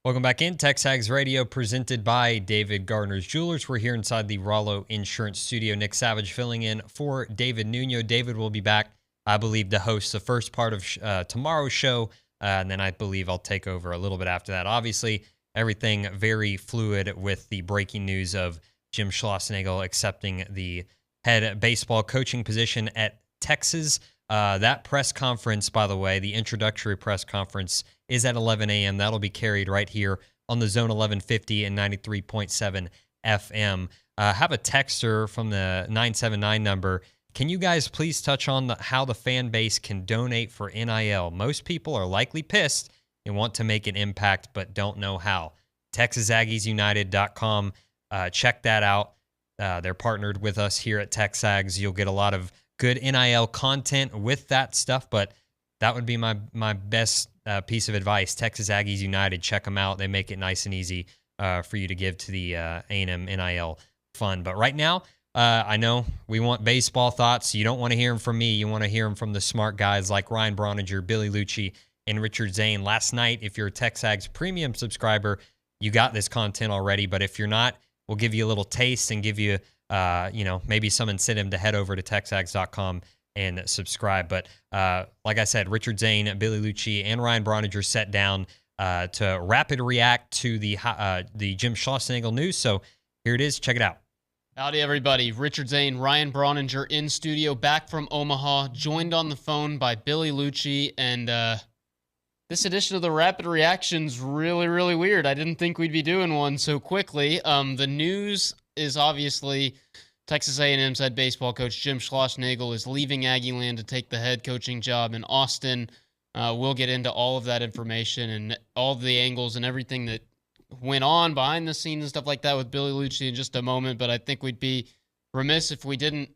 Welcome back in. TexAgs Radio presented by David Gardner's Jewelers. We're here inside the Rollo Insurance Studio. Nick Savage filling in for David Nuño. David will be back, I believe, to host the first part of tomorrow's show, and then I believe I'll take over a little bit after that. Obviously, everything very fluid with the breaking news of Jim Schlossnagle accepting the head baseball coaching position at Texas. That press conference, by the way, the introductory press conference is at 11 a.m. That'll be carried right here on the Zone 1150 and 93.7 FM. Have a texter from the 979 number. Can you guys please touch on how the fan base can donate for NIL? Most people are likely pissed and want to make an impact, but don't know how. TexasAggiesUnited.com. Check that out. They're partnered with us here at TexAgs. You'll get a lot of good NIL content with that stuff, but that would be my best piece of advice. Texas Aggies United, check them out. They make it nice and easy for you to give to the A&M NIL fund. But right now, I know we want baseball thoughts. You don't want to hear them from me. You want to hear them from the smart guys like Ryan Brauninger, Billy Liucci, and Richard Zane. Last night, if you're a TexAgs premium subscriber, you got this content already. But if you're not, we'll give you a little taste and give you maybe some incentive to head over to texags.com and subscribe. But like I said, Richard Zane, Billy Liucci, and Ryan Brauninger sat down to rapid react to the Jim Schlossnagle news. So here it is. Check it out. Howdy, everybody. Richard Zane, Ryan Brauninger in studio, back from Omaha, joined on the phone by Billy Liucci. And this edition of the Rapid Reaction's really, really weird. I didn't think we'd be doing one so quickly. The news is obviously Texas A&M's head baseball coach Jim Schlossnagle is leaving Aggieland to take the head coaching job in Austin. We'll get into all of that information and all the angles and everything that went on behind the scenes and stuff like that with Billy Liucci in just a moment, but I think we'd be remiss if we didn't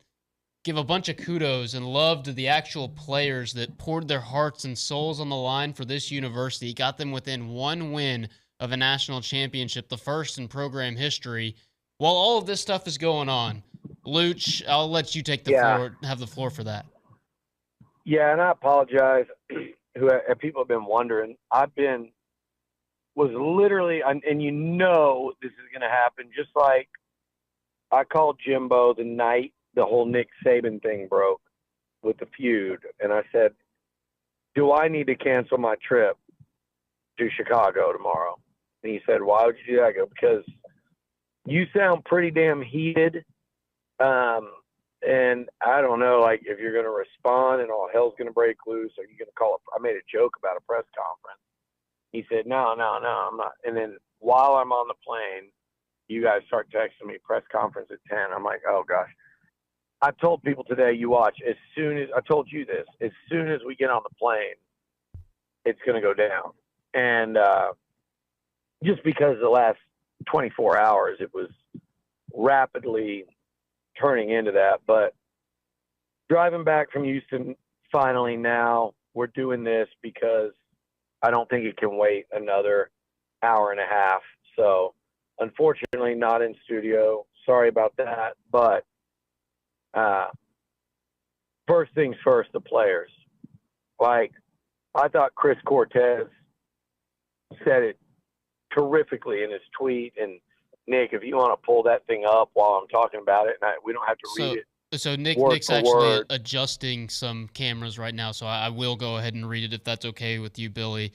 give a bunch of kudos and love to the actual players that poured their hearts and souls on the line for this university, got them within one win of a national championship, the first in program history. While all of this stuff is going on, Luch, I'll let you take the floor, have the floor for that. Yeah, and I apologize. People have been wondering. Was literally, and you know this is going to happen, just like I called Jimbo the night the whole Nick Saban thing broke with the feud, and I said, do I need to cancel my trip to Chicago tomorrow? And he said, why would you do that? I go, because you sound pretty damn heated, and I don't know, like, if you're going to respond and all hell's going to break loose, are you going to call it? I made a joke about a press conference. He said, no, I'm not. And then while I'm on the plane, you guys start texting me, press conference at 10. I'm like, oh, gosh. I told people today, you watch, I told you this, as soon as we get on the plane, it's going to go down. And just because the last 24 hours, it was rapidly turning into that. But driving back from Houston, finally now, we're doing this because I don't think it can wait another hour and a half. So, unfortunately, not in studio. Sorry about that. But first things first, the players. Like, I thought Chris Cortez said it terrifically in his tweet. And, Nick, if you want to pull that thing up while I'm talking about it, and we don't have to read it. So Nick's actually adjusting some cameras right now, so I will go ahead and read it if that's okay with you, Billy.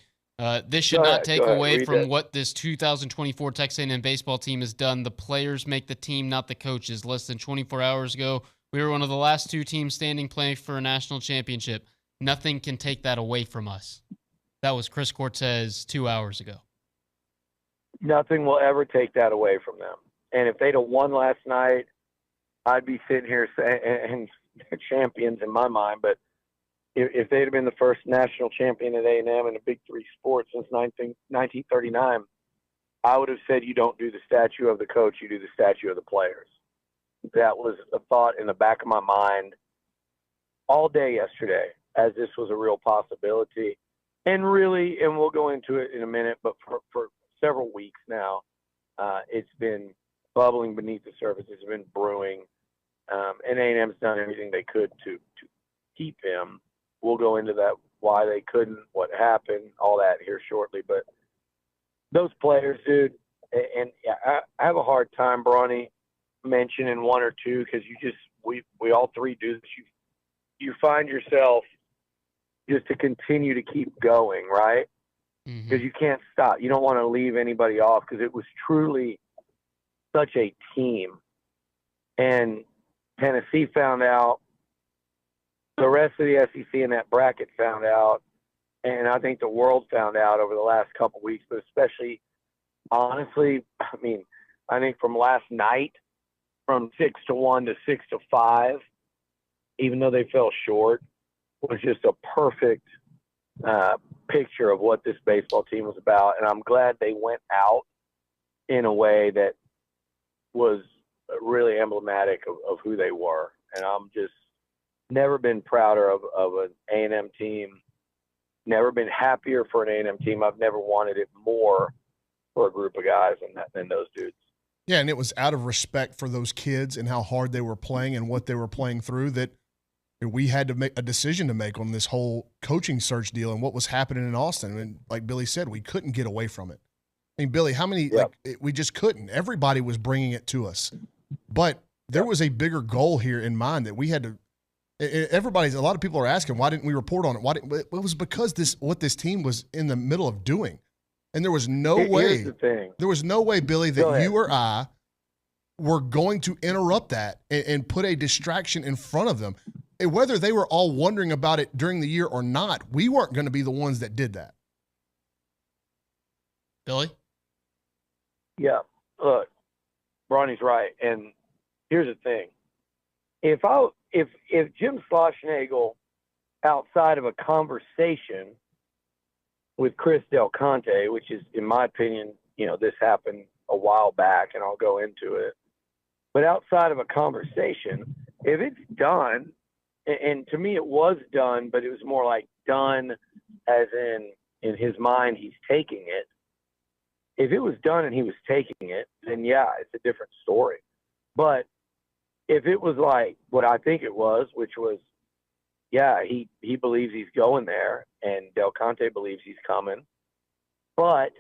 This should not take away from what this 2024 Texas A&M baseball team has done. The players make the team, not the coaches. Less than 24 hours ago, we were one of the last two teams standing playing for a national championship. Nothing can take that away from us. That was Chris Cortez 2 hours ago. Nothing will ever take that away from them. And if they'd have won last night, I'd be sitting here saying, and champions in my mind, but if they'd have been the first national champion at A&M in a Big Three sport since 1939, I would have said you don't do the statue of the coach, you do the statue of the players. That was a thought in the back of my mind all day yesterday, as this was a real possibility. And really, and we'll go into it in a minute, but for several weeks now, it's been bubbling beneath the surface. It's been brewing. And A&M's done everything they could to keep him. We'll go into that, why they couldn't, what happened, all that here shortly. But those players, dude, and I have a hard time, Bronny, mentioning one or two because we all three do this. You find yourself just to continue to keep going, right? Because you can't stop. You don't want to leave anybody off because it was truly such a team. And Tennessee found out. The rest of the SEC in that bracket found out. And I think the world found out over the last couple of weeks, but especially, honestly, I mean, I think from last night, from 6-1 to 6-5, even though they fell short, was just a perfect picture of what this baseball team was about. And I'm glad they went out in a way that was really emblematic of who they were. And I'm just never been prouder of an A&M team, never been happier for an A&M team. I've never wanted it more for a group of guys than those dudes. Yeah, and it was out of respect for those kids and how hard they were playing and what they were playing through that we had to make a decision to make on this whole coaching search deal and what was happening in Austin. And like Billy said, we couldn't get away from it. I mean, Billy, how many we just couldn't. Everybody was bringing it to us. But there was a bigger goal here in mind that we had to a lot of people are asking, why didn't we report on it? It was because what this team was in the middle of doing. And there was no way, Billy, that you or I were going to interrupt that and put a distraction in front of them. And whether they were all wondering about it during the year or not, we weren't going to be the ones that did that. Billy? Yeah, look, Bronny's right. And here's the thing. If Jim Schlossnagle, outside of a conversation with Chris Del Conte, which is, in my opinion, this happened a while back, and I'll go into it. But outside of a conversation, if it's done, and to me it was done, but it was more like done as in his mind he's taking it. If it was done and he was taking it, then yeah, it's a different story. But if it was like what I think it was, which was, yeah, he believes he's going there, and Del Conte believes he's coming, but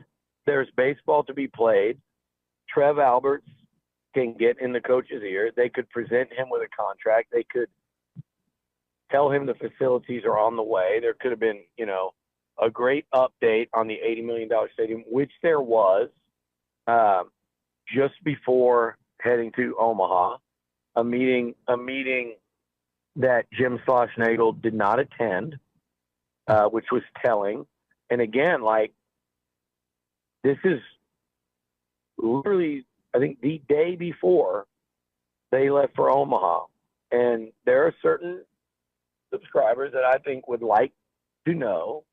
there's baseball to be played. Trev Alberts can get in the coach's ear. They could present him with a contract. They could tell him the facilities are on the way. There could have been, a great update on the $80 million stadium, which there was just before heading to Omaha, a meeting that Jim Schlossnagle did not attend, which was telling. And again, this is literally, I think, the day before they left for Omaha. And there are certain subscribers that I think would like to know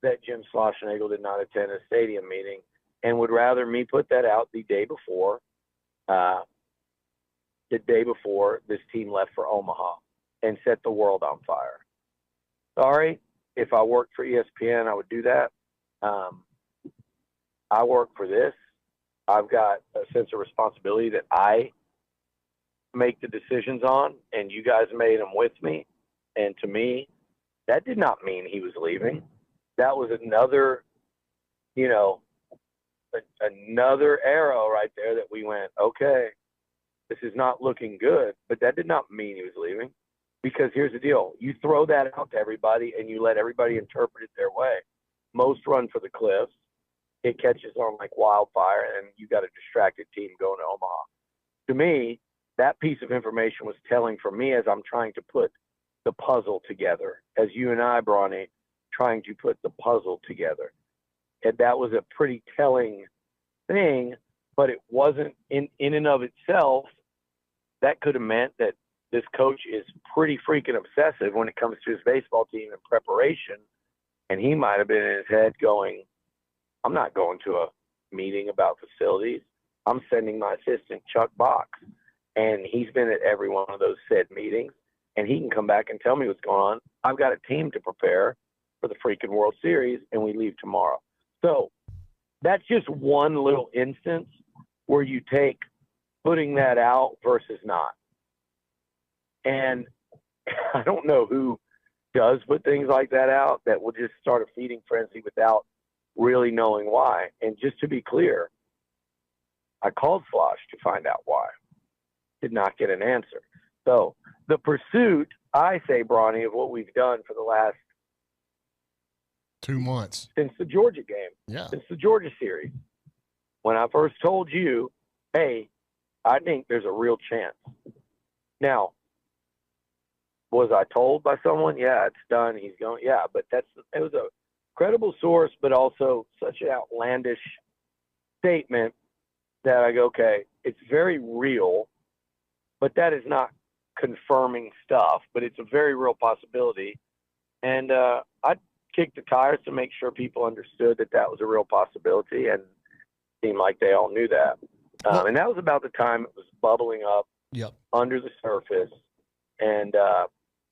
that Jim Schlossnagle did not attend a stadium meeting and would rather me put that out the day before this team left for Omaha and set the world on fire. Sorry, if I worked for ESPN, I would do that. I work for this. I've got a sense of responsibility that I make the decisions on, and you guys made them with me. And to me, that did not mean he was leaving. That was another, another arrow right there that we went, okay, this is not looking good. But that did not mean he was leaving, because here's the deal. You throw that out to everybody and you let everybody interpret it their way. Most run for the cliffs. It catches on like wildfire, and you got a distracted team going to Omaha. To me, that piece of information was telling for me as I'm trying to put the puzzle together, as you and I, Bronny, trying to put the puzzle together. And that was a pretty telling thing, but it wasn't in and of itself. That could have meant that this coach is pretty freaking obsessive when it comes to his baseball team and preparation. And he might have been in his head going, I'm not going to a meeting about facilities. I'm sending my assistant Chuck Box. And he's been at every one of those said meetings. And he can come back and tell me what's going on. I've got a team to prepare for the freaking World Series, and we leave tomorrow. So that's just one little instance where you take putting that out versus not. And I don't know who does put things like that out that will just start a feeding frenzy without really knowing why. And just to be clear, I called Slosh to find out why. Did not get an answer. So the pursuit, I say, Bronny, of what we've done for the last 2 months since the Georgia game, since the Georgia series, when I first told you, hey, I think there's a real chance. Now, was I told by someone? Yeah, it's done. He's going. Yeah, but it was a credible source, but also such an outlandish statement that I go, okay, it's very real, but that is not confirming stuff, but it's a very real possibility. And I kicked the tires to make sure people understood that that was a real possibility, and it seemed like they all knew that. And that was about the time it was bubbling up under the surface. And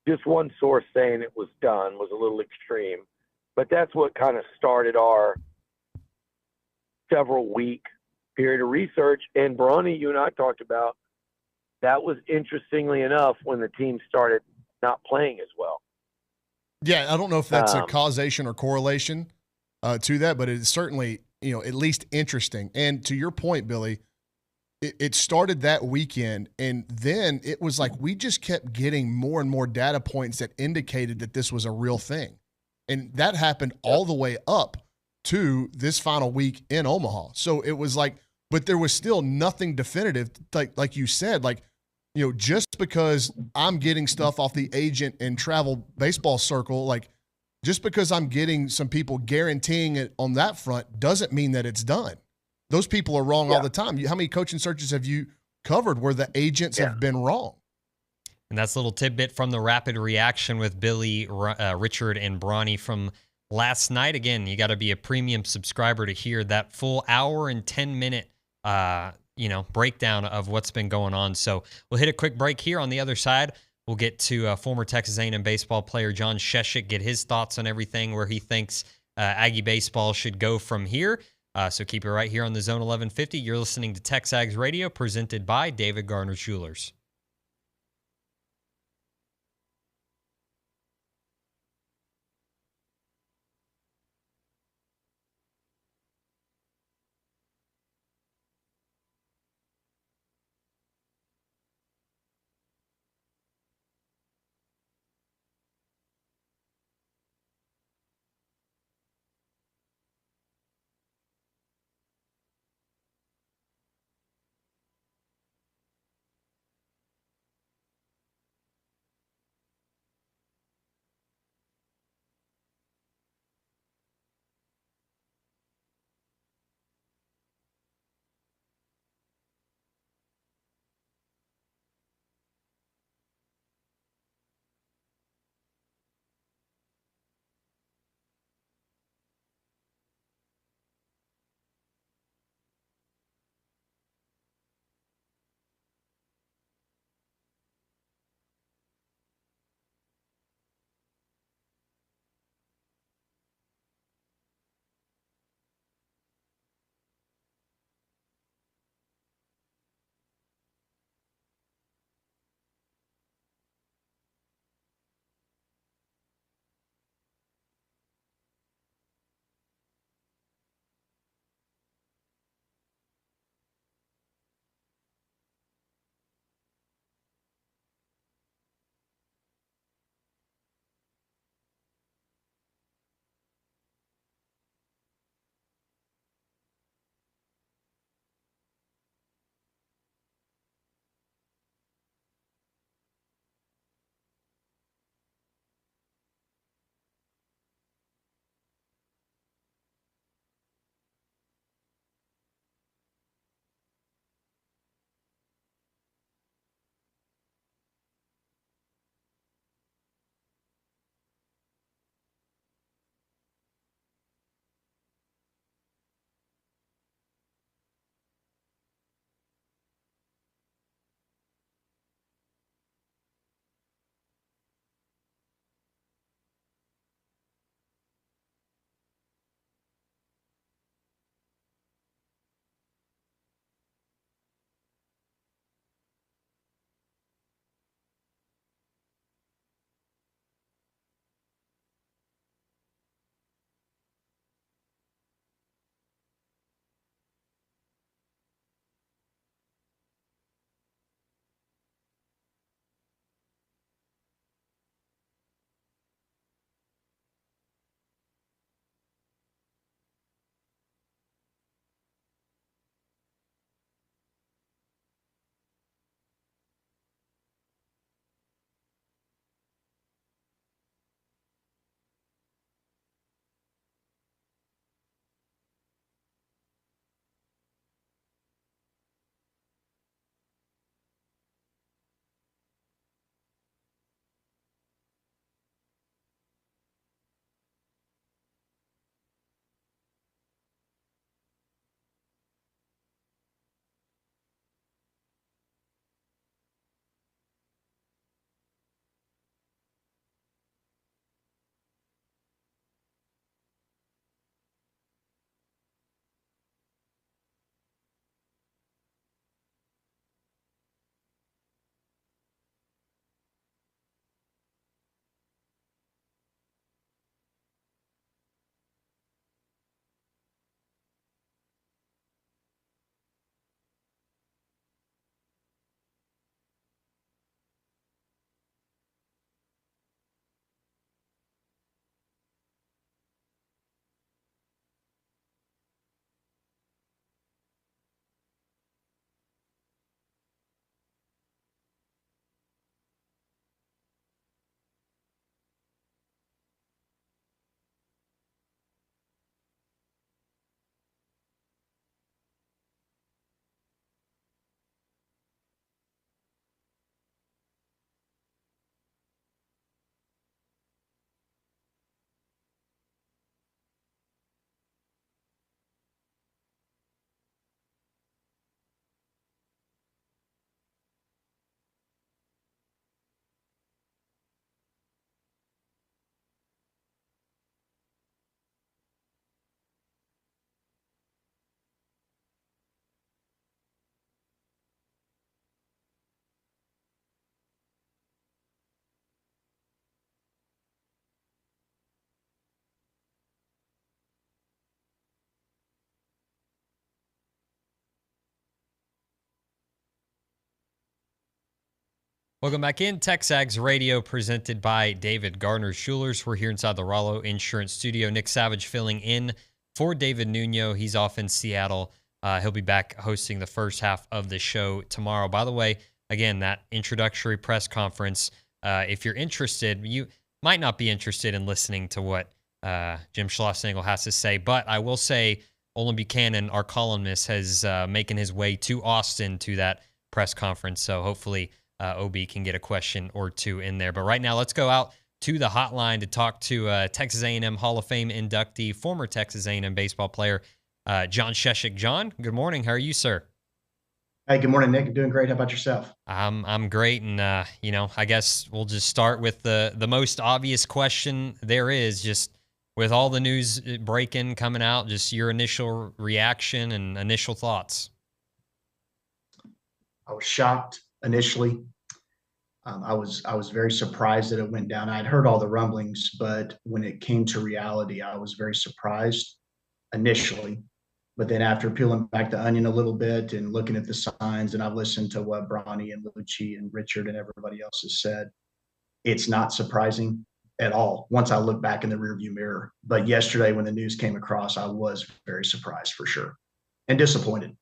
just one source saying it was done was a little extreme. But that's what kind of started our several-week period of research. And Bronny, you and I talked about, that was interestingly enough when the team started not playing as well. Yeah, I don't know if that's a causation or correlation to that, but it's certainly, at least interesting. And to your point, Billy, it started that weekend, and then it was like we just kept getting more and more data points that indicated that this was a real thing. And that happened all the way up to this final week in Omaha. So it was like, but there was still nothing definitive, like you said, just because I'm getting stuff off the agent and travel baseball circle, like just because I'm getting some people guaranteeing it on that front doesn't mean that it's done. Those people are wrong all the time. How many coaching searches have you covered where the agents have been wrong? And that's a little tidbit from the rapid reaction with Billy, Richard, and Bronny from last night. Again, you got to be a premium subscriber to hear that full hour and 10-minute breakdown of what's been going on. So we'll hit a quick break here. On the other side, we'll get to former Texas A&M baseball player John Scheschuk, get his thoughts on everything, where he thinks Aggie baseball should go from here. So keep it right here on the Zone 1150. You're listening to TexAgs Radio, presented by David Garner Jewelers. Welcome back in. TexAgs Radio presented by David Gardner's Jewelers. We're here inside the Rollo Insurance Studio. Nick Savage filling in for David Nuño. He's off in Seattle. He'll be back hosting the first half of the show tomorrow. By the way, again, that introductory press conference, if you're interested, you might not be interested in listening to what Jim Schlossnagle has to say, but I will say Olin Buchanan, our columnist, has making his way to Austin to that press conference, so hopefully OB can get a question or two in there. But right now, let's go out to the hotline to talk to Texas A&M Hall of Fame inductee, former Texas A&M baseball player, John Scheschuk. John, good morning. How are you, sir? Hey, good morning, Nick. I'm doing great. How about yourself? I'm great, and I guess we'll just start with the most obvious question there is, just with all the news breaking, coming out, just your initial reaction and initial thoughts. I was shocked initially. I was very surprised that it went down. I'd heard all the rumblings, but when it came to reality, I was very surprised initially. But then after peeling back the onion a little bit and looking at the signs, and I've listened to what Braunie and Liucci and Richard and everybody else has said, it's not surprising at all once I look back in the rearview mirror. But yesterday when the news came across, I was very surprised for sure and disappointed.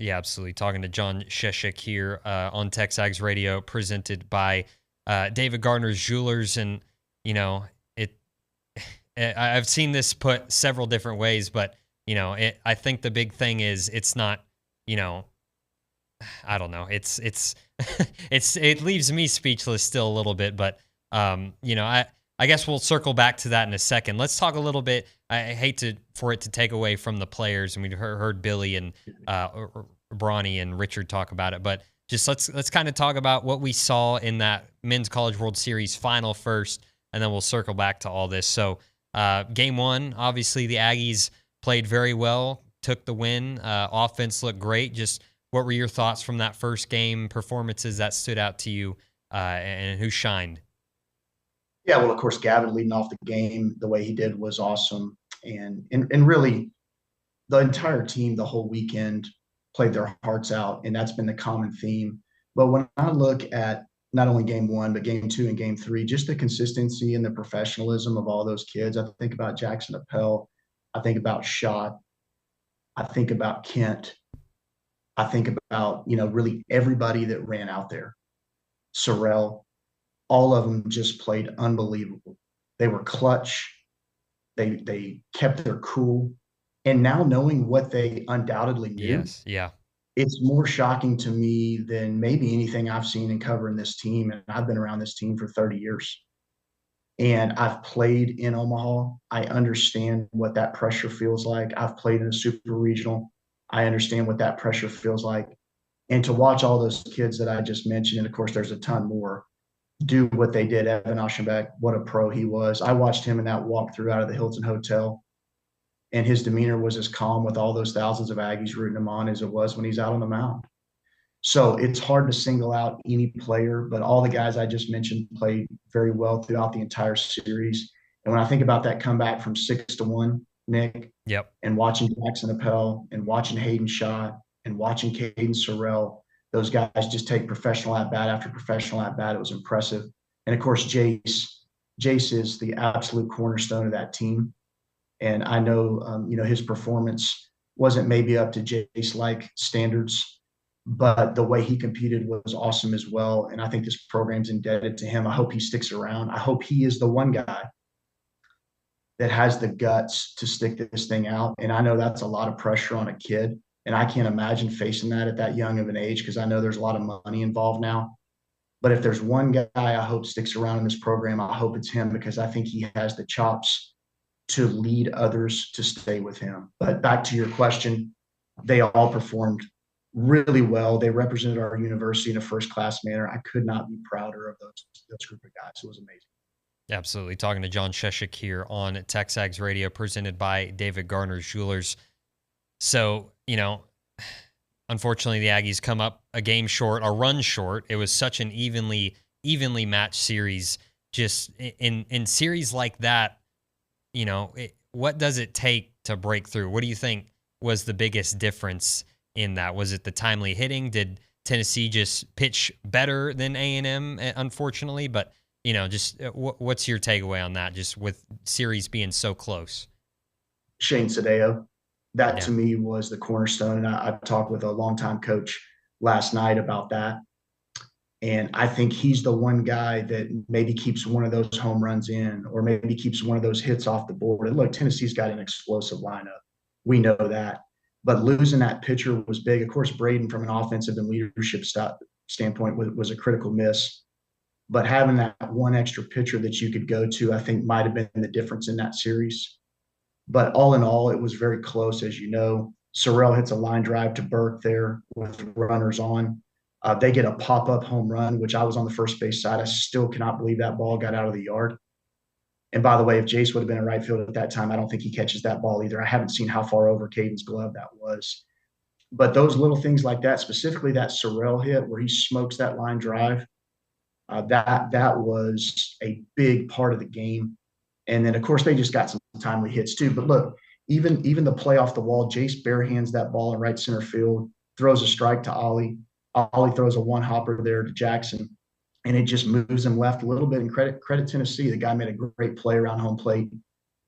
Yeah, absolutely. Talking to John Scheschuk here on TexAgs Radio, presented by David Gardner's Jewelers. And, I've seen this put several different ways, but, I think the big thing is it's not, I don't know. It's it leaves me speechless still a little bit, but, I guess we'll circle back to that in a second. Let's talk a little bit. I hate for it to take away from the players, and we heard Billy and Braunie and Richard talk about it, but just let's kind of talk about what we saw in that Men's College World Series final first, and then we'll circle back to all this. So, game one, obviously the Aggies played very well, took the win. Offense looked great. Just what were your thoughts from that first game, performances that stood out to you, and who shined? Yeah, well, of course, Gavin leading off the game the way he did was awesome. And really, the entire team the whole weekend played their hearts out, and that's been the common theme. But when I look at not only game one, but game two and game three, just the consistency and the professionalism of all those kids. I think about Jackson Appel. I think about Schott. I think about Kent. I think about, really everybody that ran out there. Sorrell. All of them just played unbelievable. They were clutch. They kept their cool. And now knowing what they undoubtedly knew, yes, yeah, it's more shocking to me than maybe anything I've seen in covering this team. And I've been around this team for 30 years. And I've played in Omaha. I understand what that pressure feels like. I've played in a super regional. I understand what that pressure feels like. And to watch all those kids that I just mentioned, and of course there's a ton more, do what they did. Evan Aschenbeck, what a pro he was. I watched him in that walkthrough out of the Hilton Hotel, and his demeanor was as calm with all those thousands of Aggies rooting him on as it was when he's out on the mound. So it's hard to single out any player, but all the guys I just mentioned played very well throughout the entire series. And when I think about that comeback from 6-1, Nick, yep, and watching Jackson Appel and watching Hayden Schott and watching Caden Sorrell, those guys just take professional at-bat after professional at-bat. It was impressive. And, of course, Jace is the absolute cornerstone of that team. And I know, his performance wasn't maybe up to Jace-like standards, but the way he competed was awesome as well. And I think this program's indebted to him. I hope he sticks around. I hope he is the one guy that has the guts to stick this thing out. And I know that's a lot of pressure on a kid. And I can't imagine facing that at that young of an age, because I know there's a lot of money involved now. But if there's one guy I hope sticks around in this program, I hope it's him, because I think he has the chops to lead others to stay with him. But back to your question, they all performed really well. They represented our university in a first-class manner. I could not be prouder of those group of guys. It was amazing. Absolutely. Talking to John Scheschuk here on TexAgs Radio, presented by David Gardner's Jewelers. So, unfortunately, the Aggies come up a game short, a run short. It was such an evenly matched series. Just in series like that, what does it take to break through? What do you think was the biggest difference in that? Was it the timely hitting? Did Tennessee just pitch better than A&M, unfortunately. But, just what's your takeaway on that, just with series being so close? Shane Sadeo, that to me was the cornerstone. And I talked with a longtime coach last night about that. And I think he's the one guy that maybe keeps one of those home runs in, or maybe keeps one of those hits off the board. And look, Tennessee's got an explosive lineup. We know that. But losing that pitcher was big. Of course, Braden, from an offensive and leadership standpoint, was a critical miss. But having that one extra pitcher that you could go to, I think, might have been the difference in that series. But all in all, it was very close, as you know. Sorrell hits a line drive to Burke there with runners on. They get a pop-up home run, which I was on the first base side. I still cannot believe that ball got out of the yard. And by the way, if Jace would have been in right field at that time, I don't think he catches that ball either. I haven't seen how far over Caden's glove that was. But those little things like that, specifically that Sorrell hit where he smokes that line drive, that was a big part of the game. And then, of course, they just got some timely hits too. But look, even the play off the wall, Jace barehands that ball in right center field, throws a strike to Ollie. Ollie throws a one-hopper there to Jackson, and it just moves him left a little bit. And credit Tennessee. The guy made a great play around home plate,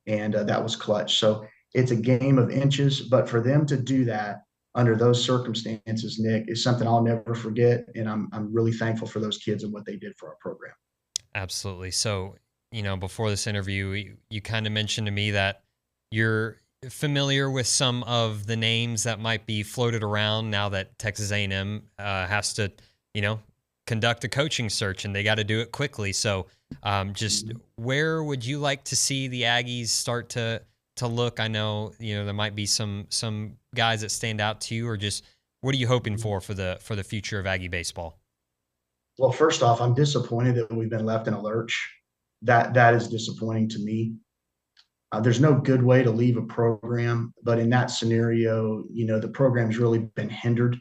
and that was clutch. So it's a game of inches. But for them to do that under those circumstances, Nick, is something I'll never forget. And I'm really thankful for those kids and what they did for our program. Absolutely. So, before this interview, you kind of mentioned to me that you're familiar with some of the names that might be floated around now that Texas A&M has to, conduct a coaching search, and they got to do it quickly. So just where would you like to see the Aggies start to look? I know, there might be some guys that stand out to you, or just what are you hoping for the future of Aggie baseball? Well, first off, I'm disappointed that we've been left in a lurch. That is disappointing to me. There's no good way to leave a program, but in that scenario, the program's really been hindered.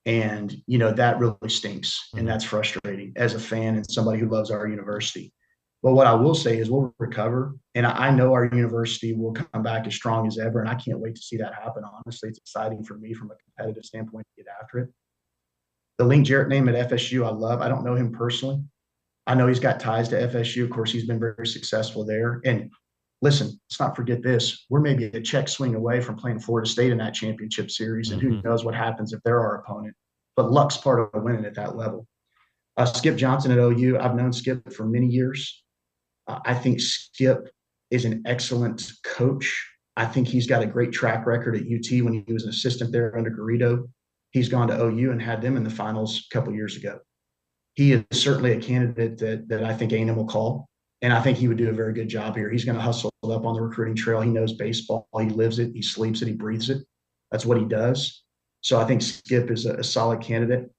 And, that really stinks. And that's frustrating as a fan and somebody who loves our university. But what I will say is we'll recover. And I know our university will come back as strong as ever. And I can't wait to see that happen. Honestly, it's exciting for me from a competitive standpoint to get after it. The Link Jarrett name at FSU, I love. I don't know him personally. I know he's got ties to FSU. Of course, he's been very successful there. And listen, let's not forget this. We're maybe a check swing away from playing Florida State in that championship series, and who knows what happens if they're our opponent. But luck's part of winning at that level. Skip Johnson at OU, I've known Skip for many years. I think Skip is an excellent coach. I think he's got a great track record at UT when he was an assistant there under Garrido. He's gone to OU and had them in the finals a couple years ago. He is certainly a candidate that I think A&M will call. And I think he would do a very good job here. He's going to hustle up on the recruiting trail. He knows baseball. He lives it. He sleeps it. He breathes it. That's what he does. So I think Skip is a solid candidate.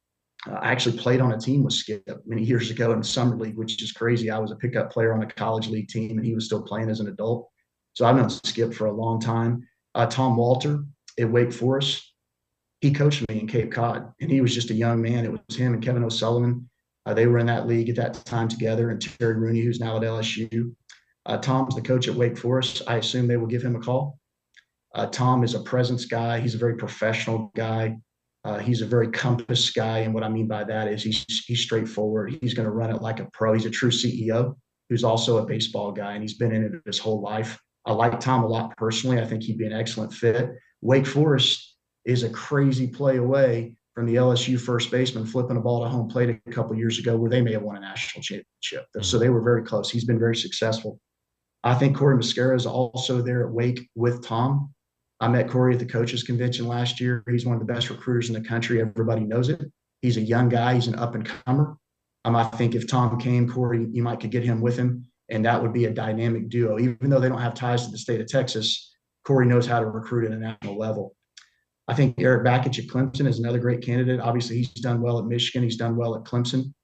I actually played on a team with Skip many years ago in the summer league, which is crazy. I was a pickup player on a college league team, and he was still playing as an adult. So I've known Skip for a long time. Tom Walter at Wake Forest, he coached me in Cape Cod, and he was just a young man. It was him and Kevin O'Sullivan. They were in that league at that time together, and Terry Rooney, who's now at LSU. Tom's the coach at Wake Forest. I assume they will give him a call. Tom is a presence guy. He's a very professional guy. He's a very compass guy, and what I mean by that is he's straightforward. He's going to run it like a pro. He's a true CEO who's also a baseball guy, and he's been in it his whole life. I like Tom a lot personally. I think he'd be an excellent fit. Wake Forest is a crazy play away from the LSU first baseman flipping a ball to home plate a couple of years ago where they may have won a national championship. So they were very close. He's been very successful. I think Corey Mascara is also there at Wake with Tom. I met Corey at the coaches convention last year. He's one of the best recruiters in the country. Everybody knows it. He's a young guy. He's an up-and-comer. I think if Tom came, Corey, you might could get him with him, and that would be a dynamic duo. Even though they don't have ties to the state of Texas, Corey knows how to recruit at a national level. I think Eric Bakich at Clemson is another great candidate. Obviously, he's done well at Michigan. He's done well at Clemson.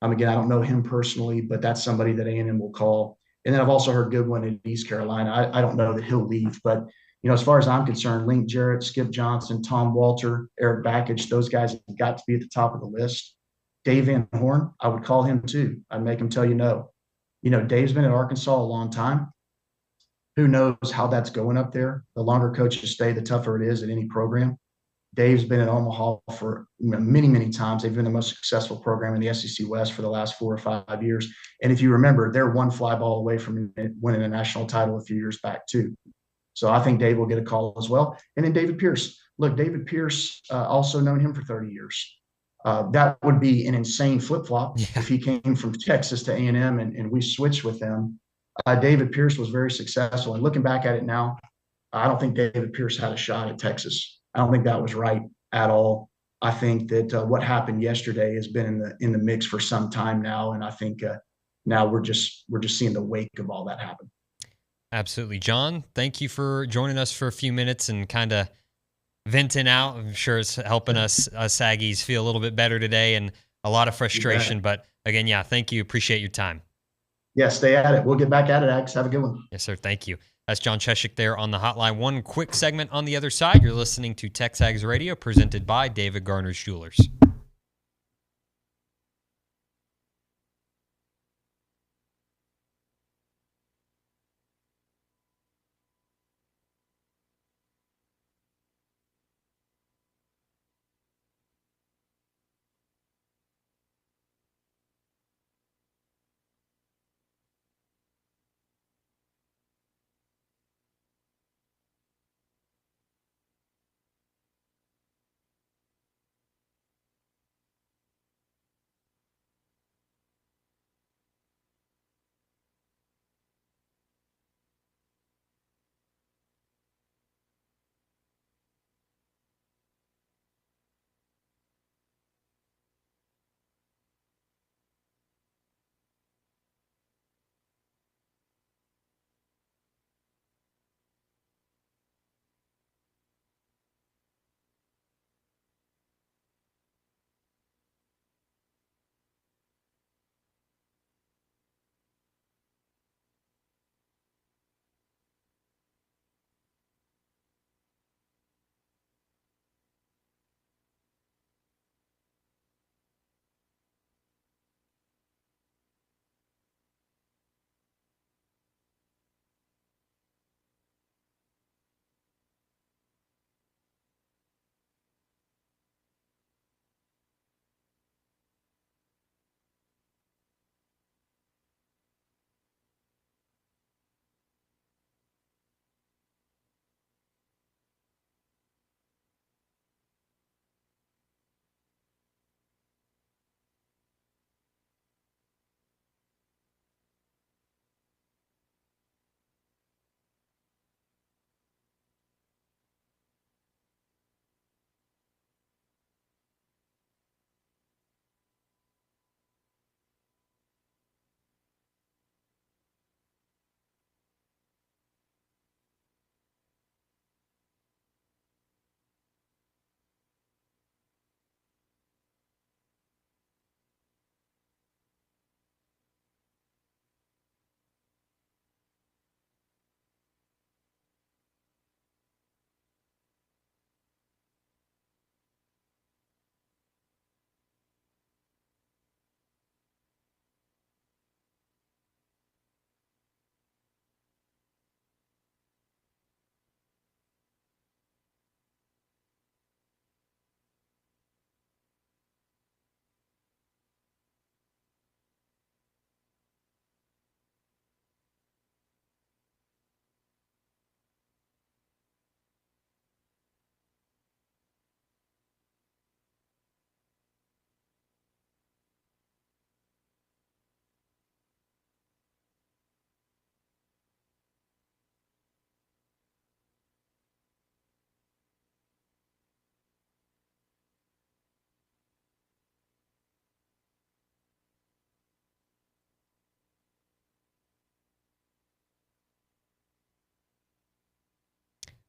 Again, I don't know him personally, but that's somebody that A&M will call. And then I've also heard good one in East Carolina. I don't know that he'll leave, but as far as I'm concerned, Link Jarrett, Skip Johnson, Tom Walter, Eric Bakich, those guys have got to be at the top of the list. Dave Van Horn, I would call him too. I'd make him tell you no. Dave's been at Arkansas a long time. Who knows how that's going up there? The longer coaches stay, the tougher it is at any program. Dave's been in Omaha for many, many times. They've been the most successful program in the SEC West for the last 4 or 5 years. And if you remember, they're one fly ball away from winning a national title a few years back too. So I think Dave will get a call as well. And then David Pierce. Look, David Pierce, also known him for 30 years. That would be an insane flip-flop if he came from Texas to A&M and we switched with them. David Pierce was very successful. And looking back at it now, I don't think David Pierce had a shot at Texas. I don't think that was right at all. I think that what happened yesterday has been in the mix for some time now, and I think now we're just seeing the wake of all that happen. Absolutely. John, thank you for joining us for a few minutes and kind of venting out. I'm sure it's helping us Aggies feel a little bit better today and a lot of frustration. But again, yeah, thank you. Appreciate your time. Yeah, stay at it. We'll get back at it, Ags. Have a good one. Yes, sir. Thank you. That's John Scheschuk there on the hotline. One quick segment on the other side. You're listening to TexAgs Radio, presented by David Garner's Jewelers.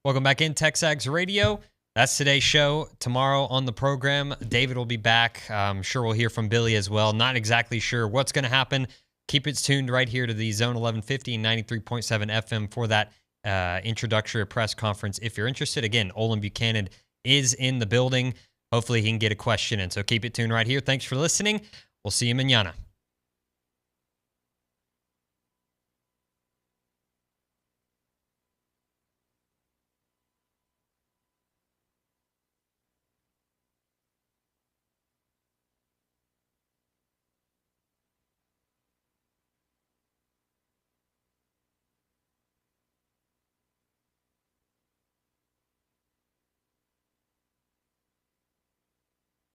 Welcome back in TexAgs Radio. That's today's show. Tomorrow on the program, David will be back. I'm sure we'll hear from Billy as well. Not exactly sure what's going to happen. Keep it tuned right here to the Zone 1150 and 93.7 FM for that introductory press conference. If you're interested, again, Olin Buchanan is in the building. Hopefully he can get a question in. So keep it tuned right here. Thanks for listening. We'll see you mañana.